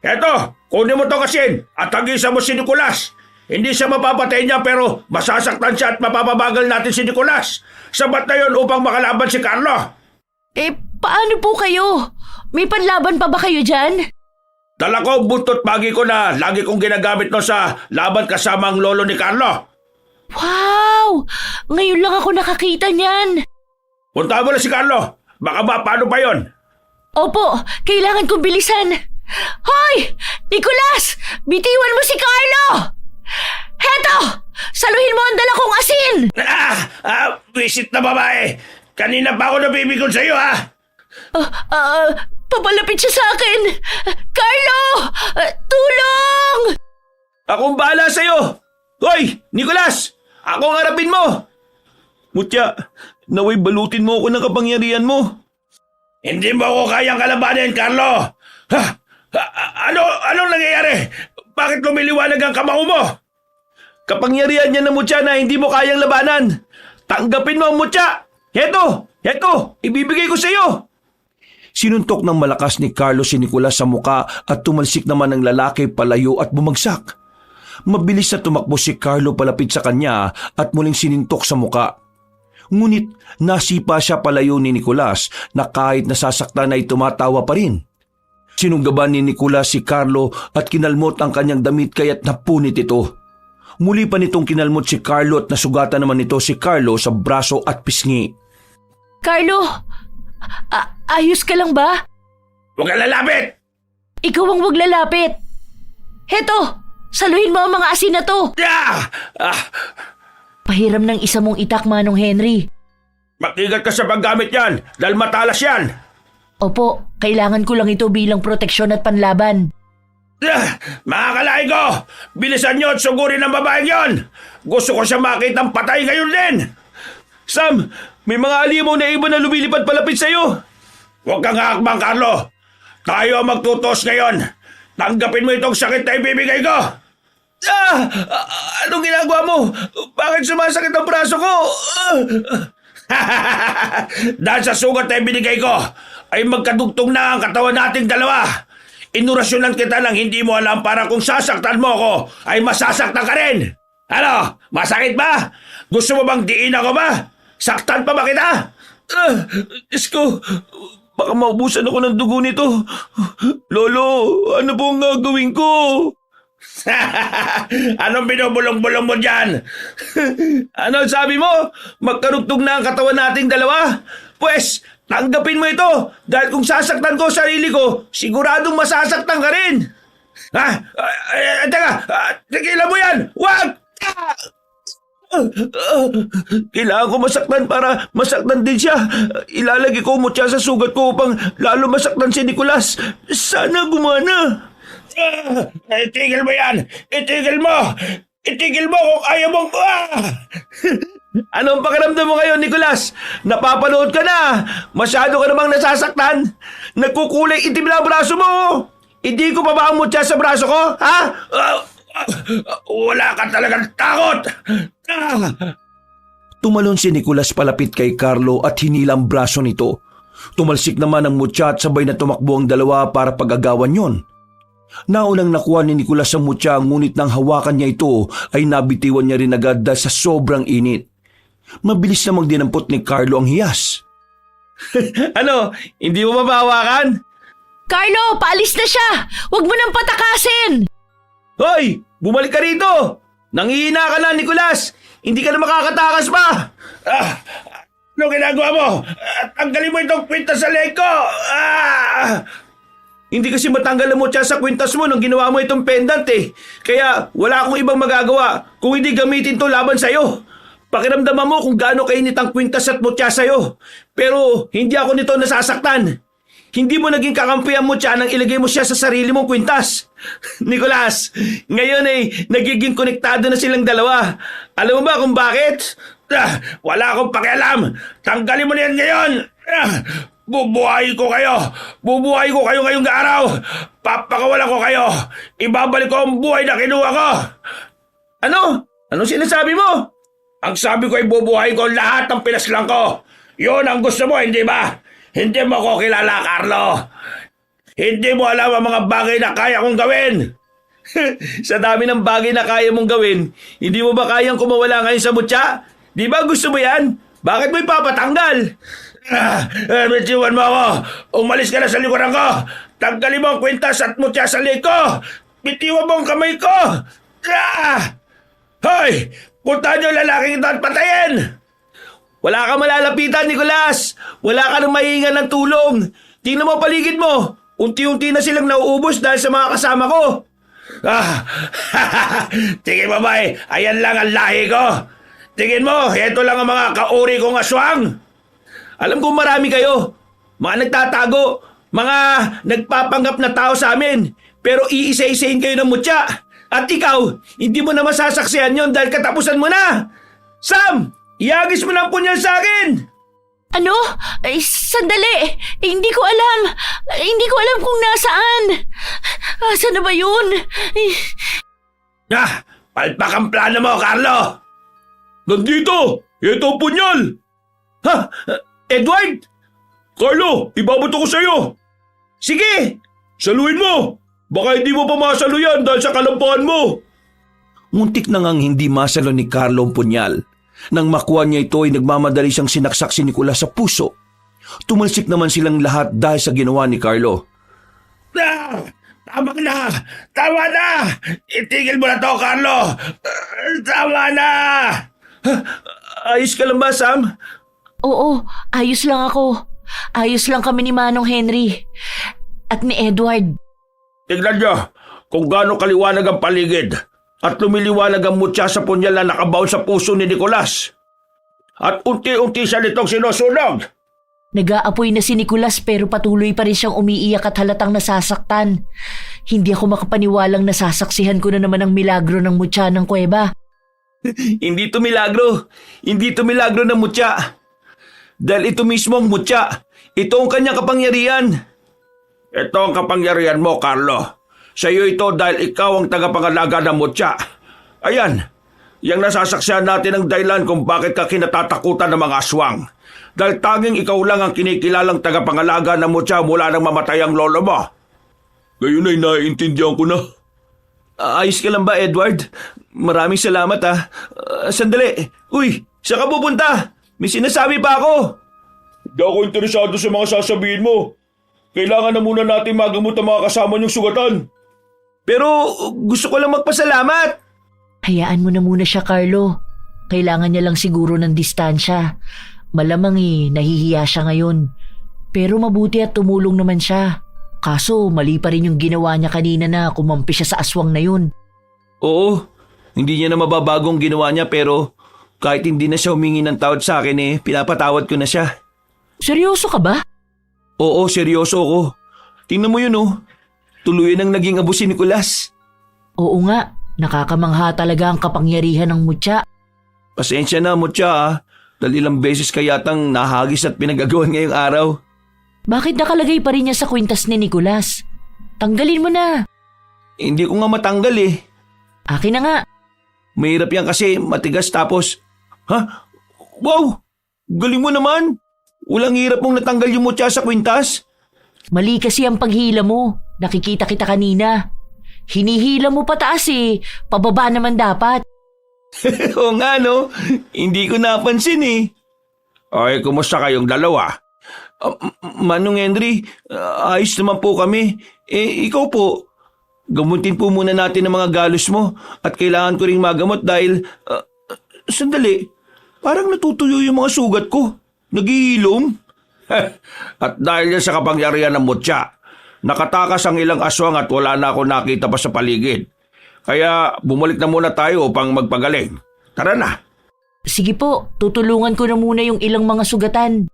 [SPEAKER 5] Eto, kunin mo to kasin at hagisan mo si Nicolas. Hindi siya mapapatay niya pero masasaktan siya at mapapabagal natin si Nicolas. Sabat na yun upang makalaban si Carlo.
[SPEAKER 3] Paano po kayo? May panlaban pa ba kayo dyan?
[SPEAKER 5] Dala ko buntot bagi ko na lagi kong ginagamit no sa laban kasama ang lolo ni Carlo.
[SPEAKER 3] Wow! Ngayon lang ako nakakita niyan.
[SPEAKER 5] Punta mo na si Carlo. Baka ba paano pa yon?
[SPEAKER 3] Opo, kailangan kong bilisan. Hoy! Nicolas! Bitiwan mo si Carlo! Heto! Saluhin mo ang dala kong asin!
[SPEAKER 5] Visit na babae. Kanina pa ako nabibigon sa iyo ha.
[SPEAKER 3] Papalapit siya sa akin! Carlo! Tulong!
[SPEAKER 4] Akong bahala sa'yo! Hoy, Nicolas! Ako ang harapin mo! Mutya, naway balutin mo ako ng kapangyarihan mo.
[SPEAKER 5] Hindi mo ako kayang kalabanin, Carlo! Anong nangyayari? Bakit lumiliwanag ang kamao mo?
[SPEAKER 4] Kapangyarihan niya ng mutya na hindi mo kayang labanan. Tanggapin mo ang mutya! Heto! Ibibigay ko sa'yo!
[SPEAKER 2] Sinuntok ng malakas ni Carlo si Nicolas sa muka at tumalsik naman ang lalaki palayo at bumagsak. Mabilis na tumakbo si Carlo palapit sa kanya at muling sinintok sa muka. Ngunit nasipa siya palayo ni Nicolas na kahit nasasaktan ay tumatawa pa rin. Sinunggaban ni Nicolas si Carlo at kinalmot ang kanyang damit kaya't napunit ito. Muli pa nitong kinalmot si Carlo at nasugatan naman nito si Carlo sa braso at pisngi.
[SPEAKER 3] Carlo, ayos ka lang ba?
[SPEAKER 5] Huwag kang lalapit!
[SPEAKER 3] Ikaw ang wag lalapit. Heto, saluhin mo ang mga asin na to.
[SPEAKER 5] Ah!
[SPEAKER 3] Pahiram ng isa mong itak, Manong Henry.
[SPEAKER 5] Mag-ingat ka sa paggamit yan dahil matalas yan.
[SPEAKER 3] Opo, kailangan ko lang ito bilang proteksyon at panlaban.
[SPEAKER 5] Mga kalahi ko, bilisan nyo at sugurin ang babaeng yon. Gusto ko siya makitang patay ngayon din.
[SPEAKER 1] Sam, may mga alimaw na iba na lumilipad palapit sa'yo.
[SPEAKER 5] Huwag kang hakbang, Carlo. Tayo ang magtutos ngayon. Tanggapin mo itong sakit na ibibigay ko.
[SPEAKER 1] Anong ginagawa mo? Bakit sumasakit ang braso ko?
[SPEAKER 5] Dahil sa sugat na ibinigay ko, ay magkadugtong na ang katawan nating dalawa. Inurasyonan kita ng hindi mo alam para kung sasaktan mo ako, ay masasaktan ka rin. Ano? Masakit ba? Gusto mo bang diin ako ba? Saktan pa ba kita?
[SPEAKER 1] Diyos ko, baka maubusan ako ng dugo nito. Lolo, ano pong gagawin ko?
[SPEAKER 5] Anong binubulong-bulong mo dyan?
[SPEAKER 1] Ano sabi mo? Magkarugtong na ang katawan nating dalawa? Pwes, tanggapin mo ito dahil kung sasaktan ko sarili ko, siguradong masasaktan ka rin.
[SPEAKER 5] Teka, tigilan mo yan! Wag!
[SPEAKER 1] Kailangan ko masaktan para masaktan din siya. Ilalagay ko mutya sa sugat ko upang lalo masaktan si Nicolas. Sana gumana.
[SPEAKER 5] Itigil mo yan! Itigil mo! Itigil mo kung ayaw mong...
[SPEAKER 1] Anong pakiramdam mo ngayon, Nicolas? Napapanood ka na. Masyado ka namang nasasaktan. Nagkukulay itim na ang braso mo. Hindi ko pa ba ang mutya sa braso ko, ha?
[SPEAKER 5] Wala ka talagang takot!
[SPEAKER 2] Tumalon si Nicolas palapit kay Carlo at hinilang braso nito. Tumalsik naman ang mutya at sabay na tumakbo ang dalawa para pag-agawan yon. Naunang nakuha ni Nicolas ang mutya ngunit nang hawakan niya ito ay nabitiwan niya rin agad dahil sa sobrang init. Mabilis namang dinampot ni Carlo ang hiyas.
[SPEAKER 1] Ano? Hindi mo mabahawakan?
[SPEAKER 3] Carlo, paalis na siya! Huwag mo nang patakasin!
[SPEAKER 1] Hoy! Bumalik ka rito! Nangihina ka na, Nicolas! Hindi ka na makakatakas pa!
[SPEAKER 5] Ano ginagawa mo? Tanggalin mo itong kwintas sa leg ko!
[SPEAKER 1] Hindi kasi matanggal ang mutya sa kwintas mo nung ginawa mo itong pendant eh. Kaya wala akong ibang magagawa kung hindi gamitin to laban sa'yo. Pakiramdaman mo kung gaano kainit ang kwintas at mutya sa'yo. Pero hindi ako nito nasasaktan. Hindi mo naging kakampi ang mutya nang ilagay mo siya sa sarili mong kwintas. Nicolas, ngayon ay nagiging konektado na silang dalawa. Alam mo ba kung bakit?
[SPEAKER 5] Wala akong pakialam! Tanggalin mo na yan ngayon! Bubuhay ko kayo! Bubuhay ko kayo ngayong araw! Papakawalan ko kayo! Ibabalik ko ang buhay na kinuha ko!
[SPEAKER 1] Ano? Anong sinasabi mo?
[SPEAKER 5] Ang sabi ko ay bubuhay ko lahat ng pinaslang ko! Yun ang gusto mo, hindi ba? Hindi mo ko kilala, Carlo! Hindi mo alam ang mga bagay na kaya kong gawin!
[SPEAKER 1] Sa dami ng bagay na kaya mong gawin, hindi mo ba kayang kumawala ngayon sa mutya? Di ba gusto mo yan? Bakit mo ipapatanggal?
[SPEAKER 5] Bitiwan mo ako! Umalis ka na sa likuran ko! Tanggalin mo ang kwintas at mutya sa leg ko! Bitiwan mo ang kamay ko! Hoy! Puntahan niyo ang lalaking ito at patayin!
[SPEAKER 1] Wala kang malalapitan, Nicolas! Wala ka nang mahihingan ng tulong! Tingnan mo paligid mo! Unti-unti na silang nauubos dahil sa mga kasama ko!
[SPEAKER 5] Tingin mo ba ayan lang ang lahi ko? Tingin mo, heto lang ang mga kauri kong aswang?
[SPEAKER 1] Alam kong marami kayo. Mga nagtatago. Mga nagpapanggap na tao sa amin. Pero iisa-isahin kayo ng mutya. At ikaw, hindi mo na masasaksihan yon dahil katapusan mo na. Sam! Iagis mo ng punyal sa akin!
[SPEAKER 3] Ano? Ay, sandali! Hindi ko alam! Hindi ko alam kung nasaan! Saan na ba yun?
[SPEAKER 5] Palpak ang plano mo, Carlo!
[SPEAKER 1] Nandito! Ito ang punyal! Ha? Edward? Carlo, ibabato ko sa'yo! Sige! Saluhin mo! Baka hindi mo pa masaluyan dahil sa kalampahan mo!
[SPEAKER 2] Muntik na ngang hindi masalo ni Carlo ang punyal. Nang makuha niya ito ay nagmamadali siyang sinaksak si Nicolas sa puso. Tumalsik naman silang lahat dahil sa ginawa ni Carlo.
[SPEAKER 5] Tama na! Tama na! Itigil mo na to, Carlo! Tama na!
[SPEAKER 2] Ayos ka lang ba, Sam?
[SPEAKER 3] Oo, ayos lang ako. Ayos lang kami ni Manong Henry. At ni Edward.
[SPEAKER 1] Tignan niyo kung gaano kaliwanag ang paligid at lumiliwanag ang mutya sa punyal na nakabaon sa puso ni Nicolas. At unti-unti siya nitong sinusunog.
[SPEAKER 3] Nag-aapoy na si Nicolas pero patuloy pa rin siyang umiiyak at halatang nasasaktan. Hindi ako makapaniwalang nasasaksihan ko na naman ang milagro ng mutya ng kuweba.
[SPEAKER 2] Hindi to milagro. Hindi to milagro ng mutya. Dahil ito mismo ang mutya. Ito ang kanyang kapangyarihan.
[SPEAKER 1] Ito ang kapangyarihan mo, Carlo. Sa iyo ito dahil ikaw ang tagapangalaga ng mutya. Ayan, yang nasasaksihan natin ang dahilan kung bakit ka kinatatakutan ng mga aswang. Dahil tanging ikaw lang ang kinikilalang tagapangalaga ng mutya mula nang mamatay ang lolo mo. Ngayon ay naiintindihan ko na.
[SPEAKER 2] Ayos ka lang ba, Edward? Maraming salamat, sandali. Uy, saan ka pupunta? May sinasabi pa ako.
[SPEAKER 1] Hindi ako interesado sa mga sasabihin mo. Kailangan na muna natin magamot ang mga kasama niyong sugatan.
[SPEAKER 2] Pero gusto ko lang magpasalamat.
[SPEAKER 3] Hayaan mo na muna siya, Carlo. Kailangan niya lang siguro ng distansya. Malamang nahihiya siya ngayon. Pero mabuti at tumulong naman siya. Kaso mali pa rin yung ginawa niya kanina na kumampi siya sa aswang na yun.
[SPEAKER 2] Oo, hindi niya na mababagong ginawa niya pero kahit hindi na siya humingi ng tawad sa akin pinapatawad ko na siya.
[SPEAKER 3] Seryoso ka ba?
[SPEAKER 2] Oo, seryoso ako. Tingnan mo yun Tuluyan ang naging abo si Nicolas.
[SPEAKER 3] Oo nga, nakakamangha talaga ang kapangyarihan ng mutya.
[SPEAKER 2] Pasensya na, Mutya Dahil ilang beses ka yatang nahagis at pinagagawan ngayong araw.
[SPEAKER 3] Bakit nakalagay pa rin niya sa kwintas ni Nicolas? Tanggalin mo na.
[SPEAKER 2] Hindi ko nga matanggal
[SPEAKER 3] Akin na nga.
[SPEAKER 2] Mahirap yan kasi matigas tapos... Ha? Wow! Galing mo naman! Walang hirap mong natanggal yung mutya sa kwintas.
[SPEAKER 3] Mali kasi ang paghila mo. Nakikita kita kanina. Hinihila mo pataas Pababa naman dapat.
[SPEAKER 2] Oo nga hindi ko napansin
[SPEAKER 1] Ay, kumusta kayong dalawa?
[SPEAKER 2] Manong Henry, ayos naman po kami. Ikaw po, gamutin po muna natin ang mga galos mo at kailangan ko ring magamot dahil... sandali, parang natutuyo yung mga sugat ko. Naghihilom.
[SPEAKER 1] At dahil yan sa kapangyarihan ng mutya, nakatakas ang ilang aswang at wala na ako nakita pa sa paligid. Kaya bumalik na muna tayo upang magpagaling. Tara na.
[SPEAKER 3] Sige po, tutulungan ko na muna yung ilang mga sugatan.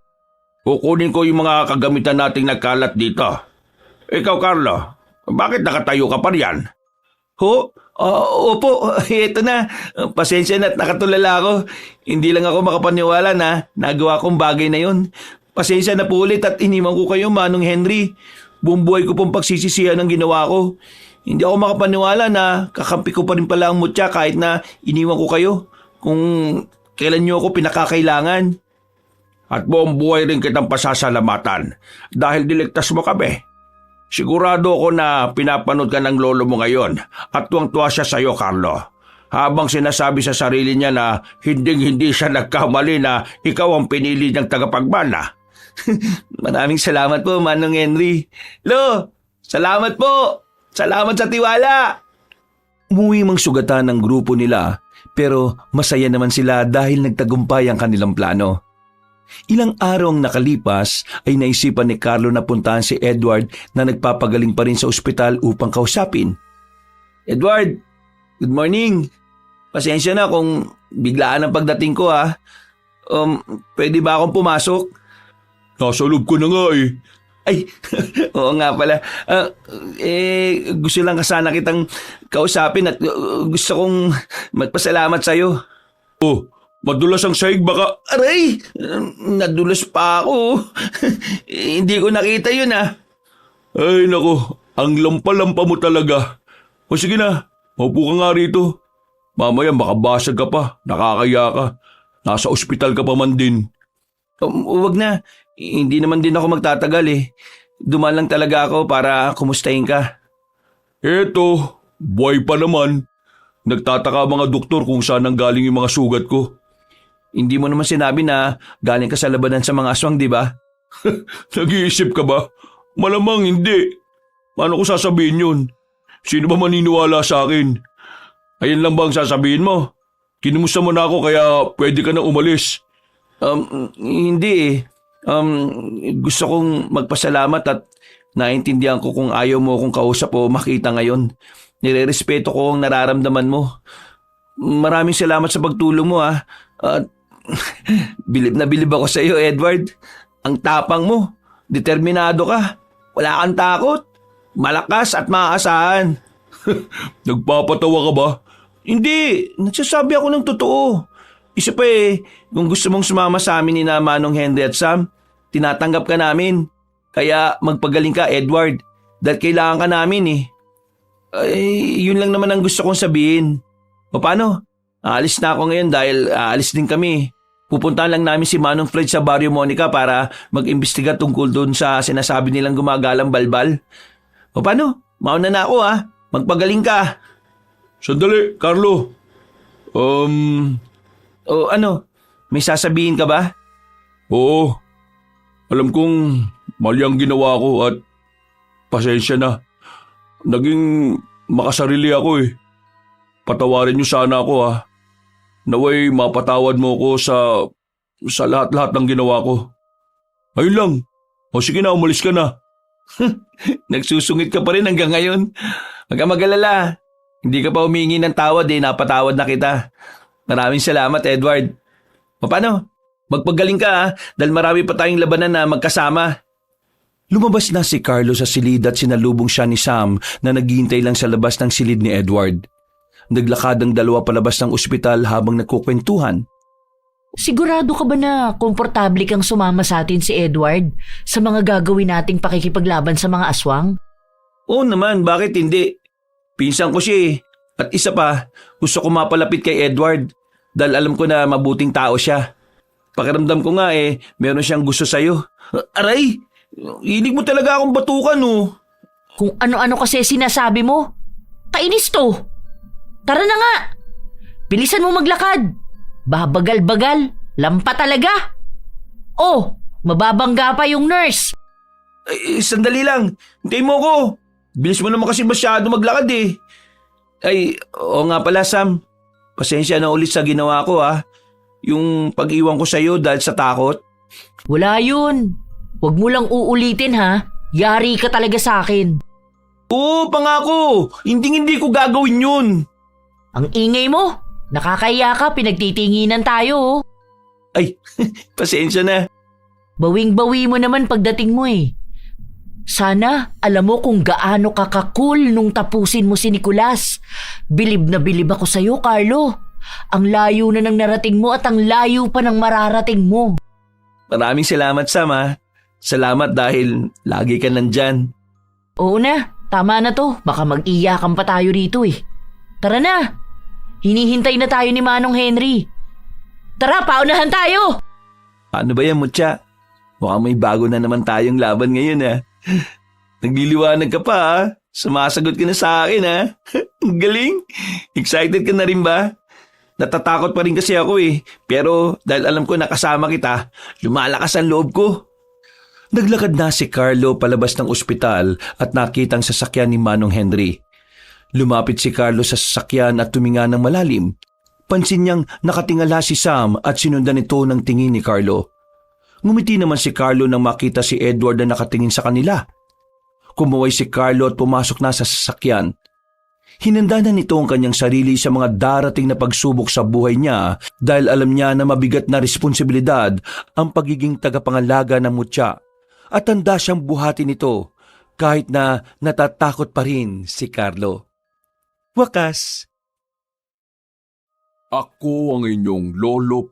[SPEAKER 1] Kukunin ko yung mga kagamitan nating nagkalat dito. Ikaw, Carlo, bakit nakatayo ka pa riyan?
[SPEAKER 2] Opo, eto na. Pasensya na at nakatulala ako. Hindi lang ako makapaniwala na nagawa kong bagay na yun. Pasensya na po ulit at iniwan ko kayo, Manong Henry. Buong buhay ko pong pagsisisihan ang ginawa ko. Hindi ako makapaniwala na kakampi ko pa rin pala ang mutya kahit na iniwan ko kayo kung kailan niyo ako pinakakailangan.
[SPEAKER 1] At buong buhay rin kitang pasasalamatan dahil diligtas mo kami. Sigurado ako na pinapanood ka ng lolo mo ngayon at tuwang-tuwa siya sa iyo, Carlo. Habang sinasabi sa sarili niya na hindi siya nagkamali na ikaw ang pinili niyang tagapagmana.
[SPEAKER 2] Maraming salamat po, Manong Henry. Lo, salamat po! Salamat sa tiwala! Umuwi mang sugatan ng grupo nila pero masaya naman sila dahil nagtagumpay ang kanilang plano. Ilang araw ang nakalipas ay naisipan ni Carlo na puntahan si Edward na nagpapagaling pa rin sa ospital upang kausapin. Edward, good morning. Pasensya na kung biglaan ang pagdating ko pwede ba akong pumasok?
[SPEAKER 1] Nasa loob ko na nga
[SPEAKER 2] Ay, oo nga pala. Gusto lang sana kitang kausapin at gusto kong magpasalamat sa'yo.
[SPEAKER 1] Oh, madulas ang sahig baka...
[SPEAKER 2] Aray! Nadulas pa ako. Hindi ko nakita yun
[SPEAKER 1] Ay nako, ang lampa-lampa mo talaga. O sige na, maupo ka nga rito. Mamaya makabasag ka pa, nakakaya ka. Nasa ospital ka pa man din.
[SPEAKER 2] Huwag na. Hindi naman din ako magtatagal Dumaan lang talaga ako para kumustahin ka.
[SPEAKER 1] Eto, buhay pa naman. Nagtataka ang mga doktor kung saan ang galing yung mga sugat ko.
[SPEAKER 4] Hindi mo naman sinabi na galing ka sa labanan sa mga aswang, di ba?
[SPEAKER 1] Nag-iisip ka ba? Malamang hindi. Paano ko sasabihin yun? Sino ba maniniwala sa akin? Ayun lang bang sasabihin mo? Kinumusta mo na ako kaya pwede ka na umalis.
[SPEAKER 4] Hindi eh. Gusto kong magpasalamat at naintindihan ko kung ayaw mo akong kausap o makita ngayon. Nirerespeto ko ang nararamdaman mo. Maraming salamat sa pagtulong mo ah. At bilib na bilib ako sa iyo, Edward. Ang tapang mo. Determinado ka. Wala kang takot. Malakas at maaasahan.
[SPEAKER 1] Nagpapatawa ka ba?
[SPEAKER 4] Hindi. Nagsasabi ako ng totoo. Isa pa eh, kung gusto mong sumama sa amin ni na Manong Henry at Sam, tinatanggap ka namin. Kaya magpagaling ka, Edward. Dahil kailangan ka namin eh. Ay, yun lang naman ang gusto kong sabihin. O paano? Aalis na ako ngayon dahil aalis din kami. Pupuntahan lang namin si Manong Fred sa Barrio Monica para mag-imbestiga tungkol doon sa sinasabi nilang gumagalang balbal. O paano? Mauna na ako ah. Magpagaling ka.
[SPEAKER 1] Sandali, Carlo.
[SPEAKER 4] O ano? May sasabihin ka ba?
[SPEAKER 1] Oo. Alam kong mali ang ginawa ko at pasensya na. Naging makasarili ako eh. Patawarin niyo sana ako ha. Naway mapatawad mo ko sa lahat-lahat ng ginawa ko. Ayun lang. O sige na, umalis ka na.
[SPEAKER 4] Nagsusungit ka pa rin hanggang ngayon. Huwag kang mag-alala. Hindi ka pa humingi ng tawad eh, napatawad na kita. Maraming salamat, Edward. O paano? Magpagaling ka ha, dahil marami pa tayong labanan na magkasama.
[SPEAKER 2] Lumabas na si Carlo sa silid at sinalubong siya ni Sam na naghihintay lang sa labas ng silid ni Edward. Naglakad ang dalawa palabas ng ospital habang nagkukwentuhan.
[SPEAKER 3] Sigurado ka ba na komportable kang sumama sa atin si Edward sa mga gagawin nating pakikipaglaban sa mga aswang?
[SPEAKER 4] Oo naman, bakit hindi? Pinsan ko siya eh. At isa pa, gusto ko mapalapit kay Edward dahil alam ko na mabuting tao siya. Pakiramdam ko nga eh, meron siyang gusto sa'yo. Aray! Hilig mo talaga akong batukan oh.
[SPEAKER 3] Kung ano-ano kasi sinasabi mo. Kainis to. Tara na nga. Bilisan mo maglakad. Babagal-bagal. Lampa talaga. Oh, mababangga pa yung nurse.
[SPEAKER 4] Ay, sandali lang. Hintayin mo ko. Bilis mo naman kasi masyado maglakad eh. Ay, oo nga pala Sam. Pasensya na ulit sa ginawa ko ah. Yung pag-iwan ko sa'yo dahil sa takot.
[SPEAKER 3] Wala yun. Huwag mo lang uulitin ha. Yari ka talaga sa akin.
[SPEAKER 4] Oo, pangako. Hindi ko gagawin yun.
[SPEAKER 3] Ang ingay mo. Nakakaya ka, pinagtitinginan tayo oh.
[SPEAKER 4] Ay, pasensya na.
[SPEAKER 3] Bawing-bawi mo naman pagdating mo eh. Sana alam mo kung gaano ka kakul nung tapusin mo si Nicolas. Bilib na bilib ako sa'yo, Carlo. Ang layo na ng narating mo at ang layo pa ng mararating mo.
[SPEAKER 4] Maraming salamat Sam ah. Salamat dahil lagi ka nandyan.
[SPEAKER 3] Oo na, tama na to. Baka mag-iyakan pa tayo rito eh. Tara na. Hinihintay na tayo ni Manong Henry. Tara, paunahan tayo!
[SPEAKER 4] Paano ba yan, Mutya? Mukhang may bago na naman tayong laban ngayon ah. Nagliliwanag ka pa ah. Sumasagot ka na sa akin ah. Ang galing. Excited ka na rin ba? Natatakot pa rin kasi ako eh. Pero dahil alam ko nakasama kita, lumalakas ang loob ko.
[SPEAKER 2] Naglakad na si Carlo palabas ng ospital at nakitang sasakyan ni Manong Henry. Lumapit si Carlo sa sasakyan at tuminga ng malalim. Pansin niyang nakatingala si Sam at sinundan ito ng tingin ni Carlo. Ngumiti naman si Carlo nang makita si Edward na nakatingin sa kanila. Kumuway si Carlo at pumasok na sa sasakyan. Hinanda na nito ang kanyang sarili sa mga darating na pagsubok sa buhay niya dahil alam niya na mabigat na responsibilidad ang pagiging tagapangalaga ng Mutya at handa siyang buhatin ito kahit na natatakot pa rin si Carlo. Wakas.
[SPEAKER 1] Ako ang inyong lolo